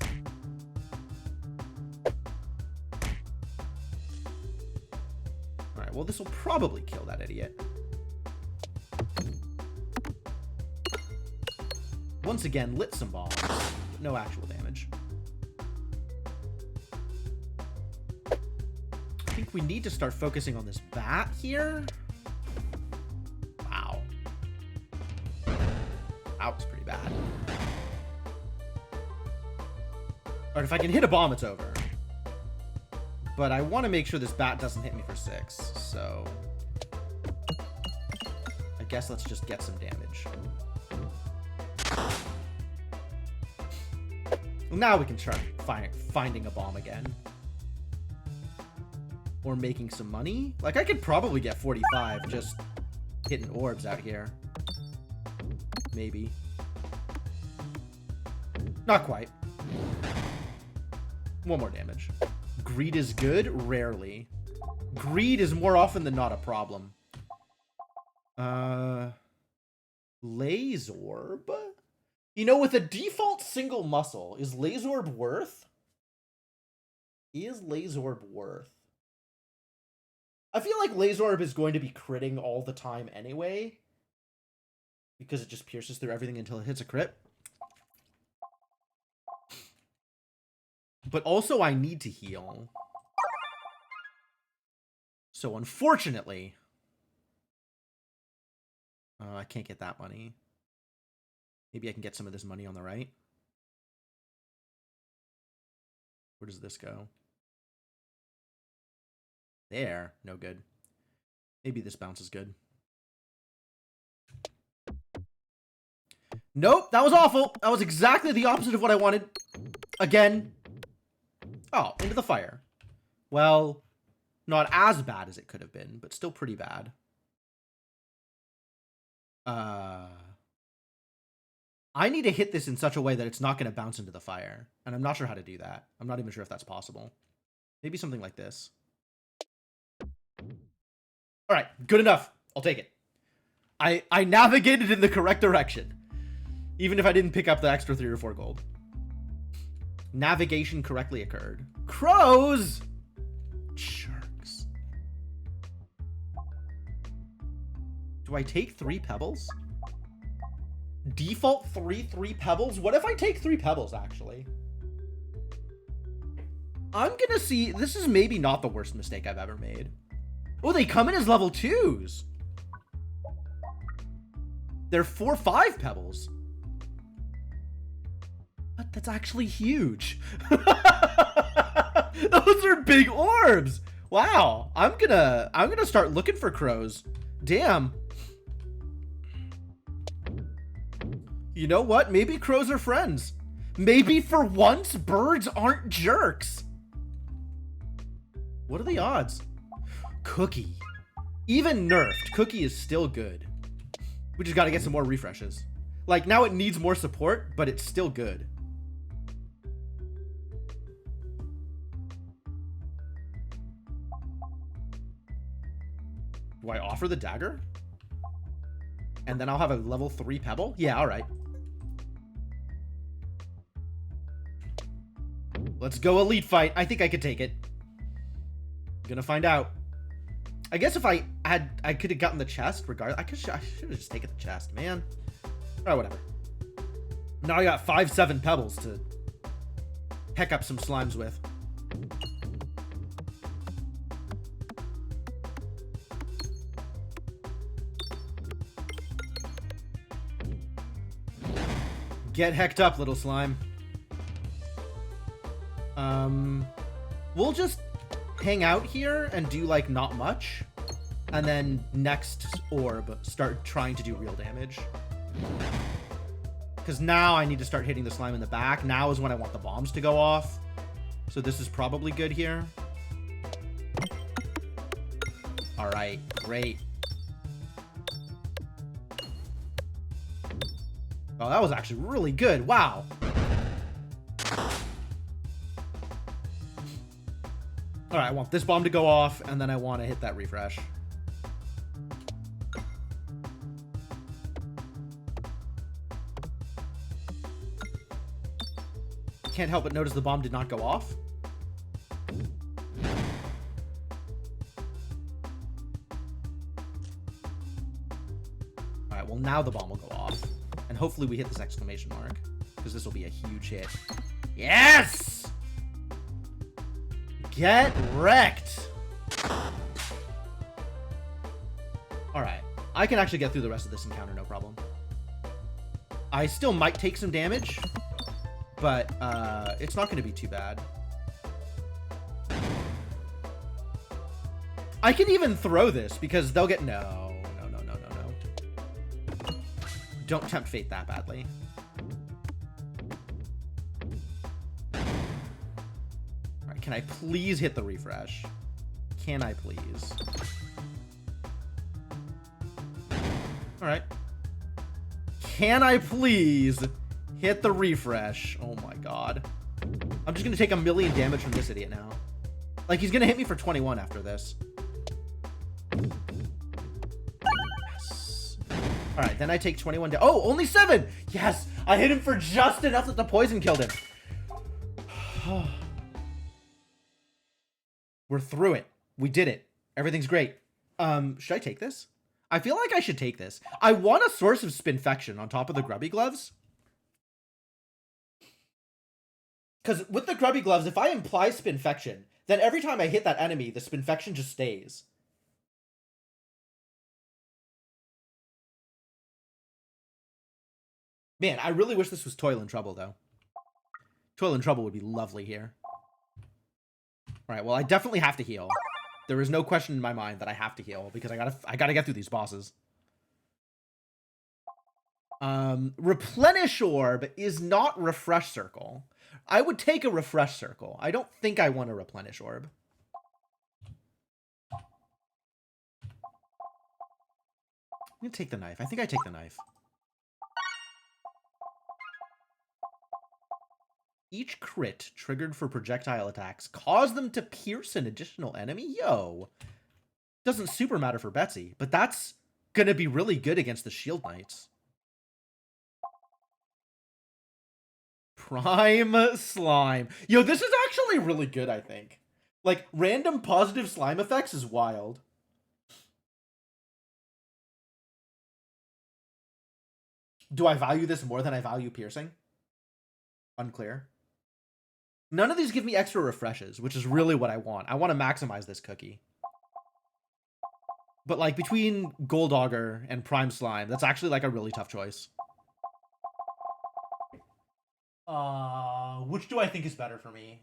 Alright, well this will probably kill that idiot. Once again, lit some bombs, but no actual damage. I think we need to start focusing on this bat here. Wow. That was pretty bad. Alright, if I can hit a bomb, it's over. But I want to make sure this bat doesn't hit me for 6, so... I guess let's just get some damage. Now we can start finding a bomb again. Or making some money. Like, I could probably get 45 just hitting orbs out here. Maybe. Not quite. One more damage. Greed is good? Rarely. Greed is more often than not a problem. Laserorb? You know, with a default single muscle, is Laserorb worth? Is Laserorb worth? I feel like Laserorb is going to be critting all the time anyway. Because it just pierces through everything until it hits a crit. But also I need to heal. So unfortunately... I can't get that money. Maybe I can get some of this money on the right. Where does this go? There. No good. Maybe this bounce is good. Nope, that was awful. That was exactly the opposite of what I wanted. Again. Oh, into the fire. Well, not as bad as it could have been, but still pretty bad. I need to hit this in such a way that it's not going to bounce into the fire. And I'm not sure how to do that. I'm not even sure if that's possible. Maybe something like this. All right, good enough. I'll take it. I navigated in the correct direction. Even if I didn't pick up the extra 3 or 4 gold. Navigation correctly occurred. Crows! Jerks. Do I take 3 pebbles? Default 3 pebbles? What if I take 3 pebbles, actually? I'm gonna see... This is maybe not the worst mistake I've ever made. Oh, they come in as level 2s. They're 4-5 pebbles. But that's actually huge. Those are big orbs. Wow. I'm gonna start looking for crows. Damn. You know what? Maybe crows are friends. Maybe for once, birds aren't jerks. What are the odds? Cookie. Even nerfed, Cookie is still good. We just gotta get some more refreshes. Like, now it needs more support, but it's still good. Do I offer the dagger? And then I'll have a level 3 pebble? Yeah, alright. Let's go elite fight. I think I could take it. Gonna find out. I guess if I could have gotten the chest regardless. I should have just taken the chest, man. Alright, whatever. Now I got 5-7 pebbles to heck up some slimes with. Get hecked up, little slime. We'll just hang out here and do, like, not much. And then next orb, start trying to do real damage. Because now I need to start hitting the slime in the back. Now is when I want the bombs to go off. So this is probably good here. Alright, great. Oh, that was actually really good. Wow. Alright, I want this bomb to go off, and then I want to hit that refresh. Can't help but notice the bomb did not go off. Alright, well now the bomb will go off. And hopefully we hit this exclamation mark. Because this will be a huge hit. Yes! Get wrecked! Alright. I can actually get through the rest of this encounter, no problem. I still might take some damage. But, it's not going to be too bad. I can even throw this, because they'll get... No. Don't tempt fate that badly. Alright, can I please hit the refresh? Can I please? Alright. Can I please hit the refresh? Oh my god. I'm just gonna take 1,000,000 damage from this idiot now. Like, he's gonna hit me for 21 after this. Alright, then I take 21 down. Oh, only 7! Yes! I hit him for just enough that the poison killed him. We're through it. We did it. Everything's great. Should I take this? I feel like I should take this. I want a source of Spinfection on top of the Grubby Gloves. Because with the Grubby Gloves, if I imply Spinfection, then every time I hit that enemy, the Spinfection just stays. Man, I really wish this was Toil and Trouble, though. Toil and Trouble would be lovely here. Alright, well, I definitely have to heal. There is no question in my mind that I have to heal, because I gotta get through these bosses. Replenish Orb is not Refresh Circle. I would take a Refresh Circle. I don't think I want a Replenish Orb. I'm gonna take the knife. I think I take the knife. Each crit triggered for projectile attacks cause them to pierce an additional enemy? Yo. Doesn't super matter for Betsy, but that's gonna be really good against the Shield Knights. Prime Slime. Yo, this is actually really good, I think. Like, random positive slime effects is wild. Do I value this more than I value piercing? Unclear. None of these give me extra refreshes, which is really what I want. I want to maximize this cookie. But, like, between Gold Auger and Prime Slime, that's actually, like, a really tough choice. Which do I think is better for me?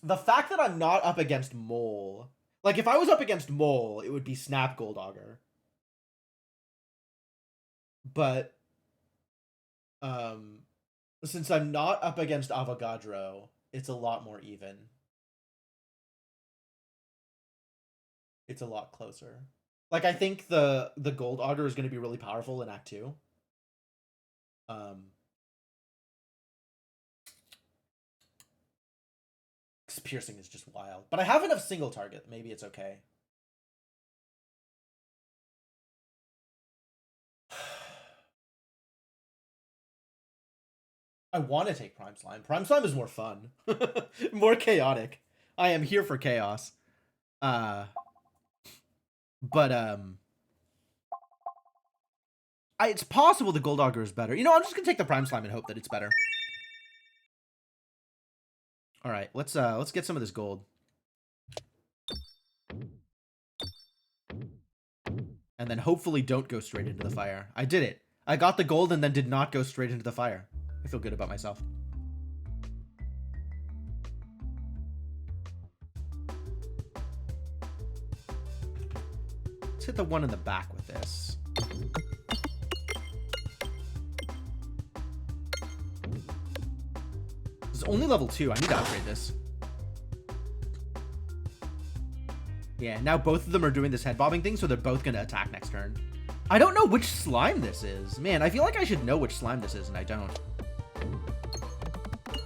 The fact that I'm not up against Mole. Like, if I was up against Mole, it would be Snap Gold Auger. But, since I'm not up against Avogadro, it's a lot more even. It's a lot closer. Like, I think the Gold Auger is going to be really powerful in Act 2. Piercing is just wild. But I have enough single target. Maybe it's okay. I want to take Prime Slime. Prime Slime is more fun. More chaotic. I am here for chaos. It's possible the Gold Auger is better. You know, I'm just gonna take the Prime Slime and hope that it's better. All right, let's get some of this gold. And then hopefully don't go straight into the fire. I did it. I got the gold and then did not go straight into the fire. I feel good about myself. Let's hit the one in the back with this. This is only level 2. I need to upgrade this. Yeah, now both of them are doing this head bobbing thing, so they're both going to attack next turn. I don't know which slime this is. Man, I feel like I should know which slime this is, and I don't.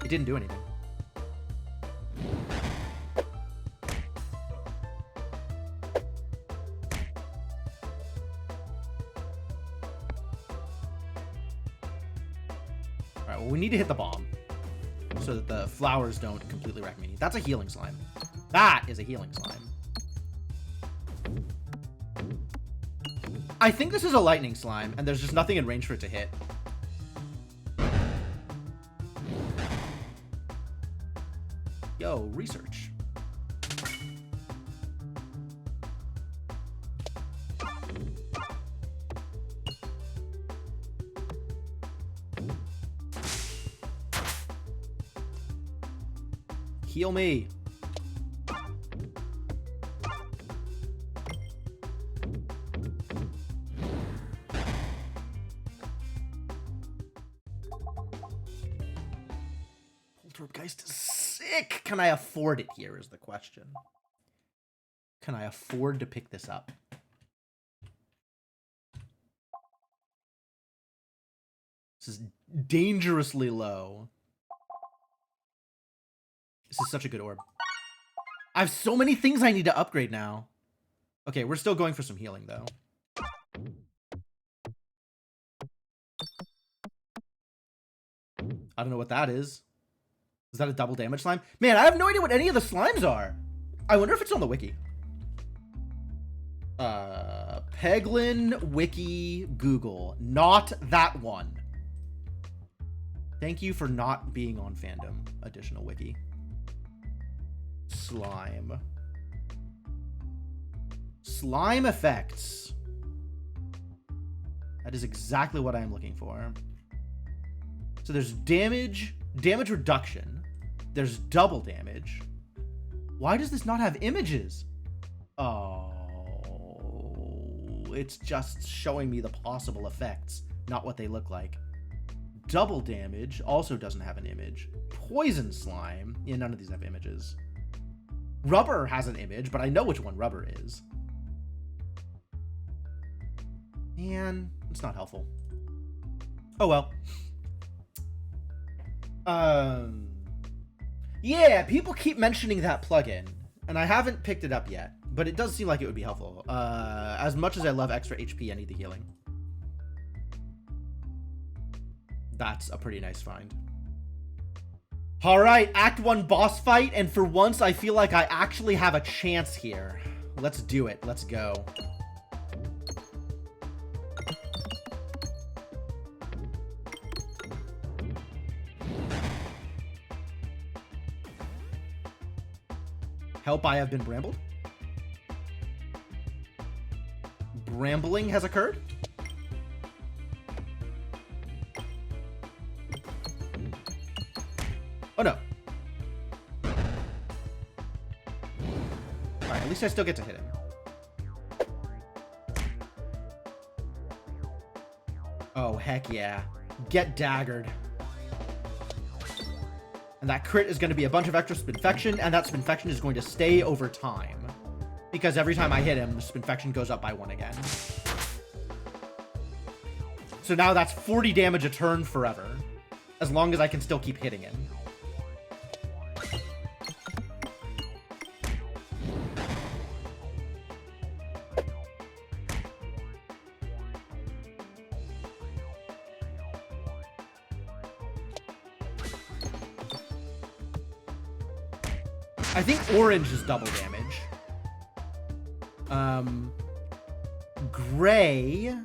It didn't do anything. Alright, well, we need to hit the bomb so that the flowers don't completely wreck me. That's a healing slime. That is a healing slime. I think this is a lightning slime, and there's just nothing in range for it to hit. Yo, research. Heal me. Poltergeist is sick. Can I afford it here is the question. Can I afford to pick this up? This is dangerously low. This is such a good orb. I have so many things I need to upgrade now. Okay, we're still going for some healing, though. I don't know what that is. Is that a double damage slime? Man, I have no idea what any of the slimes are. I wonder if it's on the wiki. Peglin wiki Google. Not that one. Thank you for not being on fandom. Additional wiki. Slime. Slime effects. That is exactly what I am looking for. So there's damage reduction. There's double damage. Why does this not have images? Oh, it's just showing me the possible effects, not what they look like. Double damage also doesn't have an image. Poison slime. Yeah, none of these have images. Rubber has an image, but I know which one rubber is. Man, it's not helpful. Oh well. Yeah, people keep mentioning that plugin, and I haven't picked it up yet, but it does seem like it would be helpful. As much as I love extra HP, I need the healing. That's a pretty nice find. All right, Act 1 boss fight, and for once, I feel like I actually have a chance here. Let's do it. Let's go. Help, I have been brambled. Brambling has occurred. Oh no. Alright, at least I still get to hit him. Oh, heck yeah. Get daggered. And that crit is going to be a bunch of extra spinfection, and that spinfection is going to stay over time. Because every time I hit him, the spinfection goes up by 1 again. So now that's 40 damage a turn forever. As long as I can still keep hitting him. I think orange is double damage. Gray. I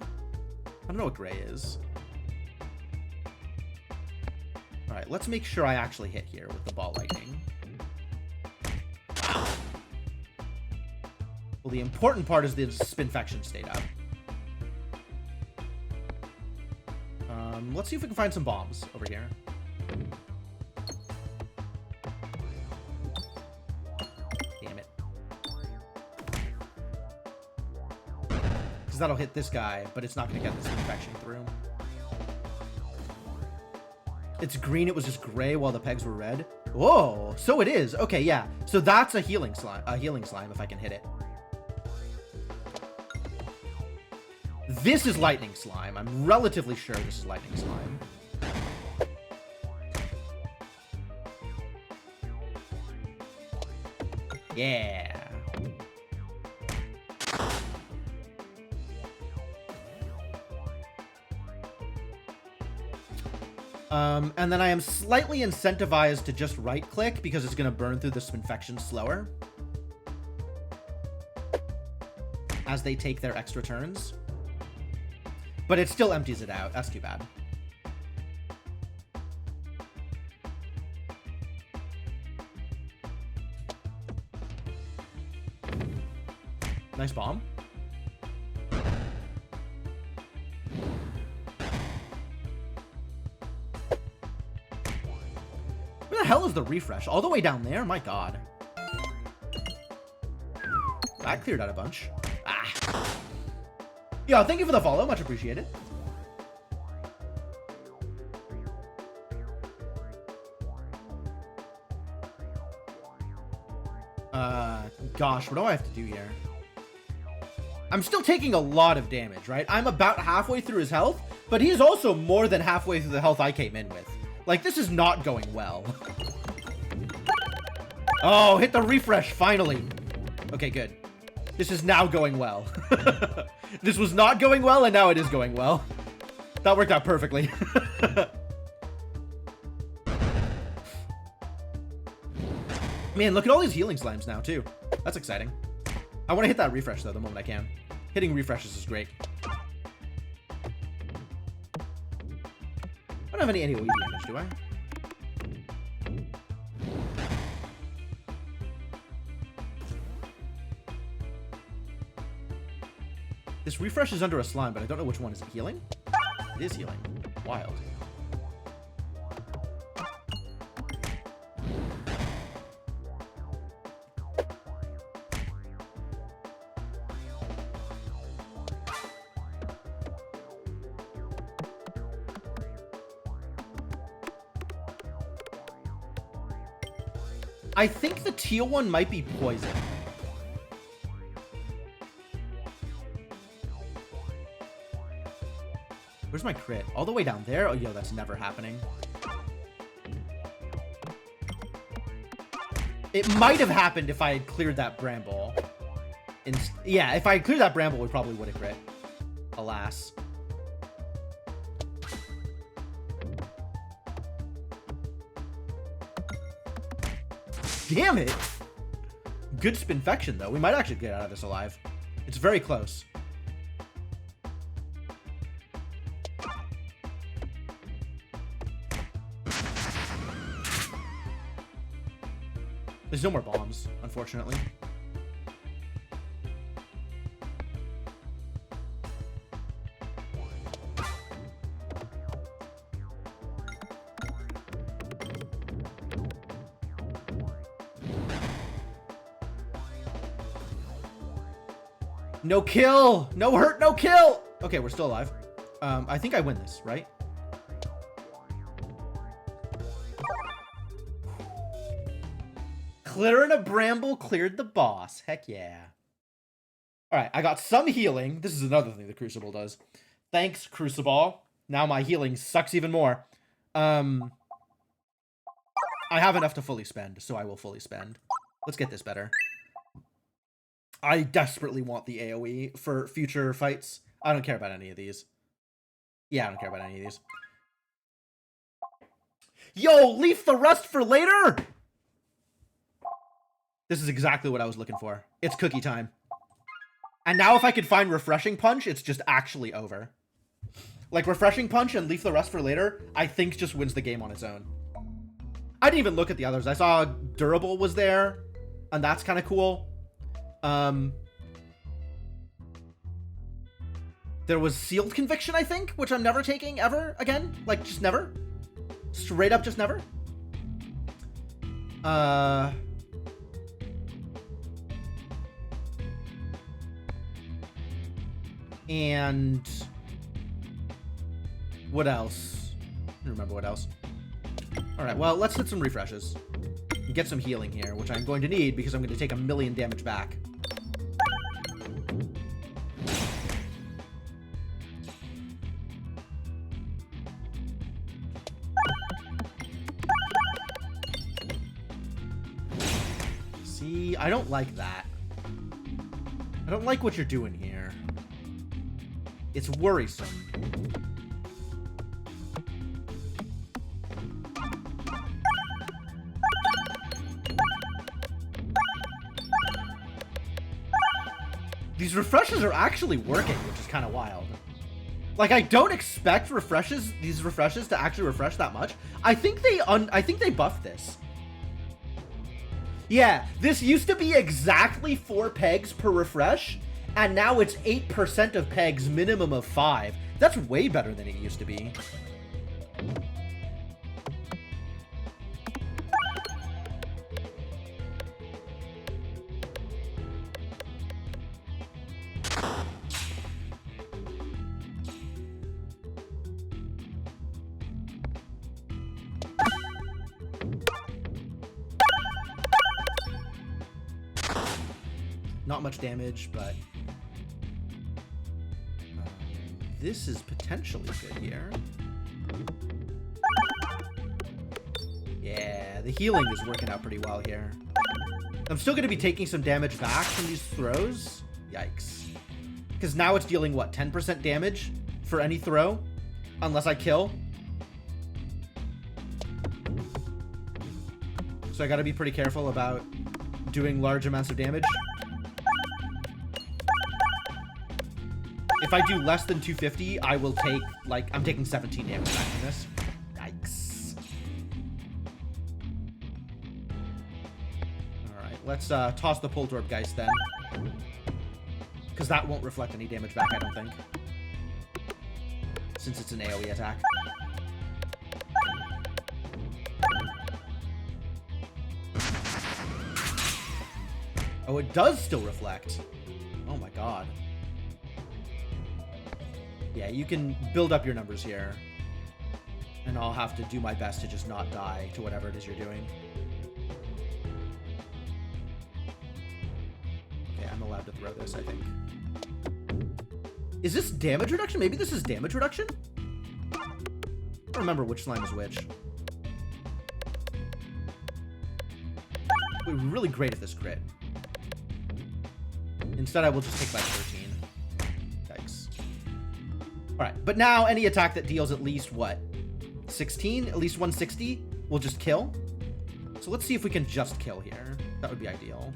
don't know what gray is. Alright, let's make sure I actually hit here with the ball lightning. Well, the important part is the Spinfection stayed up. Let's see if we can find some bombs over here. Damn it. Because that'll hit this guy, but it's not going to get this infection through. It's green, it was just gray while the pegs were red. Whoa, so it is. Okay, yeah. So that's a healing slime if I can hit it. This is lightning slime. I'm relatively sure this is lightning slime. Yeah. And then I am slightly incentivized to just right-click because it's going to burn through this infection slower as they take their extra turns. But it still empties it out. That's too bad. Nice bomb. Where the hell is the refresh? All the way down there? My god. That cleared out a bunch. Ah. Yo, thank you for the follow. Much appreciated. Gosh, what do I have to do here? I'm still taking a lot of damage, right? I'm about halfway through his health, but he's also more than halfway through the health I came in with. Like, this is not going well. Oh, hit the refresh, finally. Okay, good. This is now going well. This was not going well, and now it is going well. That worked out perfectly. Man, look at all these healing slimes now, too. That's exciting. I want to hit that refresh, though, the moment I can. Hitting refreshes is great. I don't have any AoE damage, do I? This refresh is under a slime, but I don't know which one. Is it healing? It is healing. Wild. I think the teal one might be poison. Where's my crit? All the way down there? Oh, yo, that's never happening. It might have happened if I had cleared that bramble. Yeah, if I had cleared that bramble, we probably would have crit. Alas. Damn it! Good spinfection, though. We might actually get out of this alive. It's very close. There's no more bombs, unfortunately. No kill! No hurt, no kill! Okay, we're still alive. I think I win this, right? Clearing a bramble cleared the boss. Heck yeah. Alright, I got some healing. This is another thing the Crucible does. Thanks, Crucible. Now my healing sucks even more. I have enough to fully spend, so I will fully spend. Let's get this better. I desperately want the AoE for future fights. I don't care about any of these. Yeah, I don't care about any of these. Yo, leave the rest for later! This is exactly what I was looking for. It's cookie time. And now if I could find Refreshing Punch, it's just actually over. Like, Refreshing Punch and leave the rest for later, I think just wins the game on its own. I didn't even look at the others. I saw Durable was there, and that's kind of cool. There was Sealed Conviction, I think, which I'm never taking ever again. Like, just never. Straight up, just never. And what else? I don't remember what else. All right, well, let's hit some refreshes. And get some healing here, which I'm going to need because I'm going to take 1,000,000 damage back. See, I don't like that. I don't like what you're doing here. It's worrisome. These refreshes are actually working, which is kind of wild. Like, I don't expect these refreshes to actually refresh that much. I think they buffed this. Yeah, this used to be exactly 4 pegs per refresh, and now it's 8% of pegs, minimum of 5. That's way better than it used to be. Not much damage, but this is potentially good here. Yeah, the healing is working out pretty well here. I'm still going to be taking some damage back from these throws. Yikes. Because now it's dealing, what, 10% damage for any throw? Unless I kill. So I got to be pretty careful about doing large amounts of damage. If I do less than 250, I will take, like, I'm taking 17 damage back from this. Yikes. Alright, let's toss the Poltergeist then. Because that won't reflect any damage back, I don't think. Since it's an AoE attack. Oh, it does still reflect. Oh my god. Yeah, you can build up your numbers here. And I'll have to do my best to just not die to whatever it is you're doing. Okay, I'm allowed to throw this, I think. Is this damage reduction? Maybe this is damage reduction? I don't remember which slime is which. It would be really great if this crit. Instead, I will just take like 13. Yikes. Alright, but now any attack that deals at least, what? 16? At least 160 will just kill. So let's see if we can just kill here. That would be ideal.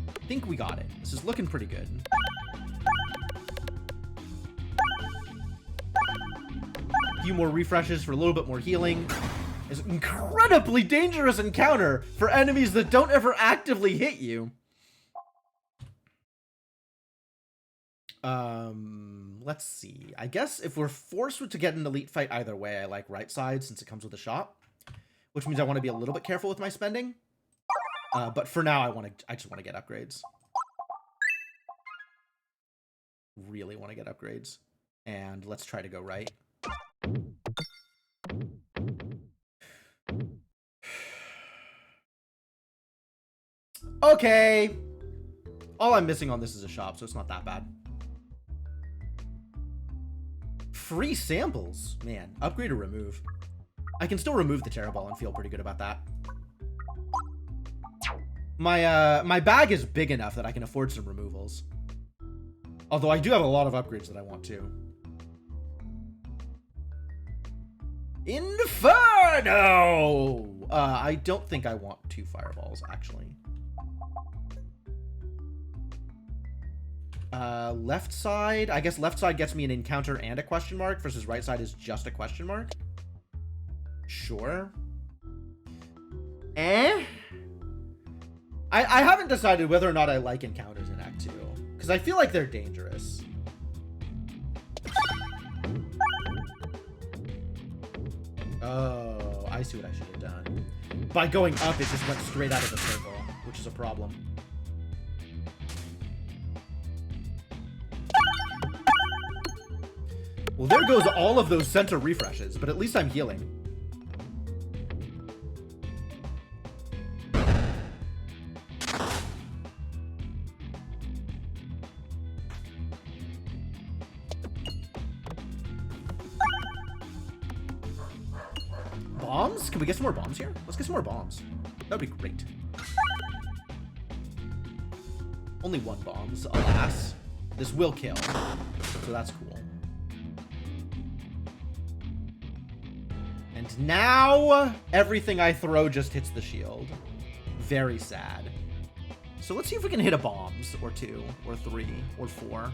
I think we got it. This is looking pretty good. A few more refreshes for a little bit more healing. It's an incredibly dangerous encounter for enemies that don't ever actively hit you. Let's see. I guess if we're forced to get an elite fight either way, I like right side since it comes with a shop, which means I want to be a little bit careful with my spending. But for now, I just want to get upgrades. Really want to get upgrades. And let's try to go right. Okay. All I'm missing on this is a shop, so it's not that bad. Free samples. Man, upgrade or remove. I can still remove the Terror Ball and feel pretty good about that. My bag is big enough that I can afford some removals. Although I do have a lot of upgrades that I want to. Inferno! I don't think I want 2 fireballs, actually. Left side. I guess left side gets me an encounter and a question mark versus right side is just a question mark. Sure. I I haven't decided whether or not I like encounters in Act 2, because I feel like they're dangerous. Oh, I see what I should have done. By going up, it just went straight out of the circle, which is a problem. Well, there goes all of those center refreshes, but at least I'm healing. Bombs? Can we get some more bombs here? Let's get some more bombs. That would be great. Only one bombs, alas. This will kill, so that's cool. And now everything I throw just hits the shield. Very sad. So let's see if we can hit a bombs, or 2, or 3, or 4,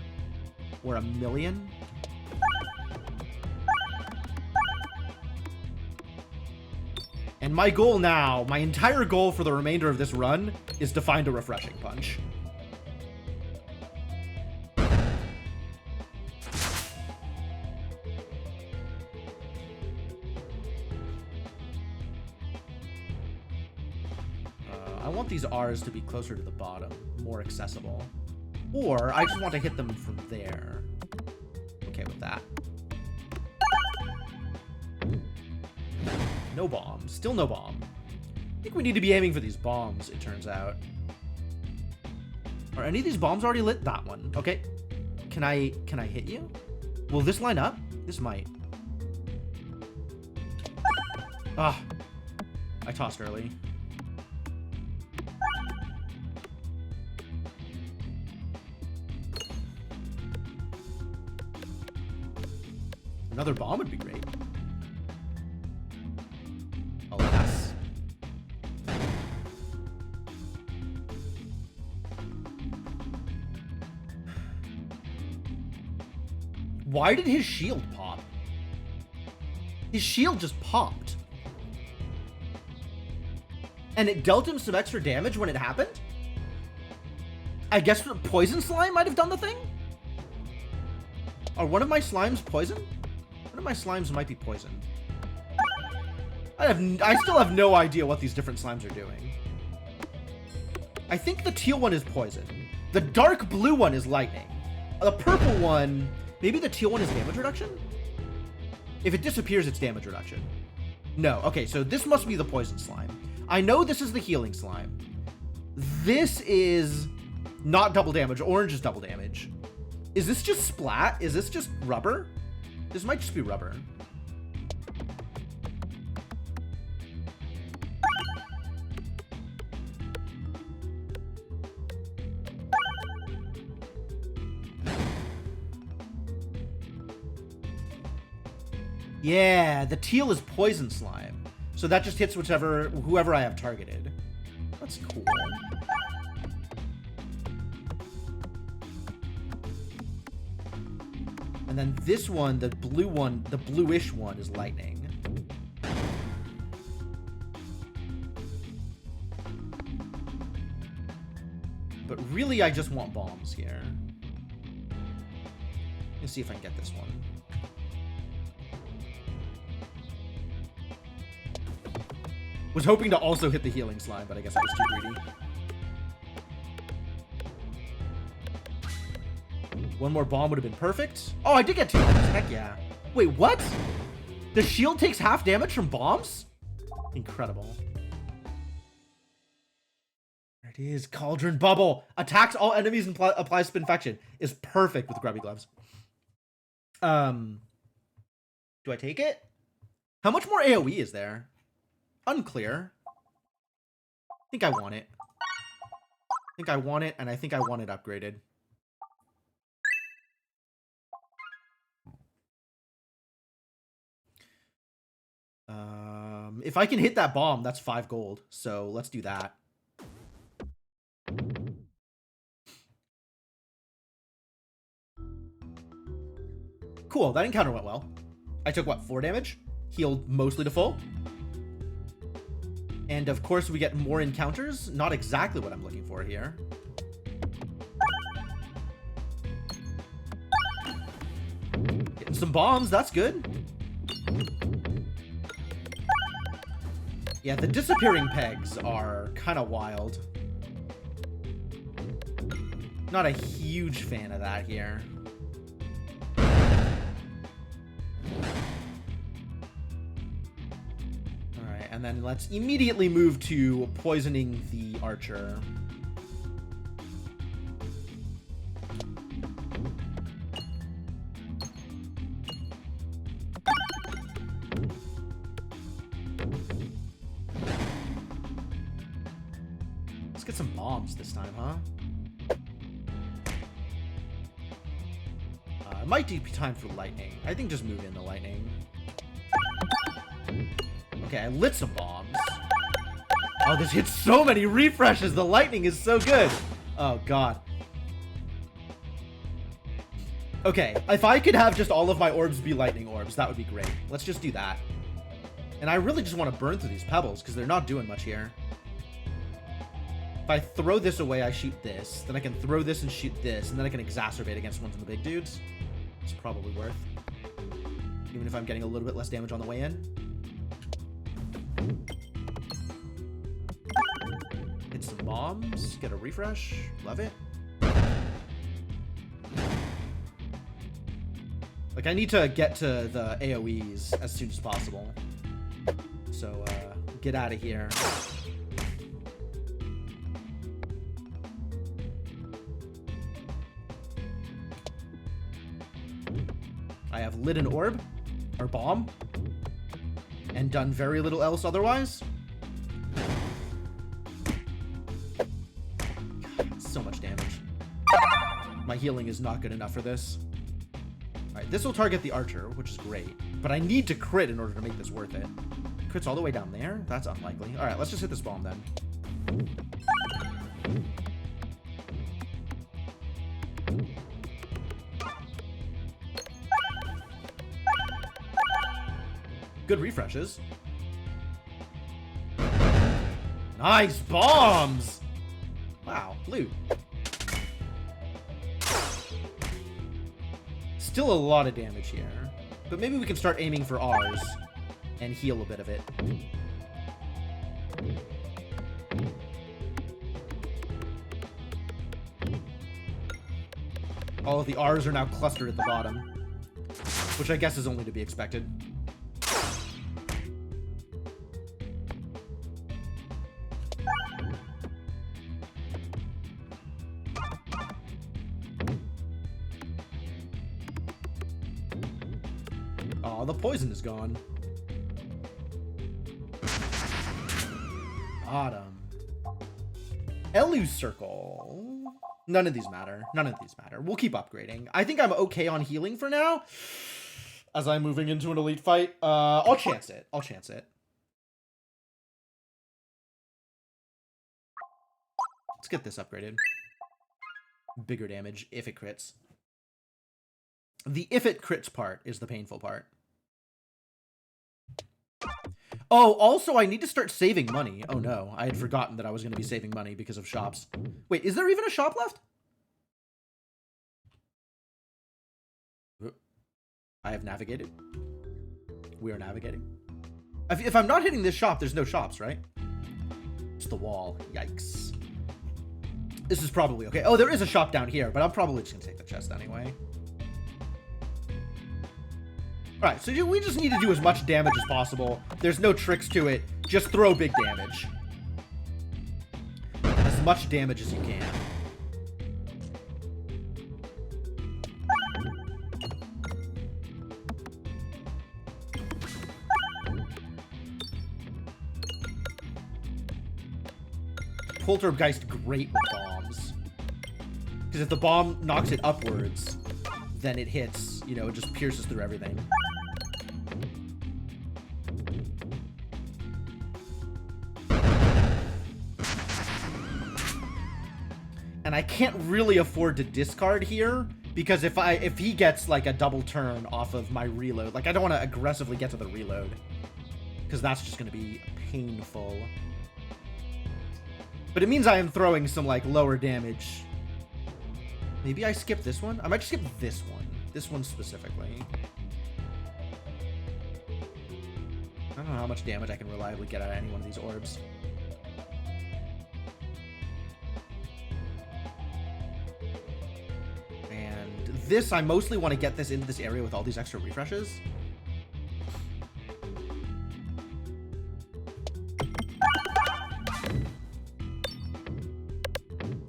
or a million. And my goal now, my entire goal for the remainder of this run, is to find a refreshing punch. I want these R's to be closer to the bottom, more accessible. Or I just want to hit them from there. Okay with that. No bomb. Still no bomb. I think we need to be aiming for these bombs, it turns out. Are any of these bombs already lit? That one. Okay. Can I hit you? Will this line up? This might. Ah. I tossed early. Another bomb would be great. Alas. Why did his shield pop? His shield just popped. And it dealt him some extra damage when it happened? I guess the poison slime might have done the thing? Are one of my slimes poison? One of my slimes might be poison. I still have no idea what these different slimes are doing. I think the teal one is poison. The dark blue one is lightning. The purple one, maybe the teal one is damage reduction? If it disappears, it's damage reduction. No, okay, so this must be the poison slime. I know this is the healing slime. This is not double damage. Orange is double damage. Is this just splat? Is this just rubber? This might just be rubber. Yeah, the teal is poison slime. So that just hits whoever I have targeted. That's cool. And then this one, the bluish one is lightning. But really, I just want bombs here. Let's see if I can get this one. Was hoping to also hit the healing slime, but I guess I was too greedy. One more bomb would have been perfect. Oh, I did get 2 bombs. Heck yeah. Wait, what? The shield takes half damage from bombs? Incredible. There it is. Cauldron Bubble. Attacks all enemies and applies Spinfection. Is perfect with Grubby Gloves. Do I take it? How much more AoE is there? Unclear. I think I want it. I think I want it, and I think I want it upgraded. If I can hit that bomb, that's 5 gold. So let's do that. Cool, that encounter went well. I took, what, 4 damage? Healed mostly to full. And of course we get more encounters. Not exactly what I'm looking for here. Getting some bombs, that's good. Yeah, the disappearing pegs are kind of wild. Not a huge fan of that here. Alright, and then let's immediately move to poisoning the archer. Let's get some bombs this time, huh? It might be time for lightning. I think just move into lightning. Okay, I lit some bombs. Oh, this hits so many refreshes. The lightning is so good. Oh, God. Okay, if I could have just all of my orbs be lightning orbs, that would be great. Let's just do that. And I really just want to burn through these pebbles because they're not doing much here. If I throw this away, I shoot this. Then I can throw this and shoot this. And then I can exacerbate against ones of the big dudes. It's probably worth. Even if I'm getting a little bit less damage on the way in. Hit some bombs. Get a refresh. Love it. Like, I need to get to the AoEs as soon as possible. So, get out of here. I have lit an orb, or bomb, and done very little else otherwise. God, so much damage. My healing is not good enough for this. Alright, this will target the archer, which is great. But I need to crit in order to make this worth it. Crits all the way down there? That's unlikely. Alright, let's just hit this bomb then. Good refreshes. Nice bombs! Wow, loot. Still a lot of damage here. But maybe we can start aiming for ours and heal a bit of it. All of the R's are now clustered at the bottom, which I guess is only to be expected. Oh, the poison is gone. Bottom. Elu circle. None of these matter. None of these matter. We'll keep upgrading. I think I'm okay on healing for now. As I'm moving into an elite fight. I'll chance it. I'll chance it. Let's get this upgraded. Bigger damage if it crits. The if it crits part is the painful part. Oh, also, I need to start saving money. Oh, no. I had forgotten that I was going to be saving money because of shops. Wait, is there even a shop left? I have navigated. We are navigating. If I'm not hitting this shop, there's no shops, right? It's the wall. Yikes. This is probably okay. Oh, there is a shop down here, but I'm probably just going to take the chest anyway. Alright, so we just need to do as much damage as possible. There's no tricks to it. Just throw big damage. As much damage as you can. Poltergeist great with bombs. Because if the bomb knocks it upwards, then it hits, you know, it just pierces through everything. And I can't really afford to discard here, because if he gets like a double turn off of my reload, like I don't want to aggressively get to the reload, because that's just going to be painful. But it means I am throwing some, like, lower damage. Maybe I skip this one? I might just skip this one. This one specifically. I don't know how much damage I can reliably get out of any one of these orbs. And this, I mostly want to get this into this area with all these extra refreshes.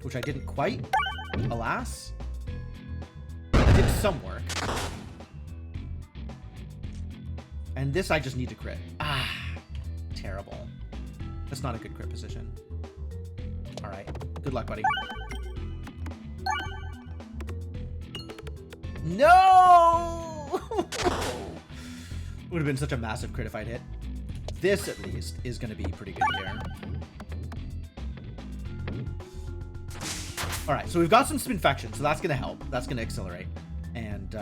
Which I didn't quite, alas. Did some work. And this I just need to crit. Ah, terrible. That's not a good crit position. All right, good luck, buddy. No! Would have been such a massive crit if I'd hit. This, at least, is going to be pretty good here. All right, so we've got some Spinfection, so that's going to help. That's going to accelerate. And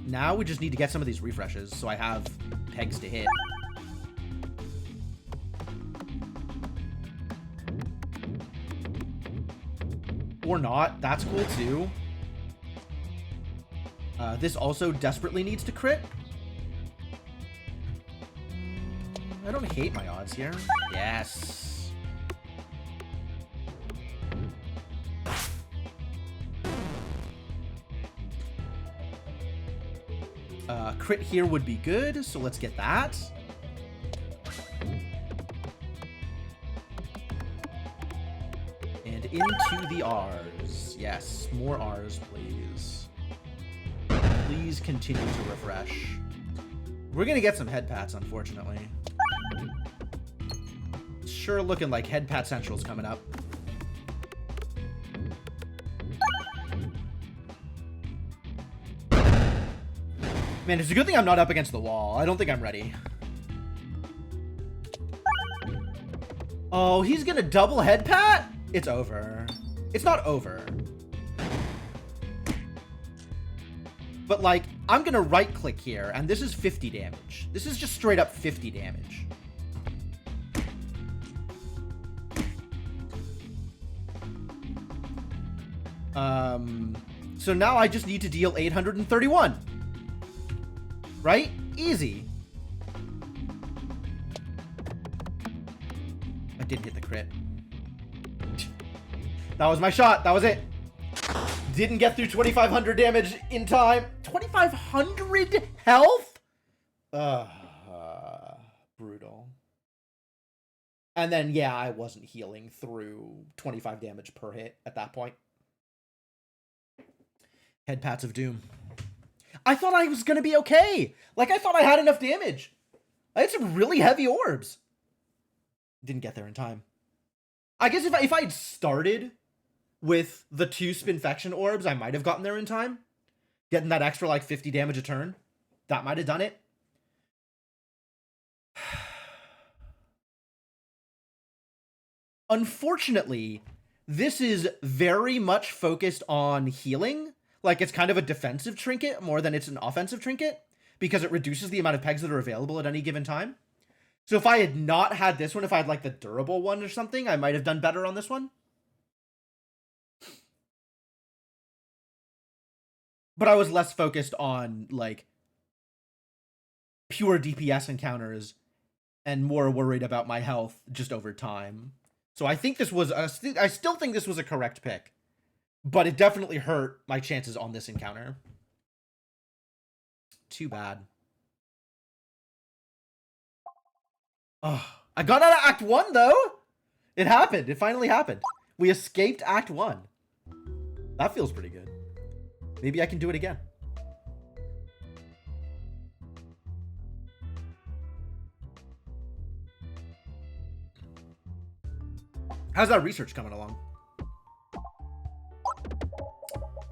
now we just need to get some of these refreshes, so I have pegs to hit. Or not. That's cool, too. This also desperately needs to crit. I don't hate my odds here. Yes. Crit here would be good, so let's get that. And into the R's. Yes, more R's, please. Please continue to refresh. We're gonna get some head pats, unfortunately. Sure looking like head pat central's coming up. Man, it's a good thing I'm not up against the wall. I don't think I'm ready. Oh, he's gonna double head pat? It's over. It's not over. But, like, I'm gonna right-click here, and this is 50 damage. This is just straight up 50 damage. So now I just need to deal 831. Right? Easy. I didn't hit the crit. That was my shot. That was it. Didn't get through 2,500 damage in time. 2,500 health? Brutal. And then, yeah, I wasn't healing through 25 damage per hit at that point. Head pats of doom. I thought I was going to be okay. Like, I thought I had enough damage. I had some really heavy orbs. Didn't get there in time. I guess if I had started with the 2 Spinfection orbs, I might have gotten there in time. Getting that extra, like, 50 damage a turn. That might have done it. Unfortunately, this is very much focused on healing. Like, it's kind of a defensive trinket more than it's an offensive trinket, because it reduces the amount of pegs that are available at any given time. So if I had not had this one, if I had, like, the durable one or something, I might have done better on this one. But I was less focused on, like, pure DPS encounters and more worried about my health just over time. So I think this was I still think this was a correct pick. But it definitely hurt my chances on this encounter. Too bad. Oh, I got out of Act 1, though! It happened. It finally happened. We escaped Act 1. That feels pretty good. Maybe I can do it again. How's that research coming along?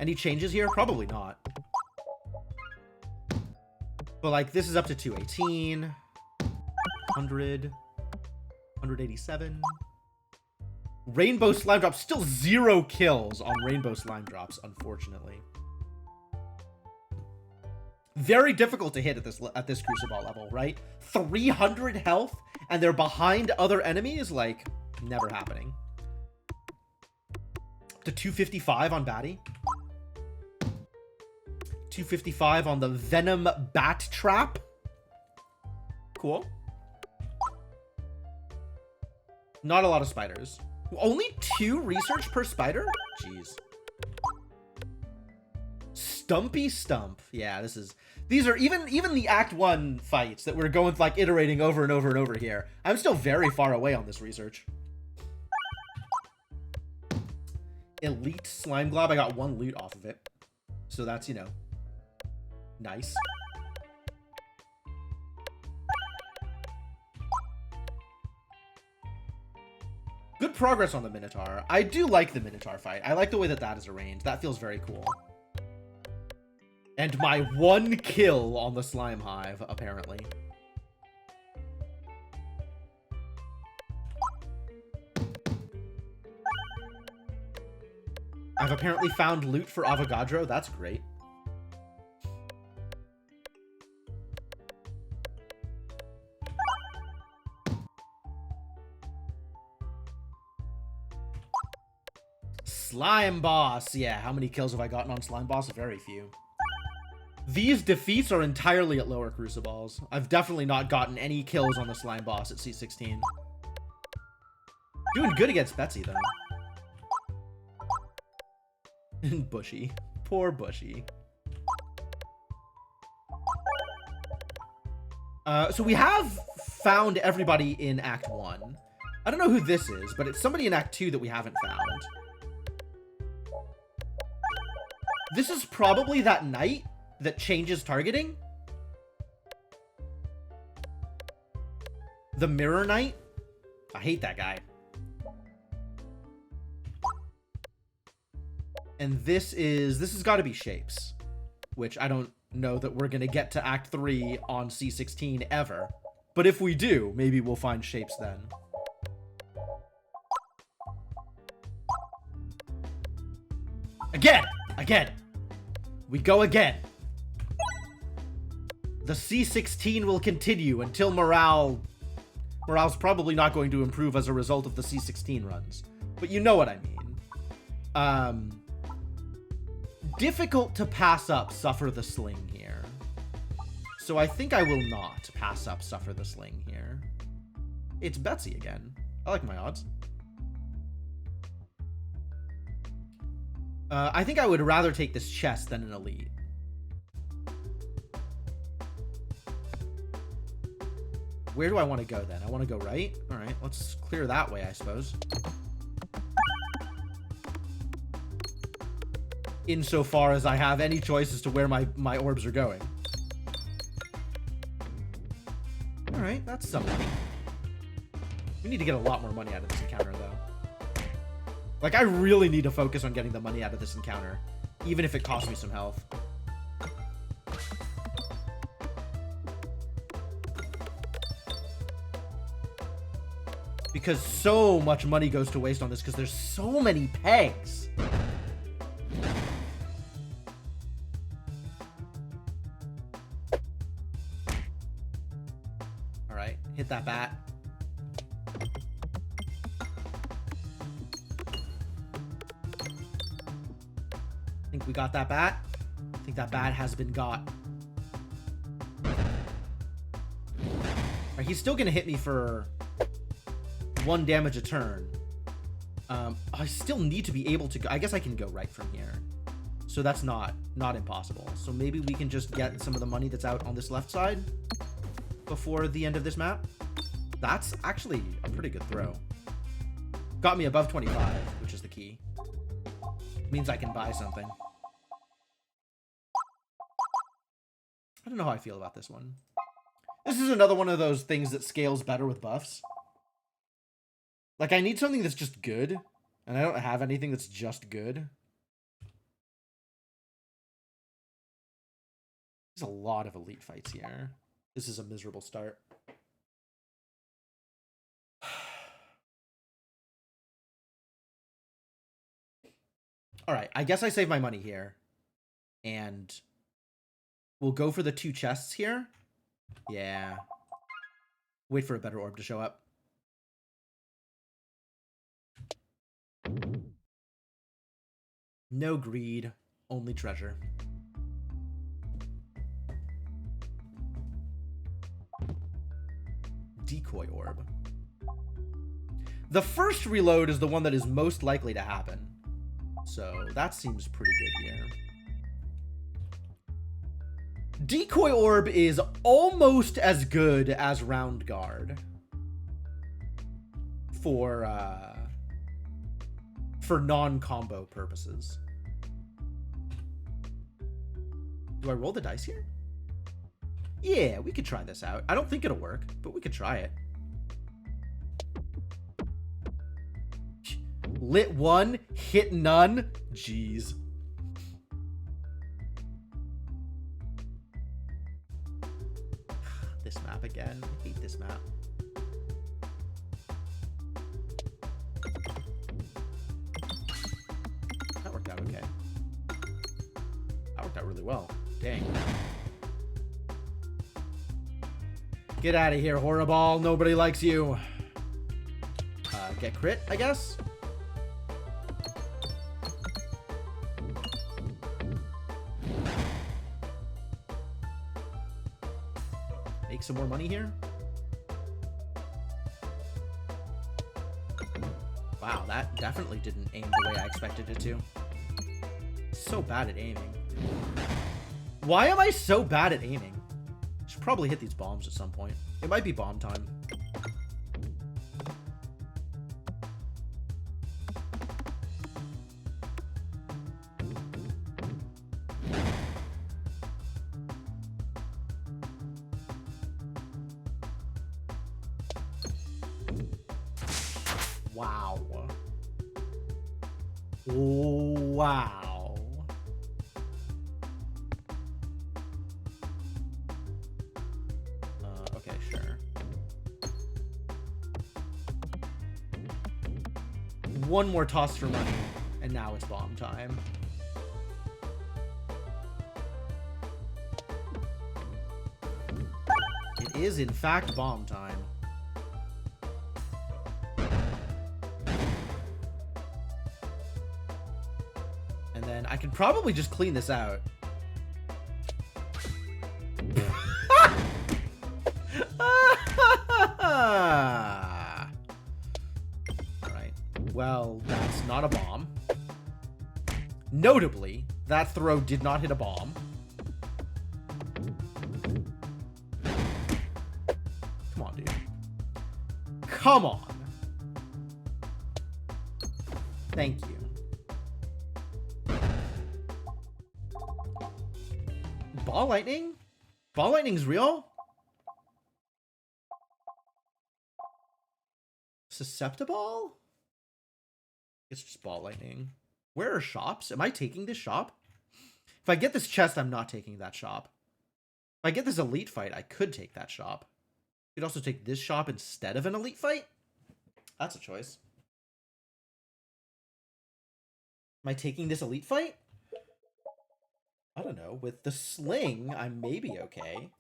Any changes here? Probably not. But, like, this is up to 218. 100. 187. Rainbow Slime Drops. Still 0 kills on Rainbow Slime Drops, unfortunately. Very difficult to hit at this Crucible level, right? 300 health, and they're behind other enemies? Like, never happening. The 255 on Batty. 255 on the Venom Bat Trap. Cool. Not a lot of spiders. Only 2 research per spider? Jeez. Stumpy Stump. Yeah, these are even the Act 1 fights that we're going like iterating over and over and over here. I'm still very far away on this research. Elite Slime Glob. I got 1 loot off of it. So that's, you know, nice. Good progress on the Minotaur. I do like the Minotaur fight. I like the way that that is arranged. That feels very cool. And my 1 kill on the Slime Hive, apparently. I've apparently found loot for Avogadro. That's great. Slime Boss. Yeah, how many kills have I gotten on Slime Boss? Very few. These defeats are entirely at lower Crucibles. I've definitely not gotten any kills on the Slime Boss at C16. Doing good against Betsy, though. And Bushy. Poor Bushy. So we have found everybody in Act 1. I don't know who this is, but it's somebody in Act 2 that we haven't found. This is probably that knight that changes targeting. The Mirror Knight. I hate that guy. And this has got to be Shapes, which I don't know that we're going to get to Act 3 on C16 ever. But if we do, maybe we'll find Shapes then. Again. We go again. The C16 will continue until morale's probably not going to improve as a result of the C16 runs. But you know what I mean. Difficult to pass up Suffer the Sling here. So I think I will not pass up Suffer the Sling here. It's Betsy again. I like my odds. I think I would rather take this chest than an elite. Where do I want to go then? I want to go right? Alright, let's clear that way, I suppose. Insofar as I have any choice as to where my orbs are going. Alright, that's something. We need to get a lot more money out of this encounter, though. Like, I really need to focus on getting the money out of this encounter, even if it costs me some health. Because so much money goes to waste on this because there's so many pegs. All right, hit that bat. I think we got that bat. I think that bat has been got. Right, he's still gonna hit me for 1 damage a turn. I still need to be able to go. I guess I can go right from here. So that's not impossible. So maybe we can just get some of the money that's out on this left side before the end of this map. That's actually a pretty good throw. Got me above 25, which is the key. Means I can buy something. I don't know how I feel about this one. This is another one of those things that scales better with buffs. Like, I need something that's just good, and I don't have anything that's just good. There's a lot of elite fights here. This is a miserable start. All right, I guess I save my money here. And we'll go for the 2 chests here. Yeah. Wait for a better orb to show up. No greed, only treasure. Decoy orb. The first reload is the one that is most likely to happen. So that seems pretty good here. Decoy orb is almost as good as round guard for non-combo purposes. Do I roll the dice here? Yeah, we could try this out. I don't think it'll work, but we could try it. Lit 1, hit none. Jeez. This map again. I hate this map. That worked out okay. That worked out really well. Dang. Get out of here, Horrible. Nobody likes you. Get crit, I guess? Make some more money here. Wow, that definitely didn't aim the way I expected it to. So bad at aiming. Why am I so bad at aiming? Should probably hit these bombs at some point. It might be bomb time. Wow. Wow. Okay, sure. One more toss for money, and now it's bomb time. It is, in fact, bomb time. And then I could probably just clean this out. Alright. Well, that's not a bomb. Notably, that throw did not hit a bomb. Come on, dude. Come on. Thank you. Ball lightning? Ball lightning's real? Susceptible? It's just ball lightning. Where are shops? Am I taking this shop? If I get this chest, I'm not taking that shop. If I get this elite fight, I could take that shop. You could also take this shop instead of an elite fight? That's a choice. Am I taking this elite fight? I don't know. With the sling, I may be okay.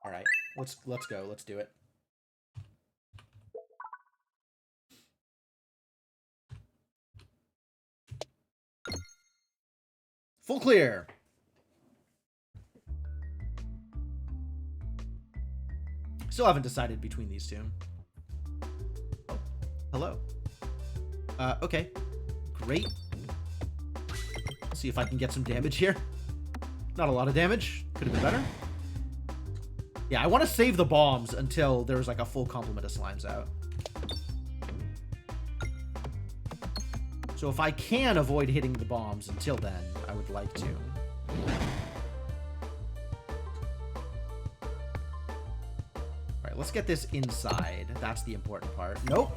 All right, let's go. Let's do it. Full clear. Still haven't decided between these two. Oh, hello. Okay. Great. See if I can get some damage here. Not a lot of damage. Could have been better. Yeah, I want to save the bombs until there's like a full complement of slimes out. So if I can avoid hitting the bombs until then, I would like to. Alright, let's get this inside. That's the important part. Nope.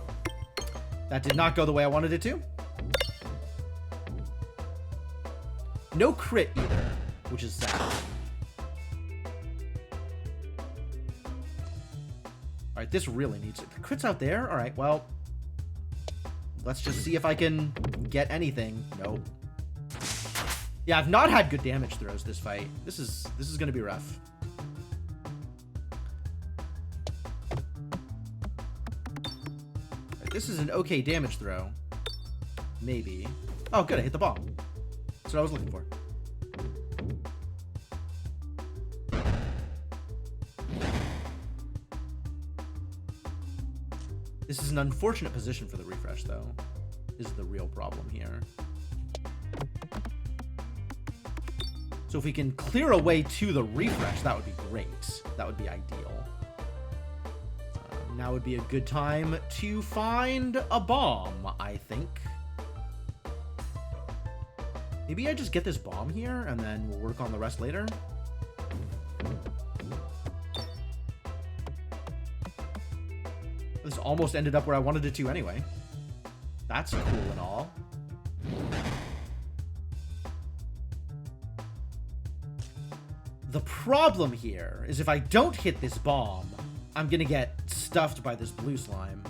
That did not go the way I wanted it to. No crit either, which is sad. Alright, this really needs it. The crit's out there? Alright, well. Let's just see if I can get anything. Nope. Yeah, I've not had good damage throws this fight. This is gonna be rough. This is an okay damage throw. Maybe. Oh, good. I hit the bomb. That's what I was looking for. This is an unfortunate position for the refresh, though. This is the real problem here. So if we can clear a way to the refresh, that would be great. That would be ideal. Now would be a good time to find a bomb, I think. Maybe I just get this bomb here, and then we'll work on the rest later. This almost ended up where I wanted it to anyway. That's cool and all. The problem here is if I don't hit this bomb, I'm gonna get stuffed by this blue slime.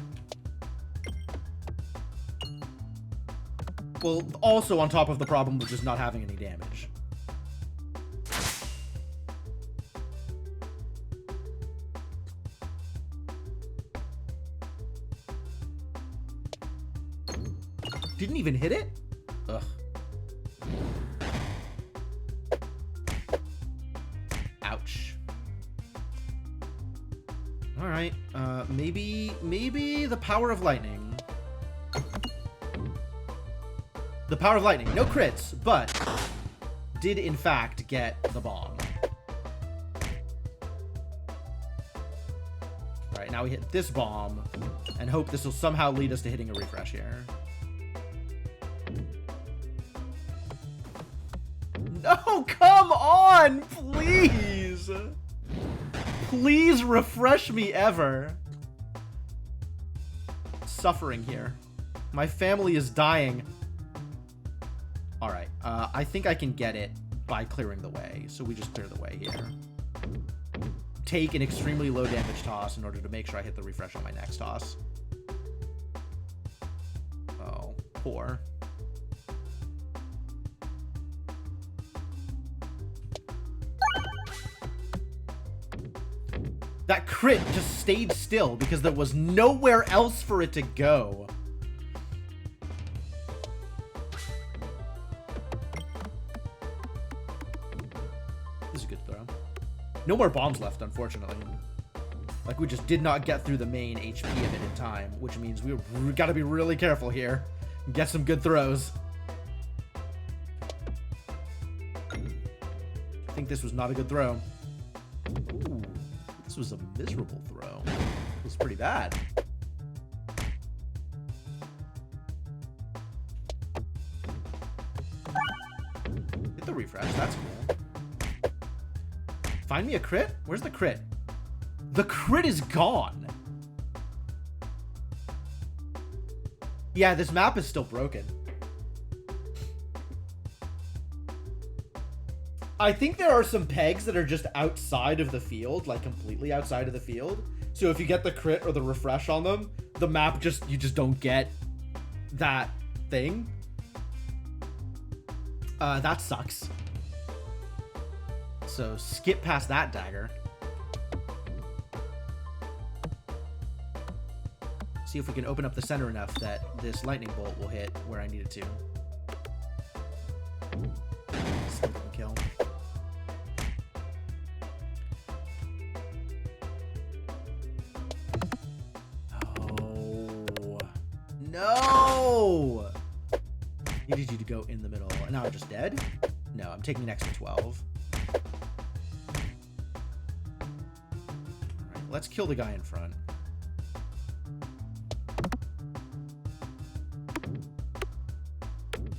Well, also on top of the problem of just not having any damage. Didn't even hit it? Ugh. Ouch. Alright, maybe the power of lightning. The power of lightning. No crits, but did in fact get the bomb. Alright, now we hit this bomb and hope this will somehow lead us to hitting a refresh here. No, come on, please. Please refresh me ever. Suffering here. My family is dying. All right, I think I can get it by clearing the way. So we just clear the way here. Take an extremely low damage toss in order to make sure I hit the refresh on my next toss. Oh, poor. That crit just stayed still because there was nowhere else for it to go. This is a good throw. No more bombs left, unfortunately. Like, we just did not get through the main HP of it in time, which means we gotta be really careful here. Get some good throws. I think this was not a good throw. Ooh. This was a miserable throw. It was pretty bad. Hit the refresh. That's cool. Find me a crit? Where's the crit? The crit is gone. Yeah, this map is still broken. I think there are some pegs that are just outside of the field, like completely outside of the field. So if you get the crit or the refresh on them, the map you just don't get that thing. That sucks. So skip past that dagger. See if we can open up the center enough that this lightning bolt will hit where I need it to. Still didn't kill. No! Needed you to go in the middle. And now I'm just dead? No, I'm taking an extra 12. Alright, let's kill the guy in front.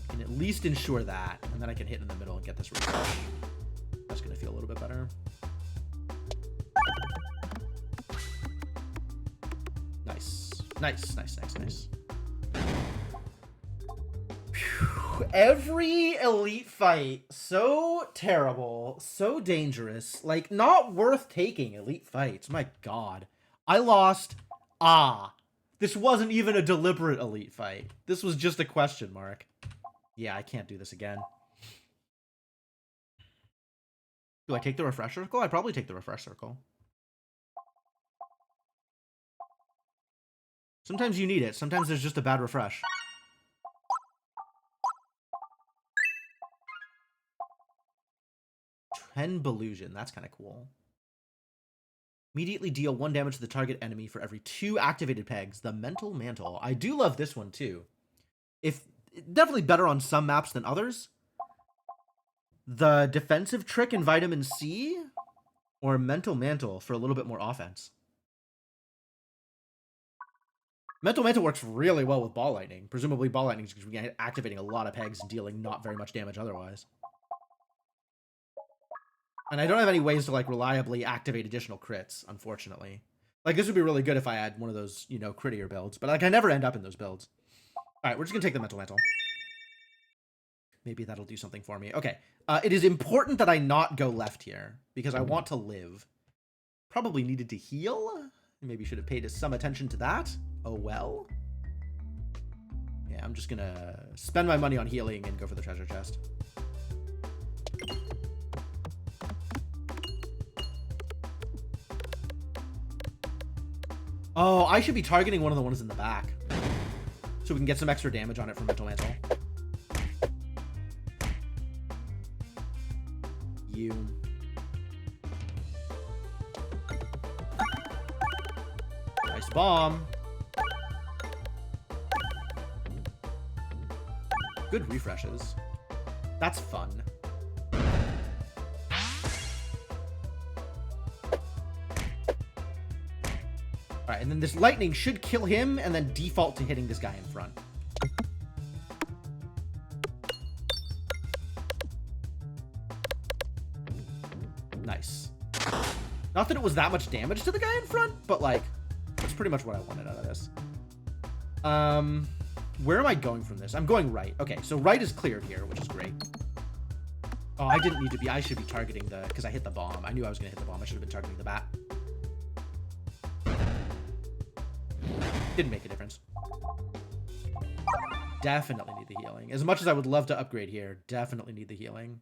Can at least ensure that, and then I can hit in the middle and get this refresh. That's gonna feel a little bit better. Nice. Nice, nice, nice, nice. Every elite fight, so terrible, so dangerous, like, not worth taking elite fights. My god. I lost. This wasn't even a deliberate elite fight. This was just a question mark. Yeah, I can't do this again. Do I take the refresh circle? I'd probably take the refresh circle. Sometimes you need it. Sometimes there's just a bad refresh. Trenbollusion. That's kind of cool. Immediately deal 1 damage to the target enemy for every 2 activated pegs. The Mental Mantle. I do love this one, too. Definitely better on some maps than others. The defensive trick in Vitamin C or Mental Mantle for a little bit more offense. Mental Mantle works really well with Ball Lightning. Presumably Ball Lightning is activating a lot of pegs and dealing not very much damage otherwise. And I don't have any ways to, like, reliably activate additional crits, unfortunately. Like, this would be really good if I had one of those, you know, crittier builds. But, like, I never end up in those builds. Alright, we're just gonna take the Mental Mantle. Maybe that'll do something for me. Okay. It is important that I not go left here, because I want to live. Probably needed to heal. Maybe should have paid some attention to that. Oh well. Yeah, I'm just gonna spend my money on healing and go for the treasure chest. Oh, I should be targeting one of the ones in the back, so we can get some extra damage on it from Mental Mantle. You. Nice bomb. Good refreshes. That's fun. Alright, and then this lightning should kill him and then default to hitting this guy in front. Nice. Not that it was that much damage to the guy in front, but, like, that's pretty much what I wanted out of this. Where am I going from this? I'm going right. Okay, so right is cleared here, which is great. Oh, I didn't need to be. I should be targeting the... Because I hit the bomb. I knew I was going to hit the bomb. I should have been targeting the bat. Didn't make a difference. Definitely need the healing. As much as I would love to upgrade here, definitely need the healing.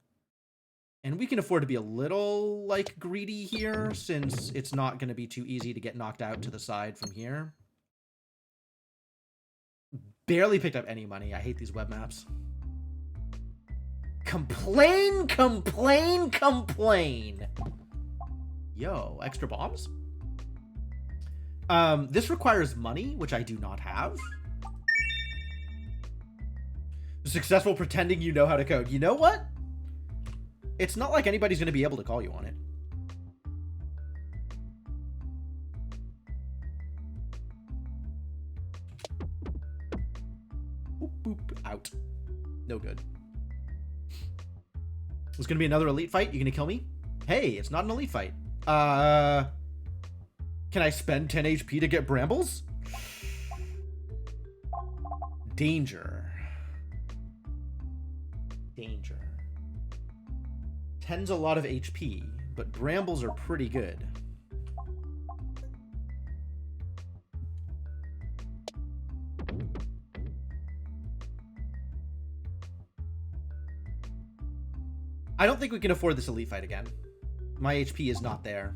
And we can afford to be a little, like, greedy here, since it's not going to be too easy to get knocked out to the side from here. Barely picked up any money. I hate these web maps. Complain, complain, complain. Yo, extra bombs? This requires money, which I do not have. Successful pretending you know how to code. You know what? It's not like anybody's going to be able to call you on it. Boop, boop, out. No good. It's going to be another elite fight? You going to kill me? Hey, it's not an elite fight. Can I spend 10 HP to get brambles? Danger. Danger. 10's a lot of HP, but brambles are pretty good. I don't think we can afford this elite fight again. My HP is not there.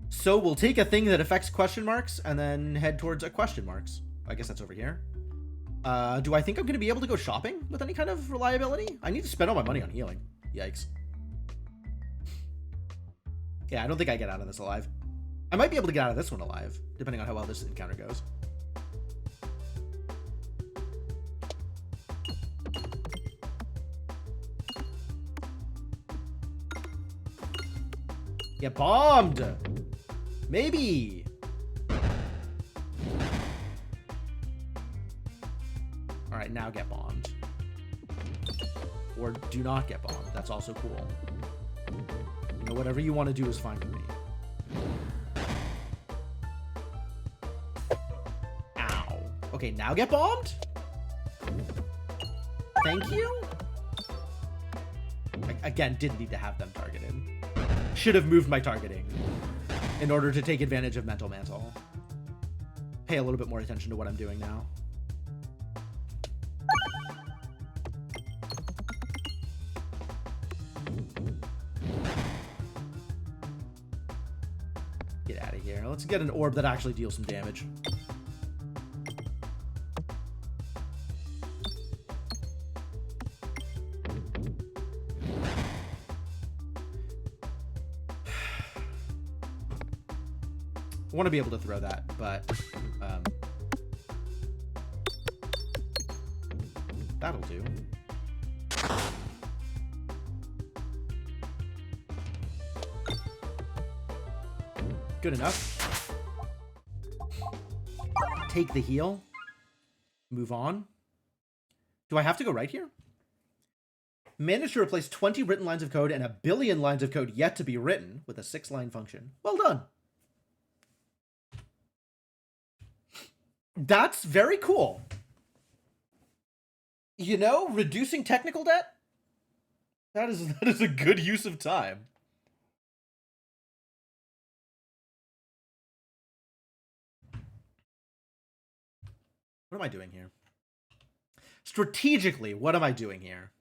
So we'll take a thing that affects question marks and then head towards a question marks. I guess that's over here. Do I think I'm going to be able to go shopping with any kind of reliability? I need to spend all my money on healing. Yikes. Yeah, I don't think I get out of this alive. I might be able to get out of this one alive, depending on how well this encounter goes. Get bombed! Maybe! Alright, now get bombed. Or do not get bombed. That's also cool. You know, whatever you want to do is fine with me. Ow. Okay, now get bombed? Thank you? Again, didn't need to have them targeted. Should have moved my targeting in order to take advantage of Mental Mantle. Pay a little bit more attention to what I'm doing now. Get out of here. let's get an orb that actually deals some damage. I want to be able to throw that, but that'll do. Good enough. Take the heal. Move on. Do I have to go right here? Managed to replace 20 written lines of code and 1 billion lines of code yet to be written with a 6-line function. Well done. That's very cool. You know, reducing technical debt? That is a good use of time. What am I doing here? Strategically, what am I doing here?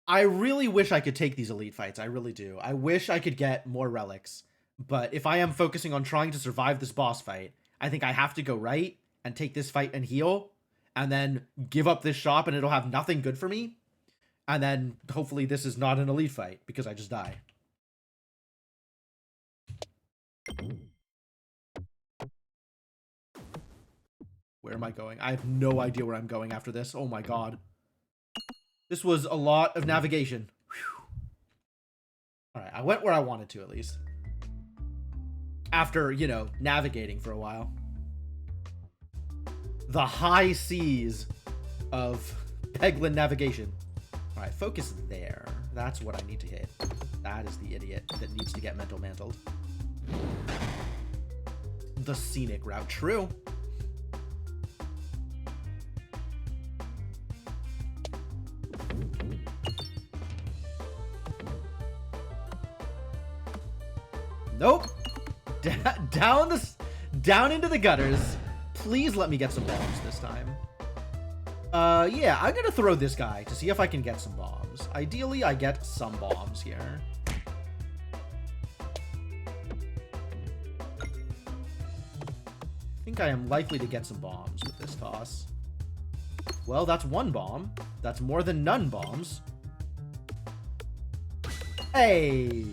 I really wish I could take these elite fights. I really do. I wish I could get more relics. But if I am focusing on trying to survive this boss fight, I think I have to go right and take this fight and heal, and then give up this shop and it'll have nothing good for me. And then hopefully this is not an elite fight because I just die. Where am I going? I have no idea where I'm going after this. Oh my god. This was a lot of navigation. Alright, I went where I wanted to at least. After, you know, navigating for a while. The high seas of Peglin navigation. Alright, focus there. That's what I need to hit. That is the idiot that needs to get mental mantled. The scenic route. True. Nope. Down into the gutters. Please let me get some bombs this time. Yeah, I'm gonna throw this guy to see if I can get some bombs. Ideally, I get some bombs here. I think I am likely to get some bombs with this toss. Well, that's 1 bomb. That's more than none bombs. Hey!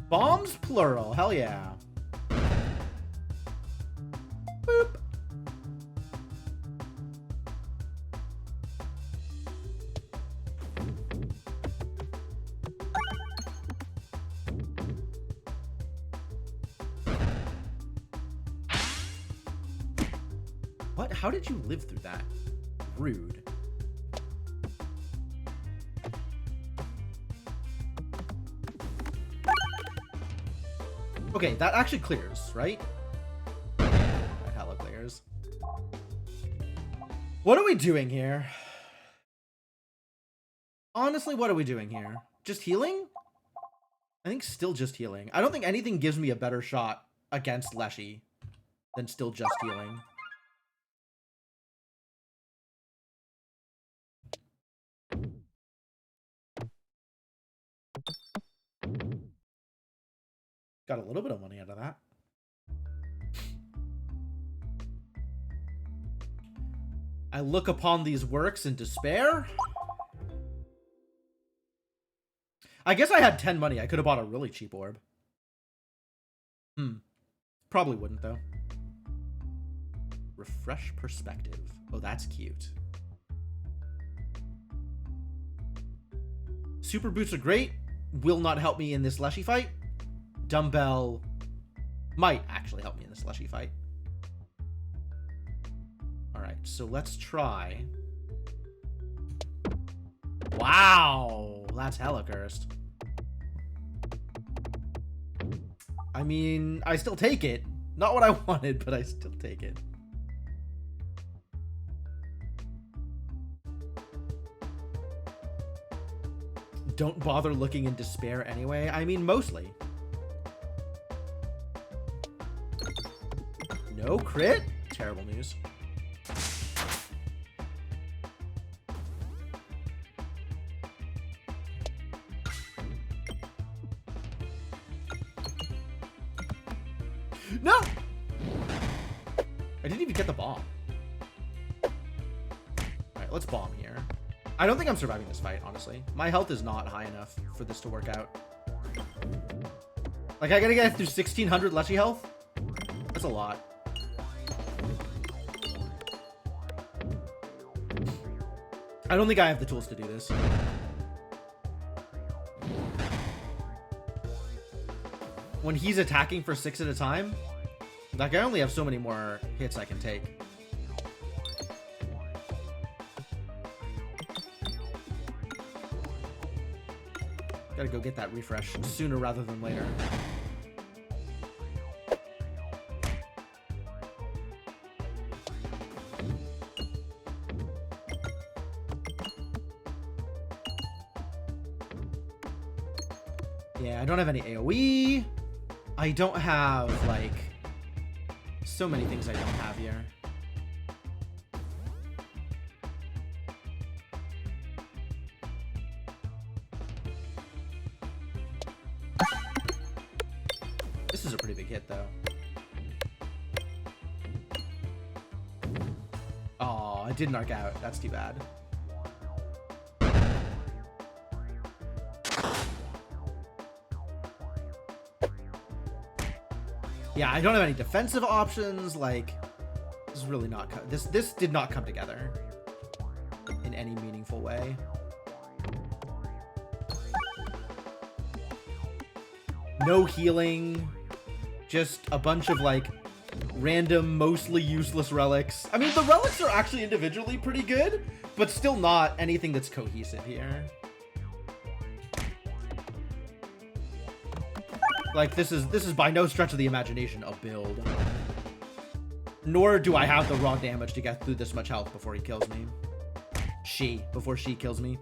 Bombs plural, hell yeah. Boop. What? How did you live through that? Rude. Okay, that actually clears, right? That hella clears. What are we doing here? Honestly, what are we doing here? Just healing? I think still just healing. I don't think anything gives me a better shot against Leshy than still just healing. Got a little bit of money out of that. I look upon these works in despair. I guess I had 10 money. I could have bought a really cheap orb. Probably wouldn't, though. Refresh perspective. Oh, that's cute. Super boots are great. Will not help me in this Leshy fight. Dumbbell might actually help me in this Leshy fight. Alright, so let's try. Wow, that's hella cursed. I mean, I still take it. Not what I wanted, but I still take it. Don't bother looking in despair anyway. I mean, mostly. No crit? Terrible news. No! I didn't even get the bomb. Alright, let's bomb here. I don't think I'm surviving this fight, honestly. My health is not high enough for this to work out. Like, I gotta get through 1600 Leshy health? That's a lot. I don't think I have the tools to do this. When he's attacking for 6 at a time, like, I only have so many more hits I can take. Gotta go get that refresh sooner rather than later. Yeah, I don't have any AoE. I don't have, like, so many things I don't have here. This is a pretty big hit, though. Oh, I didn't arc out. That's too bad. Yeah, I don't have any defensive options. Like, this is really not... This did not come together in any meaningful way. No healing. Just a bunch of, like, random, mostly useless relics. I mean, the relics are actually individually pretty good, but still not anything that's cohesive here. Like, this is by no stretch of the imagination a build. Nor do I have the raw damage to get through this much health before he kills me. Before she kills me.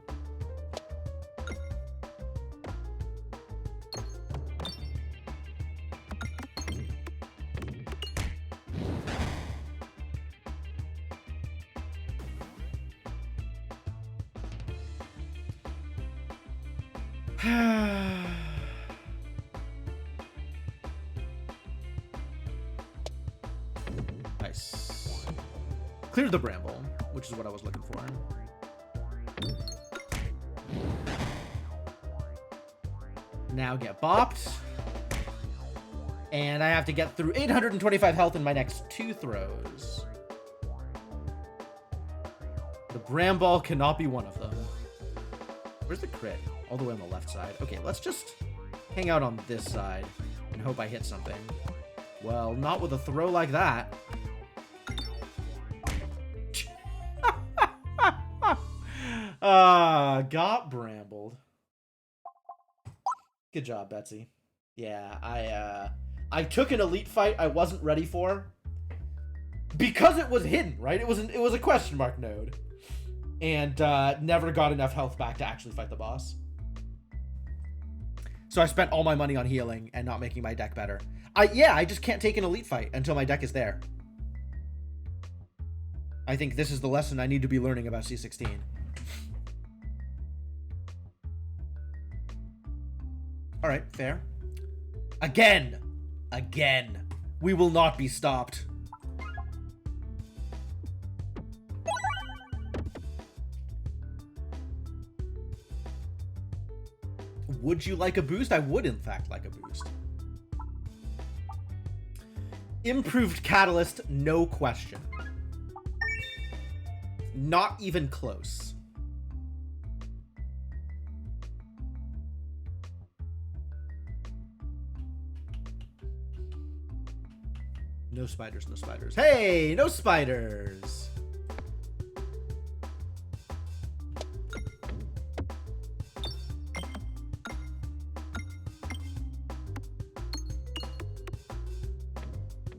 Nice. Cleared the bramble, which is what I was looking for. Now get bopped. And I have to get through 825 health in my next 2 throws. The bramble cannot be one of them. Where's the crit? All the way on the left side. Okay, let's just hang out on this side and hope I hit something. Well, not with a throw like that. Got brambled. Good job, Betsy. Yeah, I took an elite fight I wasn't ready for because it was hidden, right? It was a question mark node, and never got enough health back to actually fight the boss. So I spent all my money on healing and not making my deck better. I just can't take an elite fight until my deck is there. I think this is the lesson I need to be learning about C16. All right, fair. Again. We will not be stopped. Would you like a boost? I would, in fact, like a boost. Improved Catalyst, no question. Not even close. No spiders, no spiders. Hey, no spiders!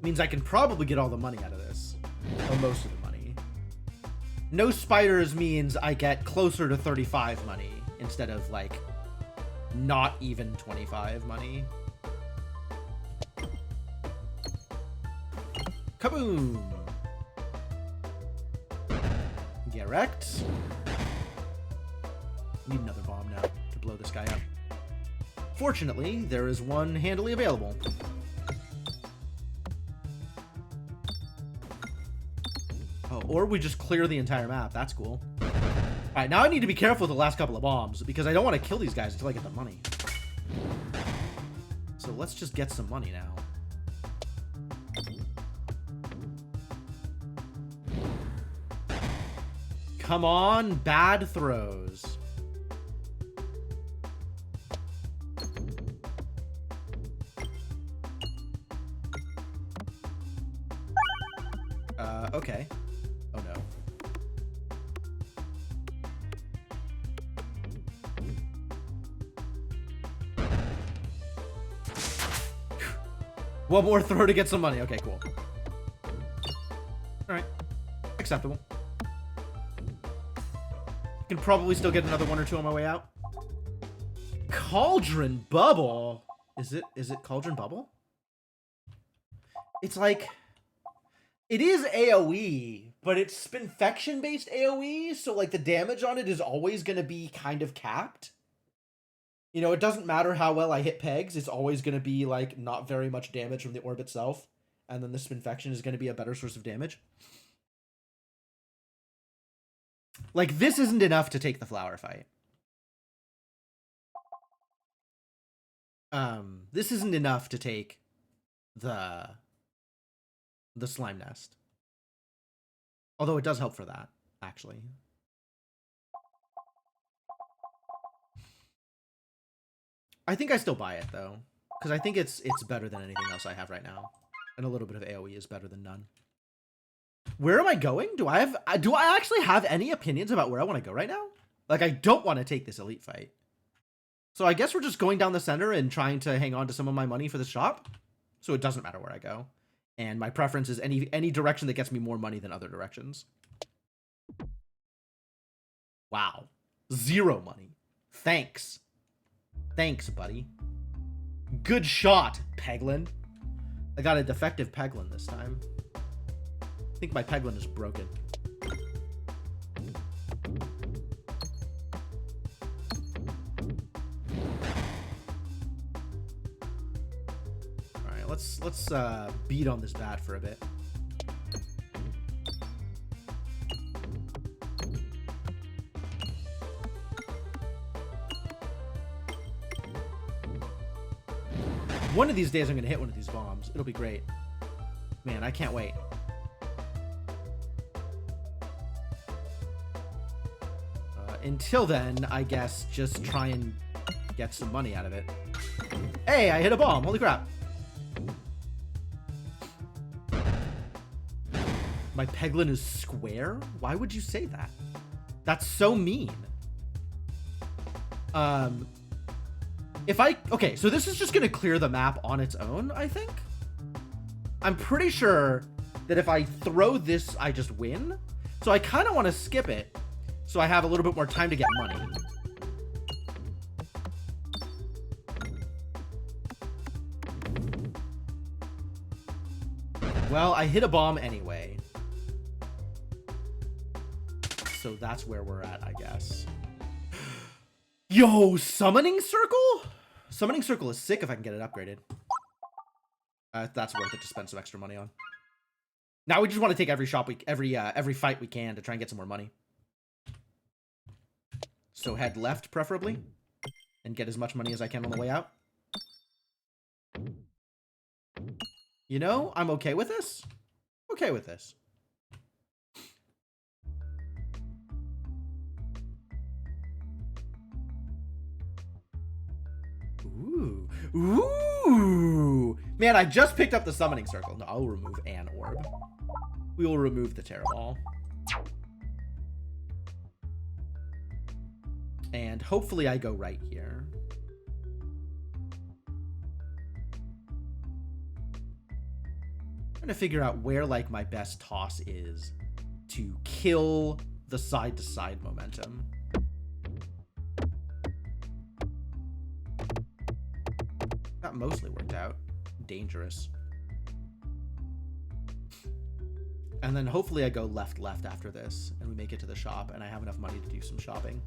Means I can probably get all the money out of this. Or most of the money. No spiders means I get closer to 35 money instead of, like, not even 25 money. Kaboom! Get wrecked. Need another bomb now to blow this guy up. Fortunately, there is one handily available. Oh, or we just clear the entire map. That's cool. Alright, now I need to be careful with the last couple of bombs because I don't want to kill these guys until I get the money. So let's just get some money now. Come on, bad throws. Okay. Oh no. One more throw to get some money. Okay, cool. Alright. Acceptable. Can probably still get another one or two on my way out. Cauldron Bubble? Is it Cauldron Bubble? It's like... It is AoE, but it's Spinfection-based AoE, so like the damage on it is always going to be kind of capped. You know, it doesn't matter how well I hit pegs, it's always going to be like not very much damage from the orb itself, and then the Spinfection is going to be a better source of damage. Like, this isn't enough to take the flower fight. This isn't enough to take the slime nest. Although it does help for that, actually. I think I still buy it, though. Because I think it's better than anything else I have right now. And a little bit of AoE is better than none. Where am I going? Do I actually have any opinions about where I want to go right now? Like, I don't want to take this elite fight. So I guess we're just going down the center and trying to hang on to some of my money for the shop. So it doesn't matter where I go. And my preference is any direction that gets me more money than other directions. Wow. 0 money. Thanks. Thanks, buddy. Good shot, Peglin. I got a defective Peglin this time. I think my Peglin is broken. Alright, let's beat on this bat for a bit. One of these days I'm gonna hit one of these bombs. It'll be great. Man, I can't wait. Until then, I guess just try and get some money out of it. Hey, I hit a bomb. Holy crap. My Peglin is square? Why would you say that? That's so mean. Okay, so this is just going to clear the map on its own, I think. I'm pretty sure that if I throw this, I just win. So I kind of want to skip it so I have a little bit more time to get money. Well, I hit a bomb anyway. So that's where we're at, I guess. Yo, Summoning Circle? Summoning Circle is sick if I can get it upgraded. That's worth it to spend some extra money on. Now we just want to take every fight we can to try and get some more money. So head left, preferably, and get as much money as I can on the way out. You know, I'm okay with this. Okay with this. Ooh. Ooh. Man, I just picked up the Summoning Circle. No, I'll remove an orb. We will remove the Terror Ball. And hopefully I go right here. I'm trying to figure out where, like, my best toss is to kill the side-to-side momentum. That mostly worked out. Dangerous. And then hopefully I go left after this, and we make it to the shop, and I have enough money to do some shopping.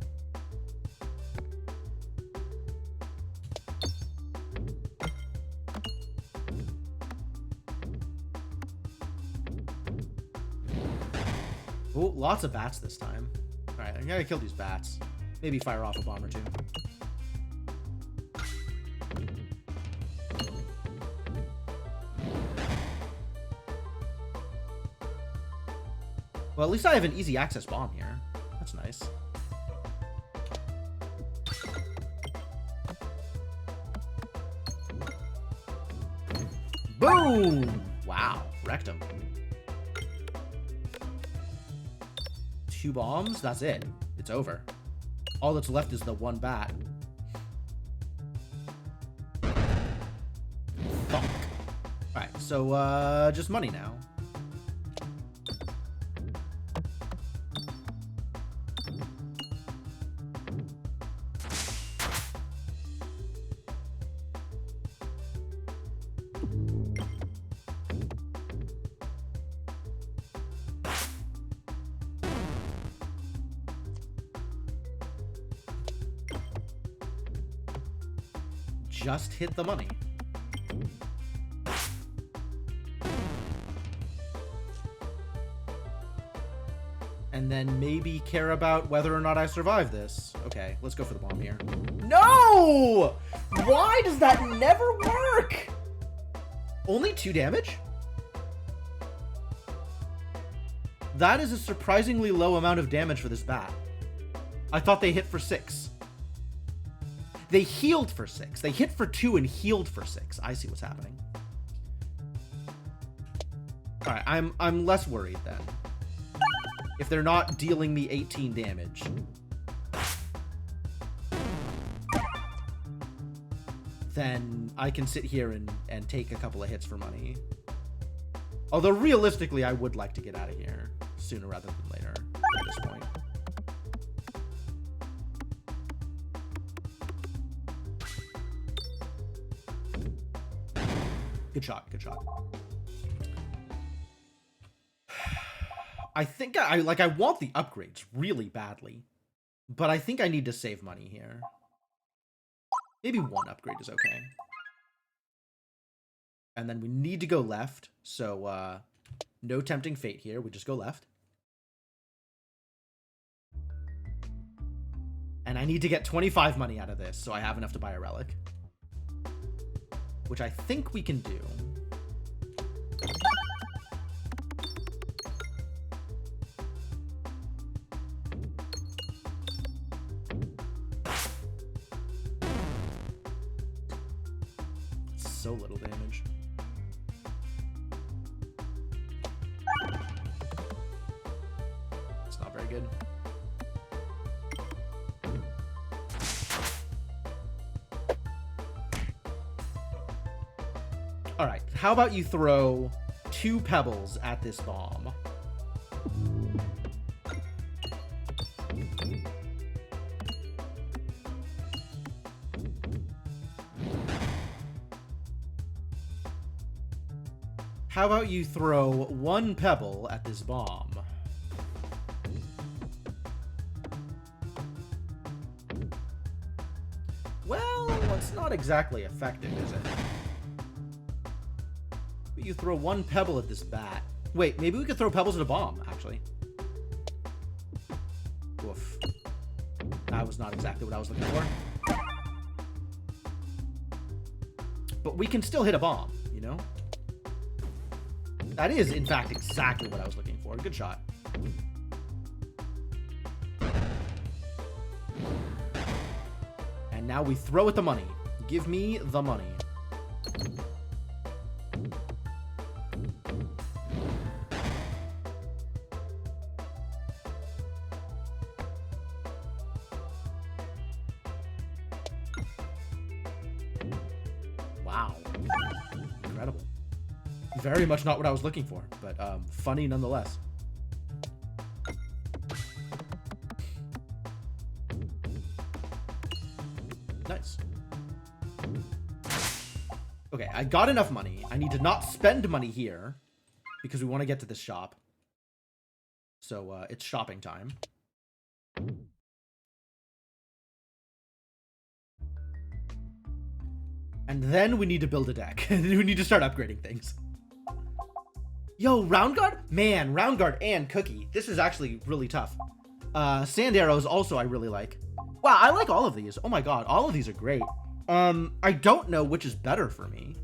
Oh, lots of bats this time. Alright, I gotta kill these bats. Maybe fire off a bomb or two. Well, at least I have an easy access bomb here. That's nice. Boom! Wow, wrecked him. 2 bombs, that's it. It's over. All that's left is the 1 bat. Fuck. Alright, so, just money now. Just hit the money. And then maybe care about whether or not I survive this. Okay, let's go for the bomb here. No! Why does that never work? Only 2 damage? That is a surprisingly low amount of damage for this bat. I thought they hit for 6. They healed for 6. They hit for 2 and healed for 6. I see what's happening. Alright, I'm less worried then. If they're not dealing me 18 damage. Then I can sit here and take a couple of hits for money. Although realistically, I would like to get out of here sooner rather than later at this point. Good shot, good shot. I think I want the upgrades really badly, but I think I need to save money here. Maybe 1 upgrade is okay. And then we need to go left, so no tempting fate here. We just go left. And I need to get 25 money out of this, so I have enough to buy a relic. Which I think we can do. So little damage. It's not very good. All right, how about you throw 2 pebbles at this bomb? How about you throw 1 pebble at this bomb? Well, it's not exactly effective, is it? You throw 1 pebble at this bat. Wait, maybe we could throw pebbles at a bomb, actually. Oof. That was not exactly what I was looking for. But we can still hit a bomb, you know? That is, in fact, exactly what I was looking for. Good shot. And now we throw at the money. Give me the money. Wow. Incredible. Very much not what I was looking for, but funny nonetheless. Nice. Okay, I got enough money. I need to not spend money here because we want to get to this shop. So it's shopping time. And then we need to build a deck. We need to start upgrading things. Yo, Round Guard? Man, Round Guard and Cookie. This is actually really tough. Sand Arrows also I really like. Wow, I like all of these. Oh my god, all of these are great. I don't know which is better for me.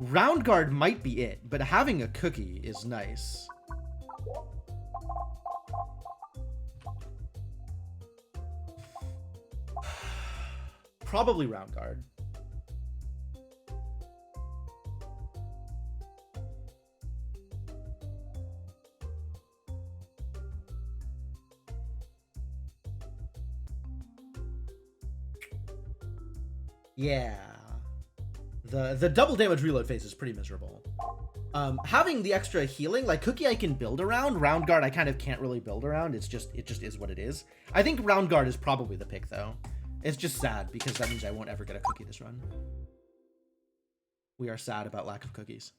Round Guard might be it, but having a Cookie is nice. Probably Round Guard. Yeah. The double damage reload phase is pretty miserable. Having the extra healing, like Cookie I can build around, Round Guard I kind of can't really build around. It just is what it is. I think Round Guard is probably the pick though. It's just sad because that means I won't ever get a Cookie this run. We are sad about lack of cookies.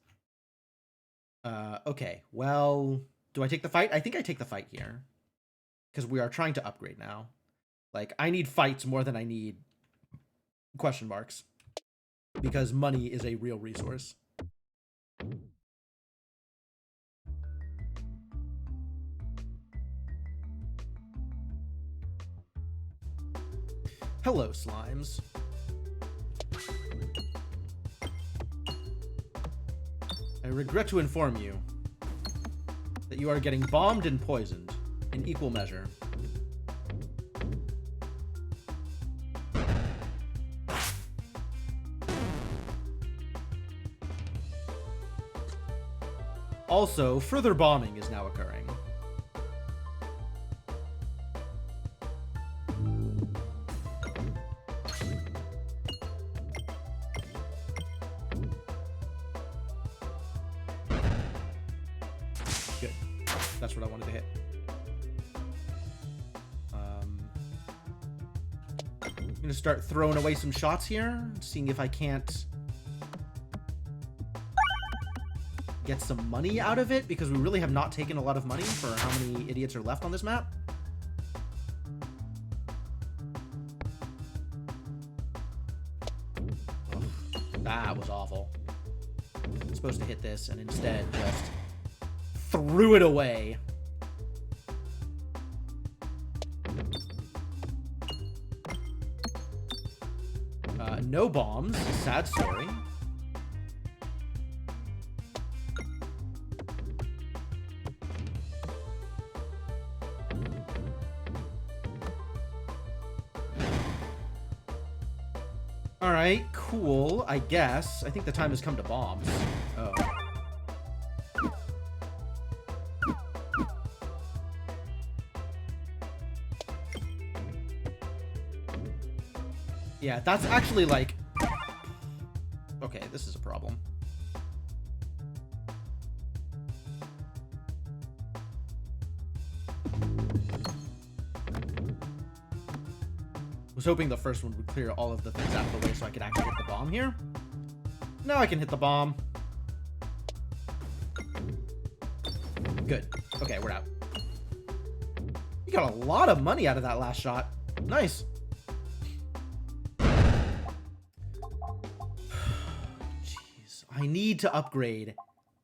Okay, well, do I take the fight? I think I take the fight here. Because we are trying to upgrade now. Like, I need fights more than I need question marks. Because money is a real resource. Hello, slimes. I regret to inform you that you are getting bombed and poisoned in equal measure. Also, further bombing is now occurring. Good. That's what I wanted to hit. I'm gonna start throwing away some shots here, seeing if I can't get some money out of it, because we really have not taken a lot of money for how many idiots are left on this map. Ugh, that was awful. I was supposed to hit this and instead just threw it away. No bombs. Sad story. Alright, cool, I guess. I think the time has come to bombs. Oh. Yeah, that's actually like... Okay, this is a problem. Was hoping the first one would clear all of the things out of the way so I could actually hit the bomb here. Now I can hit the bomb. Good. Okay, we're out. You got a lot of money out of that last shot. Nice. Jeez. I need to upgrade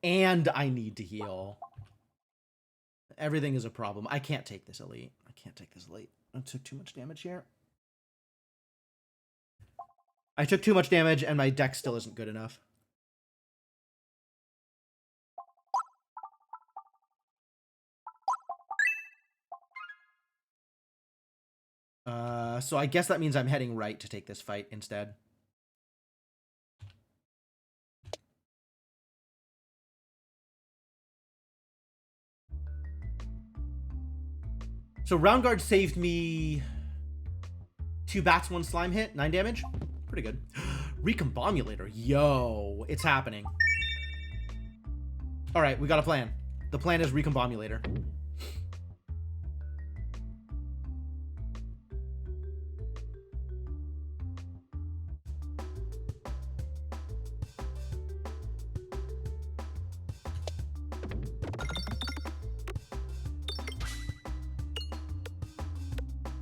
and I need to heal. Everything is a problem. I can't take this elite. I can't take this elite. I took too much damage here. I took too much damage, and my deck still isn't good enough. So I guess that means I'm heading right to take this fight instead. So Round Guard saved me 2 bats, 1 slime hit, 9 damage. Pretty good. Recombobulator. Yo, it's happening. All right, we got a plan. The plan is Recombobulator.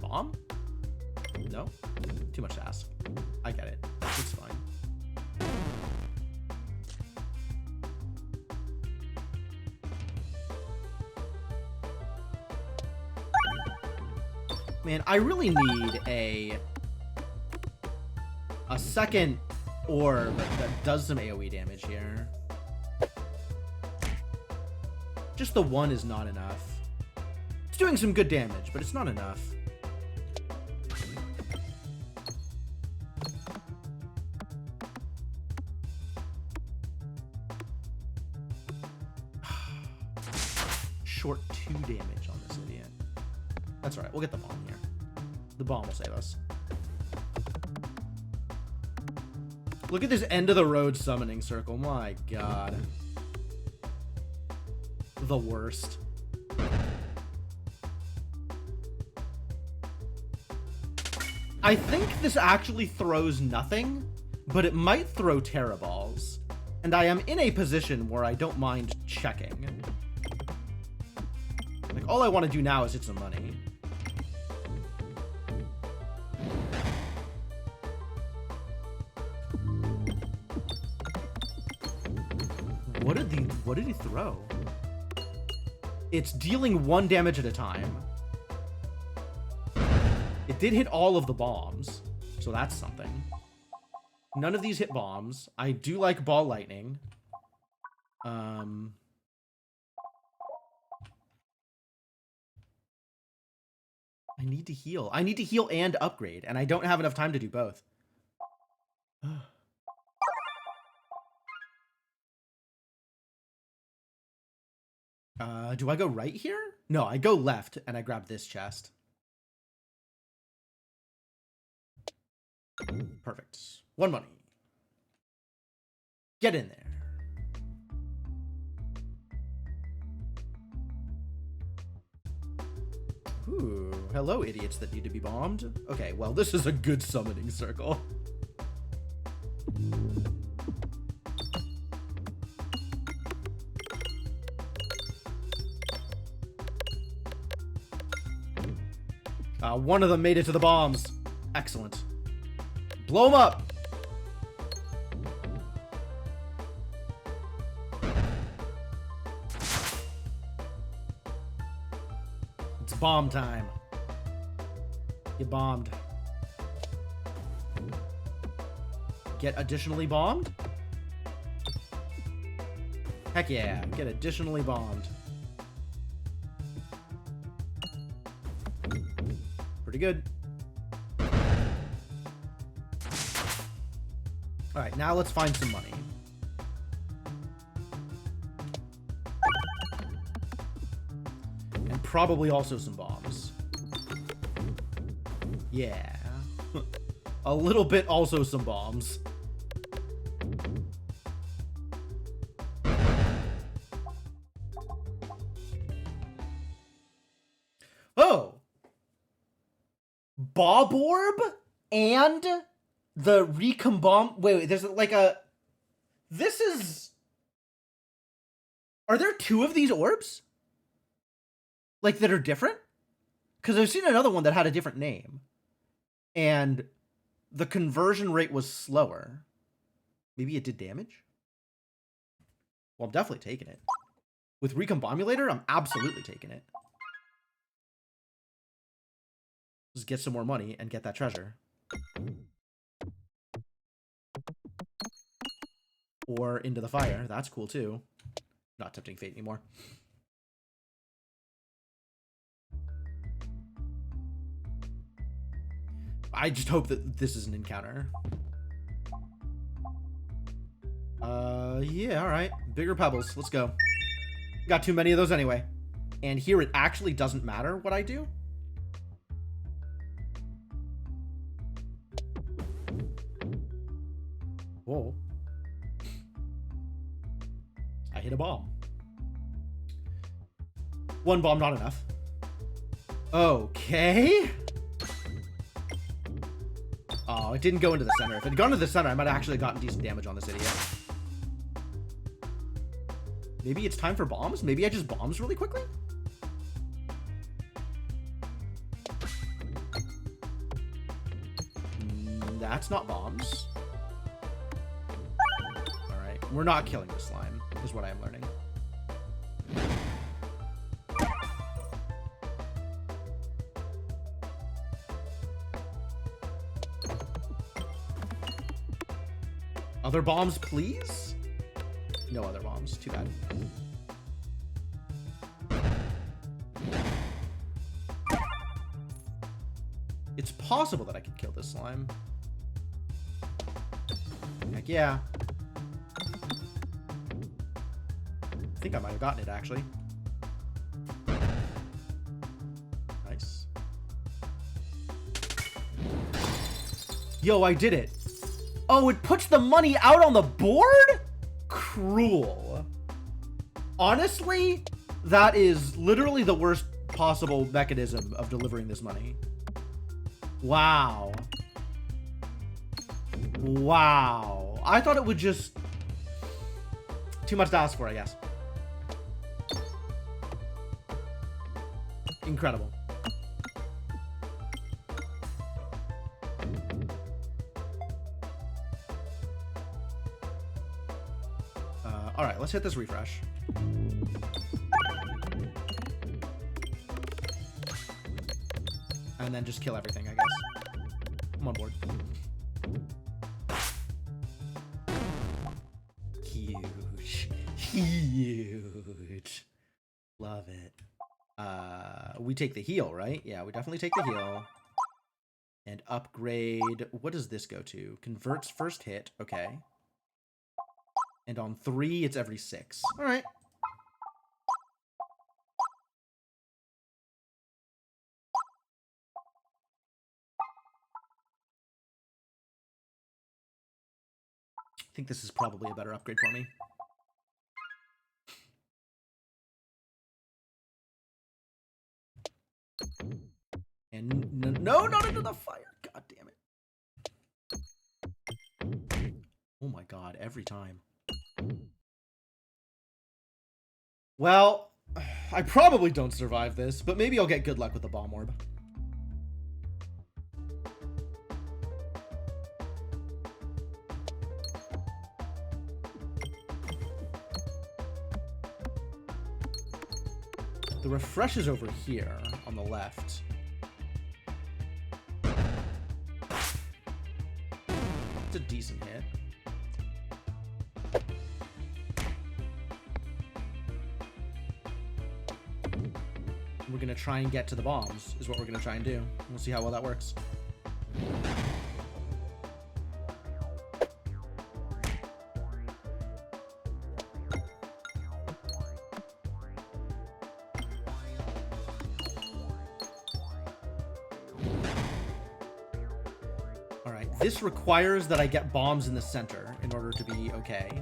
Bomb? No? Too much sass. I get it. It's fine. Man, I really need a second orb that does some AoE damage here. Just the one is not enough. It's doing some good damage, but it's not enough. Short 2 damage on this idiot. That's alright, we'll get the bomb here. The bomb will save us. Look at this end of the road summoning circle. My god. The worst. I think this actually throws nothing, but it might throw Terra Balls. And I am in a position where I don't mind checking. Like, all I want to do now is hit some money. What did he throw? It's dealing 1 damage at a time. It did hit all of the bombs, so that's something. None of these hit bombs. I do like ball lightning. I need to heal. I need to heal and upgrade, and I don't have enough time to do both. Do I go right here? No, I go left, and I grab this chest. Perfect. 1 money. Get in there. Ooh, hello, idiots that need to be bombed. Okay, well, this is a good summoning circle. One of them made it to the bombs. Excellent. Blow them up. It's bomb time. You bombed. Get additionally bombed? Heck yeah, get additionally bombed. Pretty good. Alright, now let's find some money. And probably also some bombs. Yeah. A little bit also some bombs. Oh! Bob Orb and the recombomb. Wait, there's like a. This is. Are there 2 of these orbs? Like that are different? Because I've seen another one that had a different name. And the conversion rate was slower. Maybe it did damage? Well, I'm definitely taking it. With Recombomulator, I'm absolutely taking it. Just get some more money and get that treasure. Or into the fire. That's cool too. Not tempting fate anymore. I just hope that this is an encounter. Yeah, alright. Bigger pebbles. Let's go. Got too many of those anyway. And here it actually doesn't matter what I do. Whoa. I hit a bomb. 1 bomb, not enough. Okay. Oh, it didn't go into the center. If it had gone to the center, I might have actually gotten decent damage on this idiot. Maybe it's time for bombs? Maybe I just bombs really quickly? That's not bombs. Alright, we're not killing the slime, is what I am learning. Other bombs, please? No other bombs. Too bad. It's possible that I could kill this slime. Heck yeah. I think I might have gotten it, actually. Nice. Yo, I did it. Oh, it puts the money out on the board? Cruel. Honestly, that is literally the worst possible mechanism of delivering this money. Wow. Wow. I thought it would just... Too much to ask for, I guess. Incredible. All right, let's hit this refresh. And then just kill everything, I guess. I'm on board. Huge. Huge. Love it. We take the heal, right? Yeah, we definitely take the heal. And upgrade. What does this go to? Converts first hit. Okay. And on 3, it's every 6. All right. I think this is probably a better upgrade for me. And no, not into the fire. God damn it. Oh my god, every time. Well, I probably don't survive this, but maybe I'll get good luck with the bomb orb. The refresh is over here on the left. It's a decent hit. We're gonna try and get to the bombs, is what we're gonna try and do. We'll see how well that works. Alright, this requires that I get bombs in the center in order to be okay.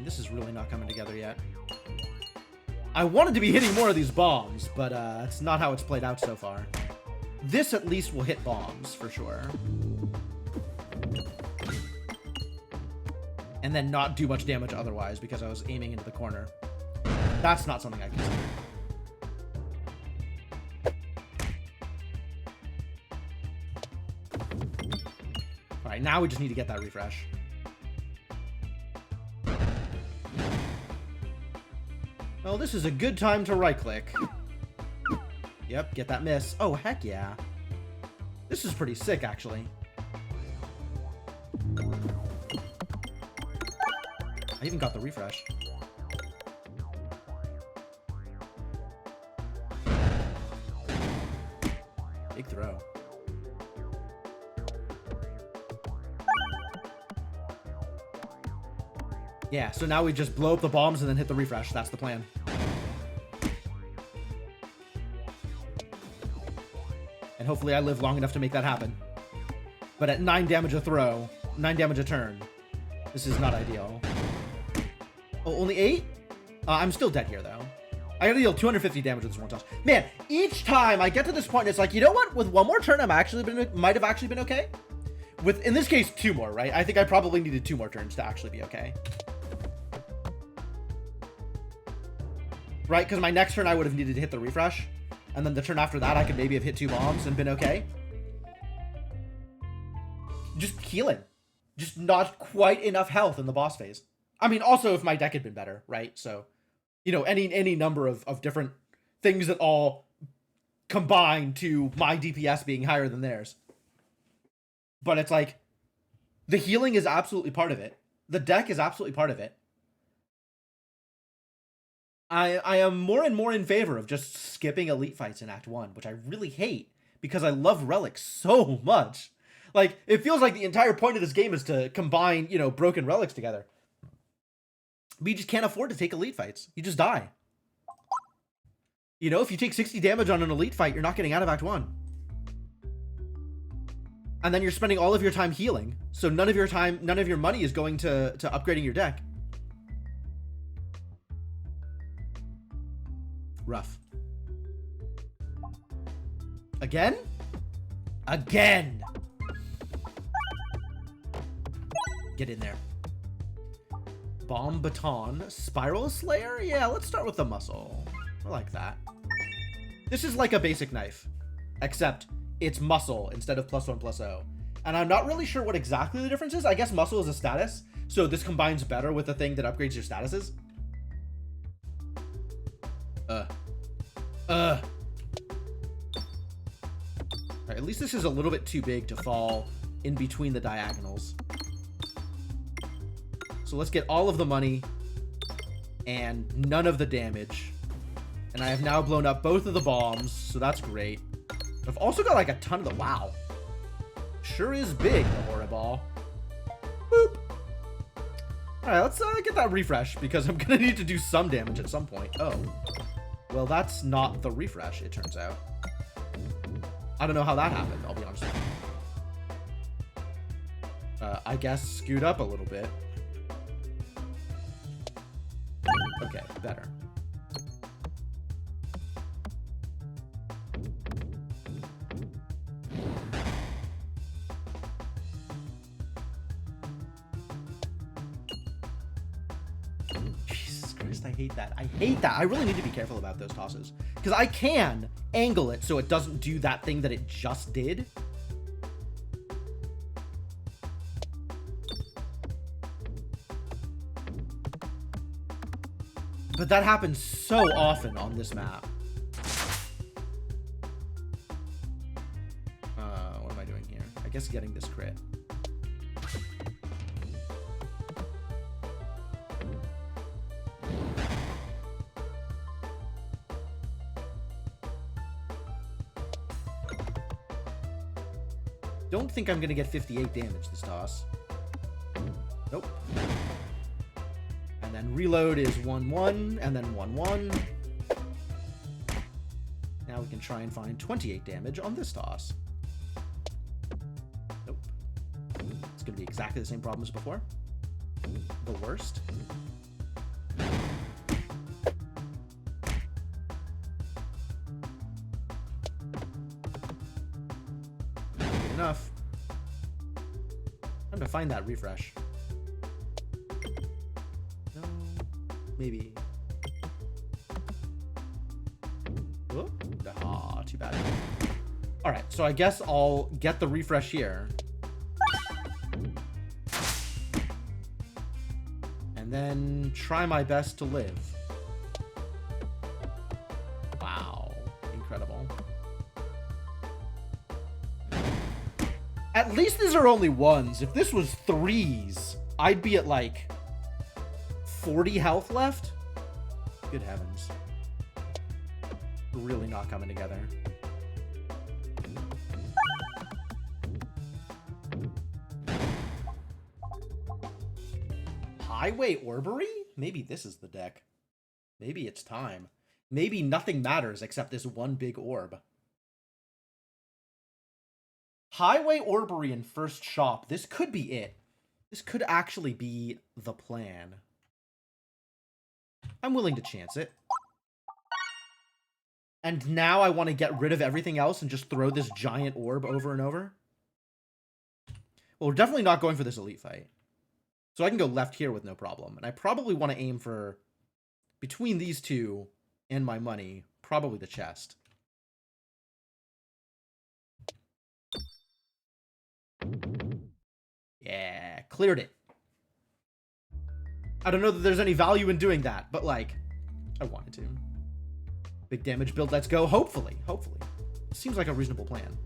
This is really not coming together yet. I wanted to be hitting more of these bombs, but it's not how it's played out so far. This at least will hit bombs, for sure. And then not do much damage otherwise, because I was aiming into the corner. That's not something I consider. Alright, now we just need to get that refresh. Well, this is a good time to right-click. Yep, get that miss. Oh, heck yeah. This is pretty sick, actually. I even got the refresh. Big throw. Yeah, so now we just blow up the bombs and then hit the refresh. That's the plan. And hopefully I live long enough to make that happen. But at 9 damage a throw, 9 damage a turn, this is not ideal. Oh, only 8? I'm still dead here, though. I gotta deal 250 damage with this one toss. Man, each time I get to this point, it's like, you know what? With one more turn, might have actually been okay. With, in this case, 2 more, right? I think I probably needed 2 more turns to actually be okay. Right? Because my next turn I would have needed to hit the refresh. And then the turn after that, I could maybe have hit 2 bombs and been okay. Just healing. Just not quite enough health in the boss phase. I mean, also if my deck had been better, right? So, you know, any number of different things that all combine to my DPS being higher than theirs. But it's like, the healing is absolutely part of it. The deck is absolutely part of it. I am more and more in favor of just skipping elite fights in Act 1, which I really hate because I love relics so much. Like, it feels like the entire point of this game is to combine, you know, broken relics together. But you just can't afford to take elite fights. You just die. You know, if you take 60 damage on an elite fight, you're not getting out of Act 1. And then you're spending all of your time healing, so none of your money is going to upgrading your deck. Rough. Again? Again! Get in there. Bomb Baton. Spiral Slayer? Yeah, let's start with the muscle. I like that. This is like a basic knife, except it's muscle instead of +1/+0. And I'm not really sure what exactly the difference is. I guess muscle is a status, so this combines better with the thing that upgrades your statuses. Alright, at least this is a little bit too big to fall in between the diagonals. So let's get all of the money and none of the damage. And I have now blown up both of the bombs, so that's great. I've also got like a ton of the... Wow. Sure is big, the Horriball. Boop. Alright, let's get that refresh, because I'm gonna need to do some damage at some point. Oh. Well, that's not the refresh, it turns out. I don't know how that happened, I'll be honest with you. I guess scoot up a little bit. Okay, better. Jesus Christ, I hate that. I hate that. I really need to be careful about those tosses. Because I can angle it so it doesn't do that thing that it just did. But that happens so often on this map. What am I doing here? I guess getting this crit. Don't think I'm going to get 58 damage this toss. Nope. And then reload is 1-1, and then 1-1. Now we can try and find 28 damage on this toss. Nope. It's going to be exactly the same problem as before. The worst. Good enough. Time to find that refresh. No. Maybe. Oh, ah, too bad. Alright, so I guess I'll get the refresh here. And then try my best to live. Wow. Incredible. At least these are only ones. If this was threes, I'd be at like 40 health left. Good heavens. Really not coming together. Highway Orbery? Maybe this is the deck. Maybe it's time. Maybe nothing matters except this one big orb. Highway Orbery in first shop. This could be it. This could actually be the plan. I'm willing to chance it. And now I want to get rid of everything else and just throw this giant orb over and over. Well, we're definitely not going for this elite fight. So I can go left here with no problem. And I probably want to aim for, between these two and my money, probably the chest. Yeah, cleared it. I don't know that there's any value in doing that, but like, I wanted to. Big damage build, let's go. Hopefully. Seems like a reasonable plan.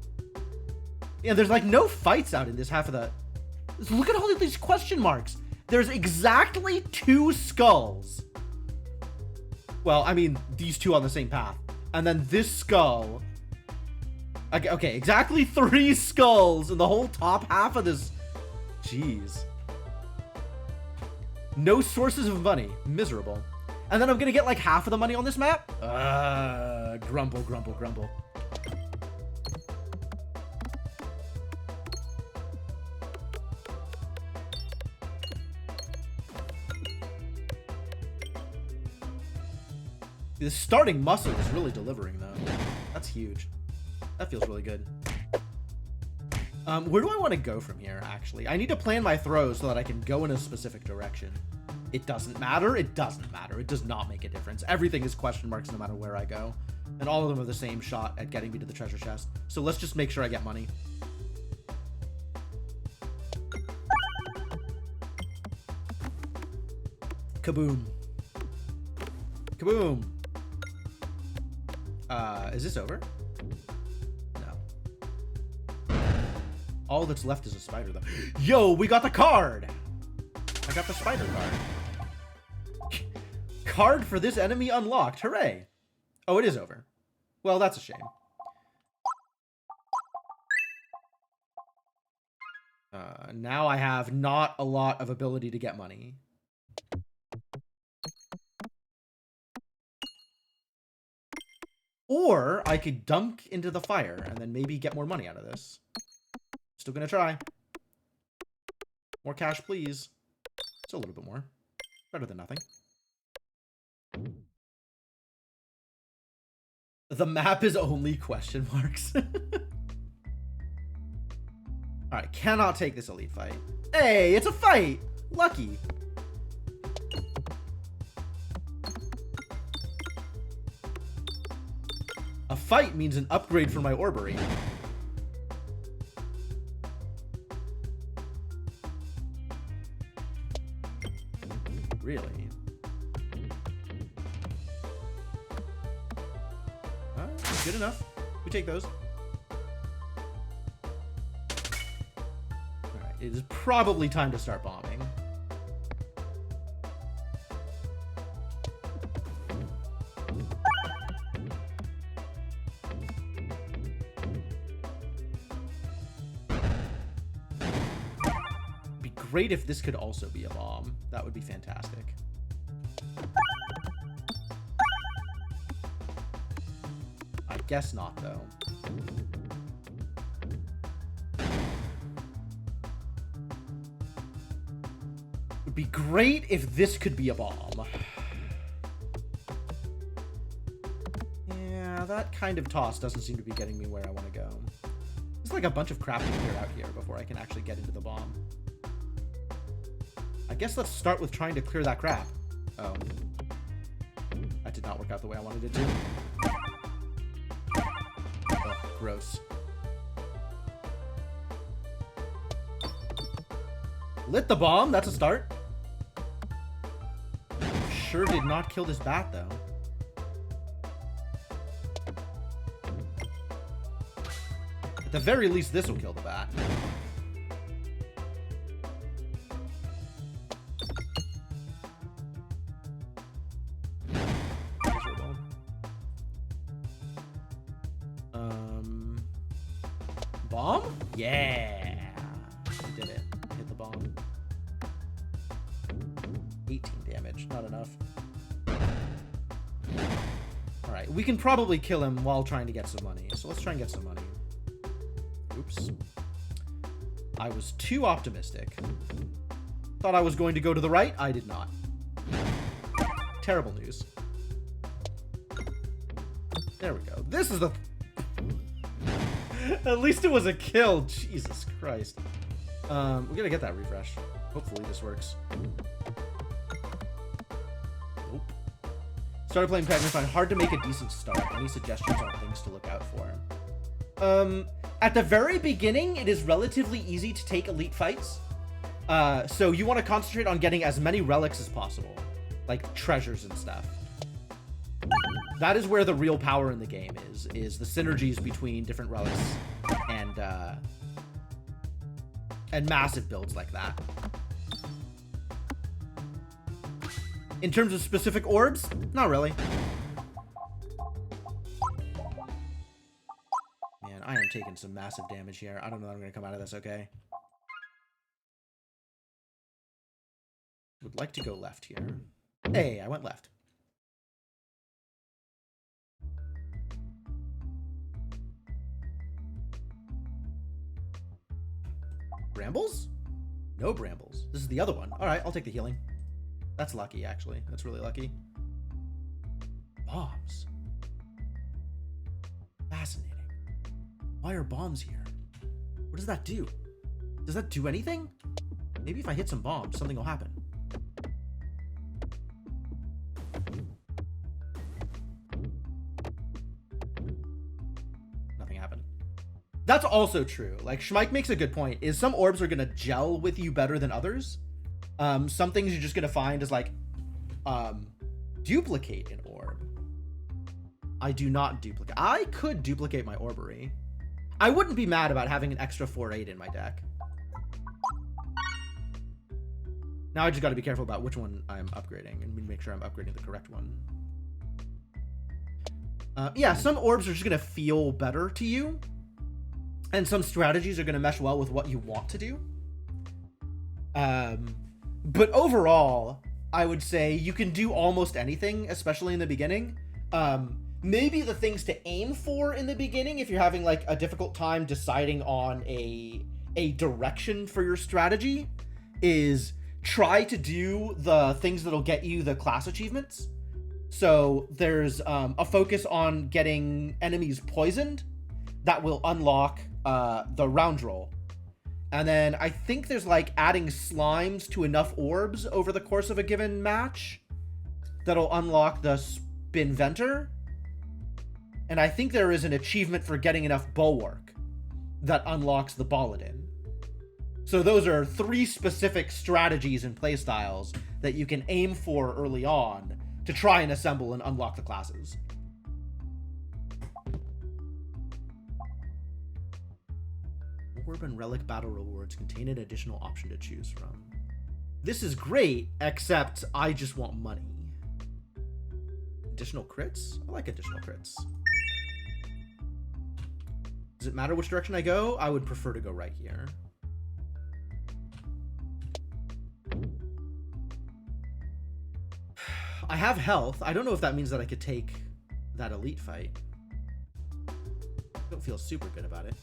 Yeah, there's like no fights out in this half of the... Look at all of these question marks. There's exactly 2 skulls. Well, I mean, these 2 on the same path. And then this skull. Okay, exactly 3 skulls in the whole top half of this. Jeez. No sources of money. Miserable. And then I'm gonna get like half of the money on this map? Grumble. The starting muscle is really delivering, though. That's huge. That feels really good. Where do I want to go from here, actually? I need to plan my throws so that I can go in a specific direction. It doesn't matter. It doesn't matter. It does not make a difference. Everything is question marks no matter where I go. And all of them are the same shot at getting me to the treasure chest. So let's just make sure I get money. Kaboom. Kaboom. Is this over? No. All that's left is a spider, though. Yo, we got the card! I got the spider card. Card for this enemy unlocked. Hooray. Oh, it is over. Well, that's a shame. Now I have not a lot of ability to get money. Or I could dunk into the fire and then maybe get more money out of this. Still gonna try. More cash, please. Still a little bit more. Better than nothing. The map is only question marks. Alright, cannot take this elite fight. Hey, it's a fight! Lucky. A fight means an upgrade for my Orbery. Really? Good enough. We take those. Alright, it is probably time to start bombing. Great if this could also be a bomb. That would be fantastic. I guess not, though. Would be great if this could be a bomb. Yeah, that kind of toss doesn't seem to be getting me where I want to go. There's like a bunch of crap to clear out here before I can actually get into the bomb. I guess let's start with trying to clear that crap. Oh. That did not work out the way I wanted it to. Ugh, gross. Lit the bomb, that's a start. Sure did not kill this bat, though. At the very least, this will kill the bat. Bomb? Yeah. We did it. Hit the bomb. 18 damage. Not enough. Alright, we can probably kill him while trying to get some money. So let's try and get some money. Oops. I was too optimistic. Thought I was going to go to the right. I did not. Terrible news. There we go. This is the... At least it was a kill. Jesus Christ. We gotta get that refresh. Hopefully this works. Nope. Started playing Peglin, find hard to make a decent start. Any suggestions on things to look out for? At the very beginning, it is relatively easy to take elite fights. So you want to concentrate on getting as many relics as possible, like treasures and stuff. That is where the real power in the game is the synergies between different relics and massive builds like that. In terms of specific orbs, not really. Man, I am taking some massive damage here. I don't know that I'm going to come out of this okay. Would like to go left here. Hey, I went left. Brambles? No brambles. This is the other one. All right, I'll take the healing. That's lucky, actually. That's really lucky. Bombs. Fascinating. Why are bombs here? What does that do? Does that do anything? Maybe if I hit some bombs, something will happen. Nothing happened. That's also true. Like, Schmeik makes a good point, is some orbs are going to gel with you better than others. Some things you're just going to find is like, duplicate an orb. I do not duplicate. I could duplicate my orbery. I wouldn't be mad about having an extra 4/8 in my deck. Now I just got to be careful about which one I'm upgrading and make sure I'm upgrading the correct one. Yeah, some orbs are just going to feel better to you. And some strategies are going to mesh well with what you want to do. But overall, I would say you can do almost anything, especially in the beginning. Maybe the things to aim for in the beginning, if you're having like a difficult time deciding on a direction for your strategy, is try to do the things that'll get you the class achievements. So there's a focus on getting enemies poisoned that will unlock the round roll. And then I think there's like adding slimes to enough orbs over the course of a given match that'll unlock the Spinventor. And I think there is an achievement for getting enough Bulwark that unlocks the Baladin. So those are 3 specific strategies and playstyles that you can aim for early on to try and assemble and unlock the classes. Orb and Relic battle rewards contain an additional option to choose from. This is great, except I just want money. Additional crits? I like additional crits. Does it matter which direction I go? I would prefer to go right here. I have health. I don't know if that means that I could take that elite fight. I don't feel super good about it.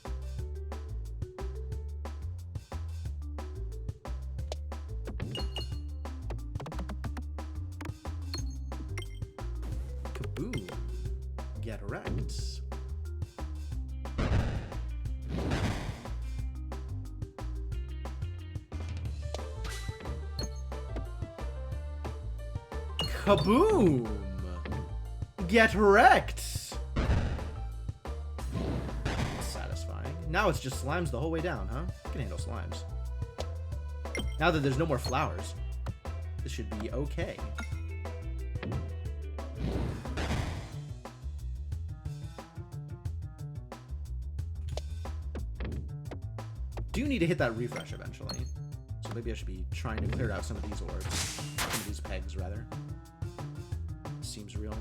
Kaboom. Get wrecked. Kaboom! Get wrecked! That's satisfying. Now it's just slimes the whole way down, huh? I can handle slimes. Now that there's no more flowers, this should be okay. Do need to hit that refresh eventually. So maybe I should be trying to clear out some of these orbs. Some of these pegs, rather. Seems real.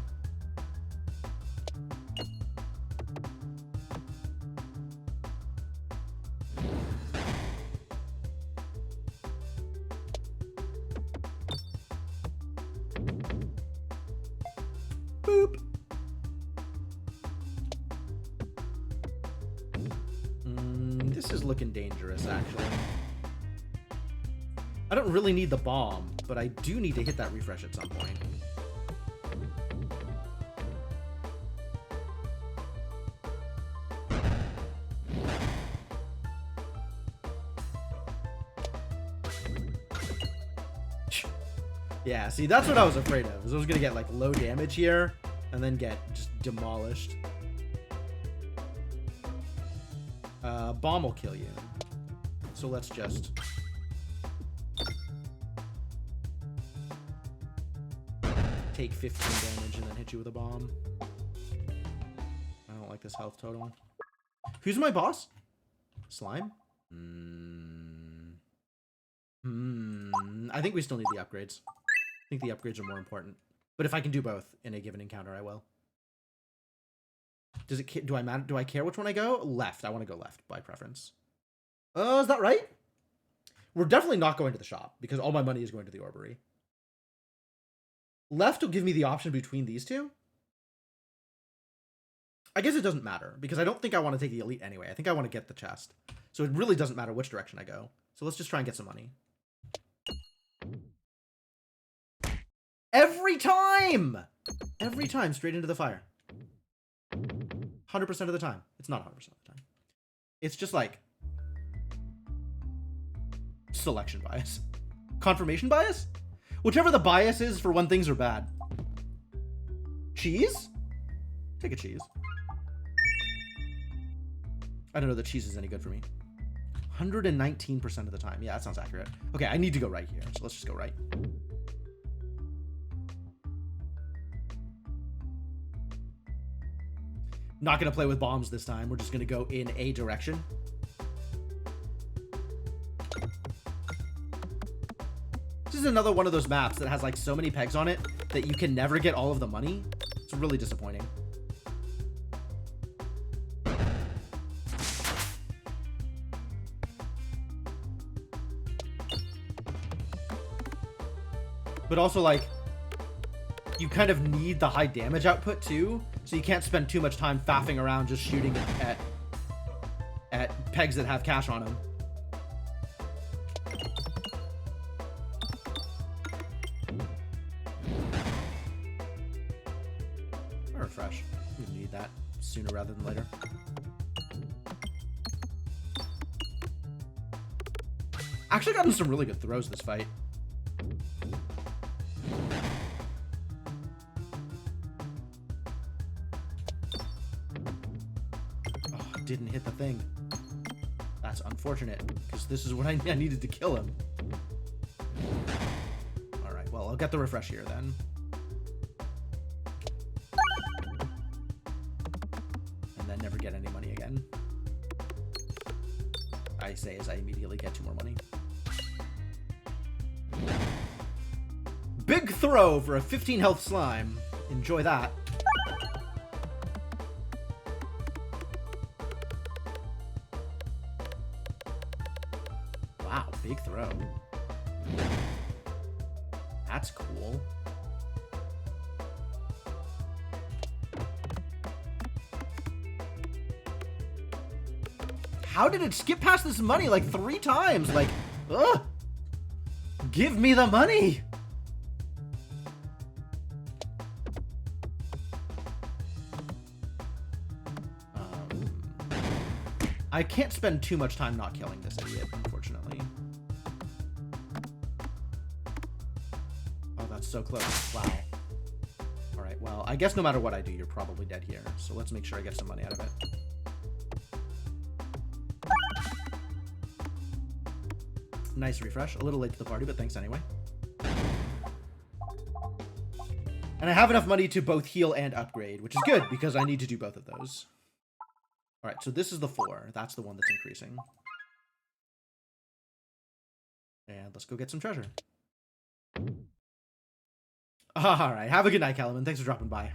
Boop. This is looking dangerous, actually. I don't really need the bomb, but I do need to hit that refresh at some point. Yeah, see, that's what I was afraid of. Is I was gonna get like low damage here, and then get just demolished. Bomb will kill you. So let's just take 15 damage and then hit you with a bomb. I don't like this health total. Who's my boss? Slime? I think we still need the upgrades. I think the upgrades are more important. But if I can do both in a given encounter, I will. Does it? Do I care which one I go? Left. I want to go left by preference. Is that right? We're definitely not going to the shop because all my money is going to the Orbery. Left will give me the option between these two. I guess it doesn't matter because I don't think I want to take the elite anyway. I think I want to get the chest. So it really doesn't matter which direction I go. So let's just try and get some money. Every time! Every time, straight into the fire. 100% of the time. It's not 100% of the time. It's just like selection bias. Confirmation bias? Whichever the bias is for when things are bad. Cheese? Take a cheese. I don't know that cheese is any good for me. 119% of the time. Yeah, that sounds accurate. Okay, I need to go right here. So let's just go right. Not going to play with bombs this time. We're just going to go in a direction. This is another one of those maps that has like so many pegs on it that you can never get all of the money. It's really disappointing. But also, like, you kind of need the high damage output too, so you can't spend too much time faffing around just shooting at pegs that have cash on them. Or refresh. You need that sooner rather than later. Actually gotten some really good throws this fight. Didn't hit the thing. That's unfortunate, because this is what I needed to kill him. Alright, well, I'll get the refresh here then. And then never get any money again. I say as I immediately get 2 more money. Big throw for a 15 health slime. Enjoy that. Wow, big throw. That's cool. How did it skip past this money like 3 times? Like, ugh! Give me the money! I can't spend too much time not killing this idiot, unfortunately. Oh, that's so close. Wow. Alright, well, I guess no matter what I do, you're probably dead here. So let's make sure I get some money out of it. Nice refresh. A little late to the party, but thanks anyway. And I have enough money to both heal and upgrade, which is good, because I need to do both of those. Alright, so this is the 4. That's the one that's increasing. And let's go get some treasure. Alright, have a good night, Calaman. Thanks for dropping by.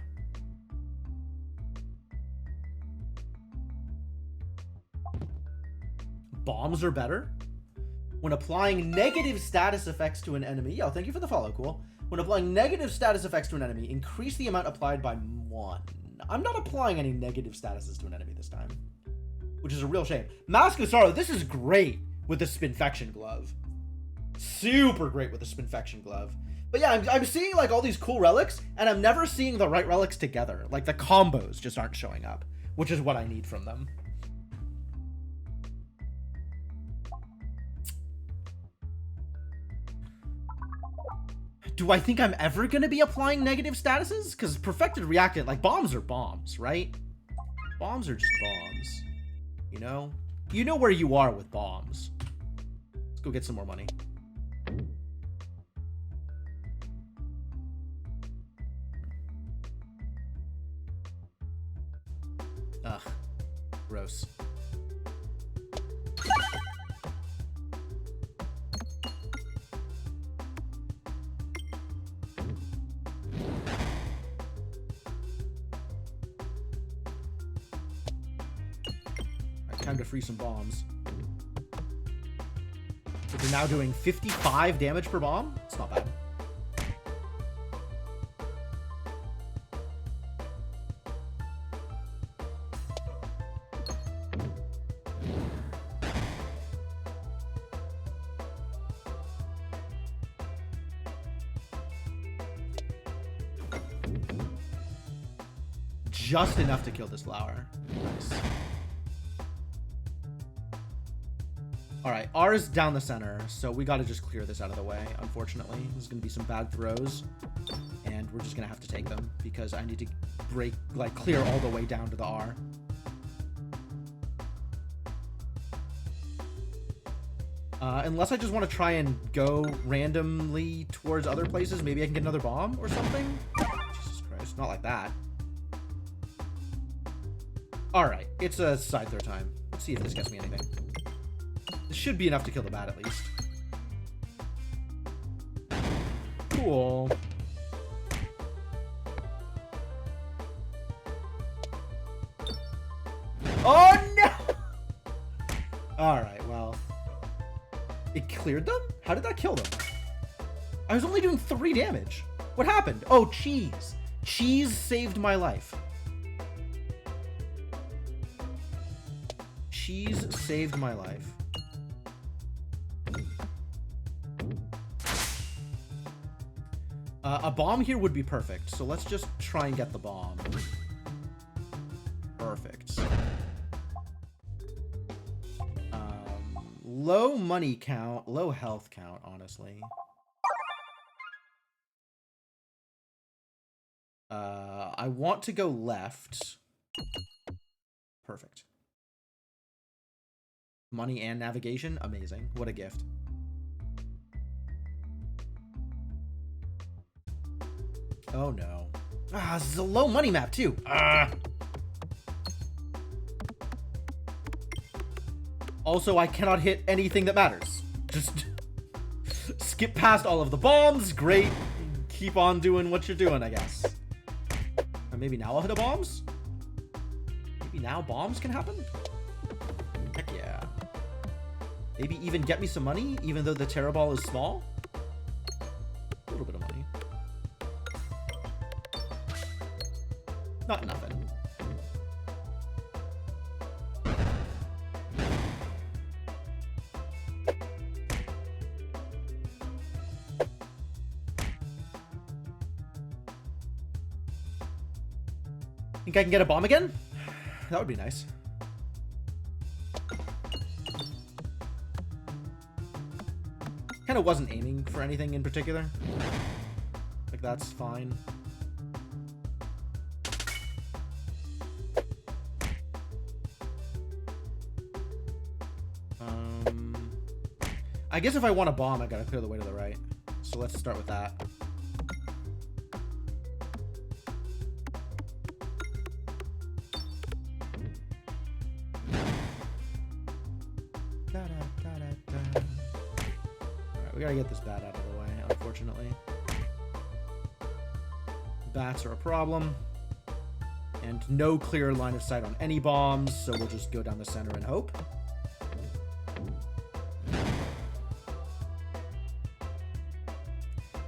Bombs are better? When applying negative status effects to an enemy... Yo, thank you for the follow, cool. When applying negative status effects to an enemy, increase the amount applied by 1. I'm not applying any negative statuses to an enemy this time, which is a real shame. Mask of Sorrow, this is great with the Spinfection Glove. Super great with the Spinfection Glove. But yeah, I'm seeing like all these cool relics, and I'm never seeing the right relics together. Like the combos just aren't showing up, which is what I need from them. Do I think I'm ever going to be applying negative statuses? Because Perfected Reactant, like, bombs are bombs, right? Bombs are just bombs. You know? You know where you are with bombs. Let's go get some more money. Ugh. Gross. Alright, time to free some bombs. So they're now doing 55 damage per bomb? It's not bad. Just enough to kill this flower. Nice. Alright, R is down the center, so we gotta just clear this out of the way, unfortunately. There's gonna be some bad throws, and we're just gonna have to take them, because I need to break, like, clear all the way down to the R. Unless I just want to try and go randomly towards other places, maybe I can get another bomb or something? Jesus Christ, not like that. Alright, it's a side throw time. Let's see if this gets me anything. This should be enough to kill the bat, at least. Cool. Oh, no! Alright, well. It cleared them? How did that kill them? I was only doing 3 damage. What happened? Oh, cheese. Cheese saved my life. Cheese saved my life. A bomb here would be perfect, so let's just try and get the bomb. Perfect. Low money count, low health count, honestly. I want to go left. Perfect. Money and navigation, amazing. What a gift. Oh no. Ah, this is a low money map too. Also, I cannot hit anything that matters. Just skip past all of the bombs. Great. Keep on doing what you're doing, I guess. Or maybe now I'll hit the bombs? Maybe now bombs can happen? Heck yeah. Maybe even get me some money, even though the Terra Ball is small? A little bit of money. Not nothing. Think I can get a bomb again? That would be nice. Kind of wasn't aiming for anything in particular. Like, that's fine. I guess if I want a bomb, I gotta clear the way to the right. So let's start with that. We gotta get this bat out of the way, unfortunately. Bats are a problem. And no clear line of sight on any bombs, so we'll just go down the center and hope.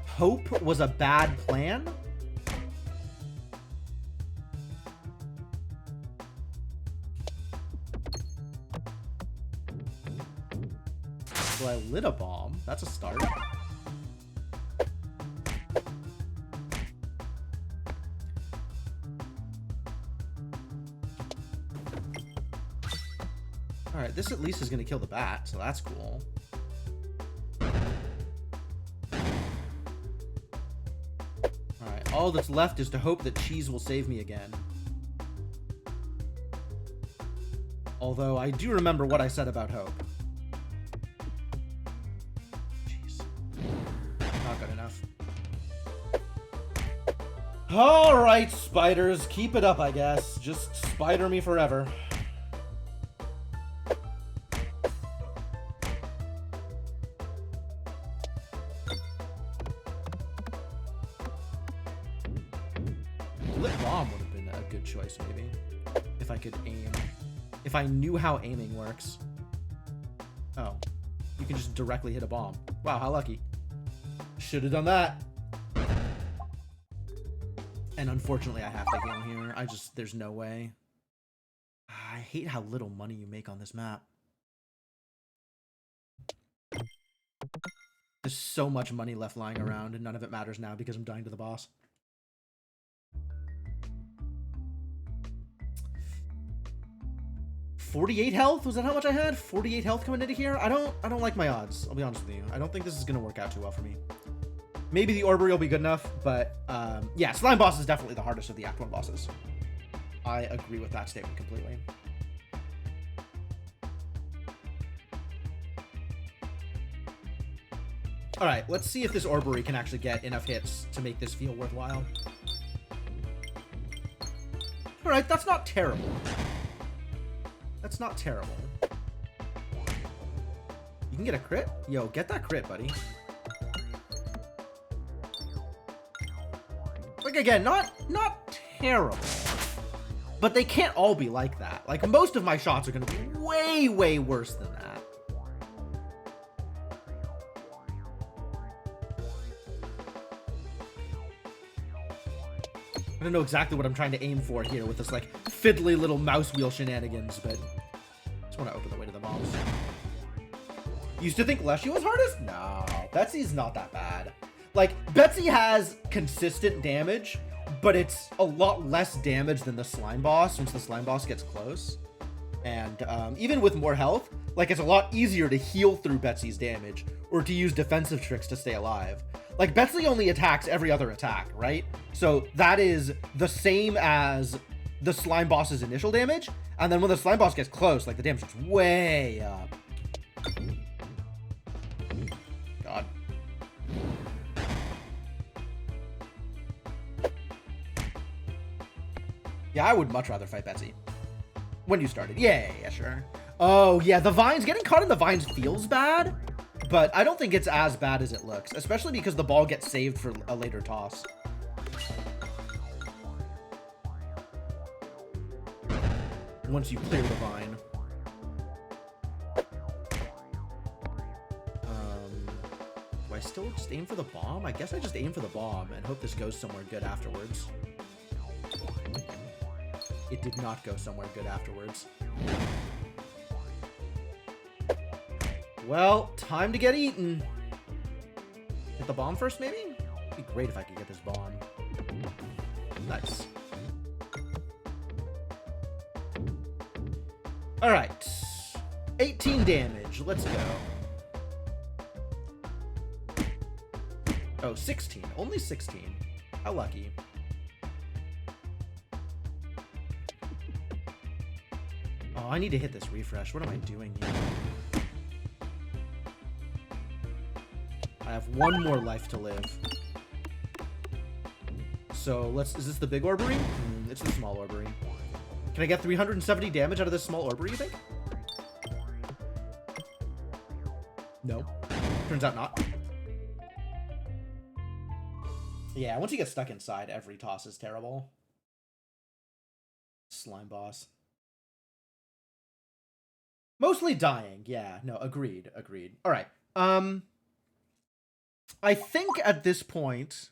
Hope was a bad plan? So I lit a bomb. That's a start. Alright, this at least is going to kill the bat, so that's cool. Alright, all that's left is to hope that cheese will save me again. Although I do remember what I said about hope. Not good enough. Alright, spiders, keep it up, I guess. Just spider me forever. Lit bomb would have been a good choice, maybe. If I could aim. If I knew how aiming works. Oh. You can just directly hit a bomb. Wow, how lucky. Should have done that. And unfortunately, I have to go here. There's no way. I hate how little money you make on this map. There's so much money left lying around, and none of it matters now because I'm dying to the boss. $48 health? Was that how much I had? 48 health coming into here? I don't like my odds. I'll be honest with you. I don't think this is gonna work out too well for me. Maybe the Orbery will be good enough, but yeah, Slime Boss is definitely the hardest of the Act 1 bosses. I agree with that statement completely. Alright, let's see if this Orbery can actually get enough hits to make this feel worthwhile. Alright, that's not terrible. That's not terrible. You can get a crit? Yo, get that crit, buddy. Like, again, not terrible. But they can't all be like that. Like, most of my shots are going to be way, way worse than that. I don't know exactly what I'm trying to aim for here with this, like, fiddly little mouse wheel shenanigans, but I just want to open the way to the bombs. Used to think Leshy was hardest? No, Betsy's not that bad. Like, Betsy has consistent damage, but it's a lot less damage than the Slime Boss once the Slime Boss gets close. And even with more health, like, it's a lot easier to heal through Betsy's damage or to use defensive tricks to stay alive. Like, Betsy only attacks every other attack, right? So that is the same as the Slime Boss's initial damage. And then when the Slime Boss gets close, like, the damage is way up. God. Yeah, I would much rather fight Betsy. When you started. Yeah, sure. Oh, yeah, the vines, getting caught in the vines feels bad, but I don't think it's as bad as it looks, especially because the ball gets saved for a later toss. Once you clear the vine. Do I still just aim for the bomb? I guess I just aim for the bomb and hope this goes somewhere good afterwards. It did not go somewhere good afterwards. Well, time to get eaten. Hit the bomb first, maybe? It'd be great if I could get this bomb. Nice. Alright. 18 damage. Let's go. Oh, 16. Only 16. How lucky. Oh, I need to hit this refresh. What am I doing here? I have one more life to live. So let's... Is this the big Orbery? It's the small Orbery. Can I get 370 damage out of this small Orbery, you think? No. Turns out not. Yeah, once you get stuck inside, every toss is terrible. Slime Boss. Mostly dying. Yeah, no, agreed. All right. I think at this point...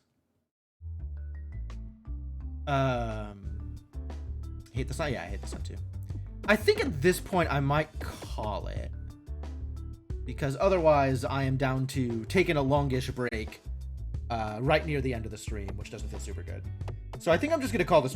hate the sun? Yeah, I hate the sun too. I think at this point I might call it. Because otherwise I am down to taking a longish break right near the end of the stream, which doesn't feel super good. So I think I'm just going to call the stream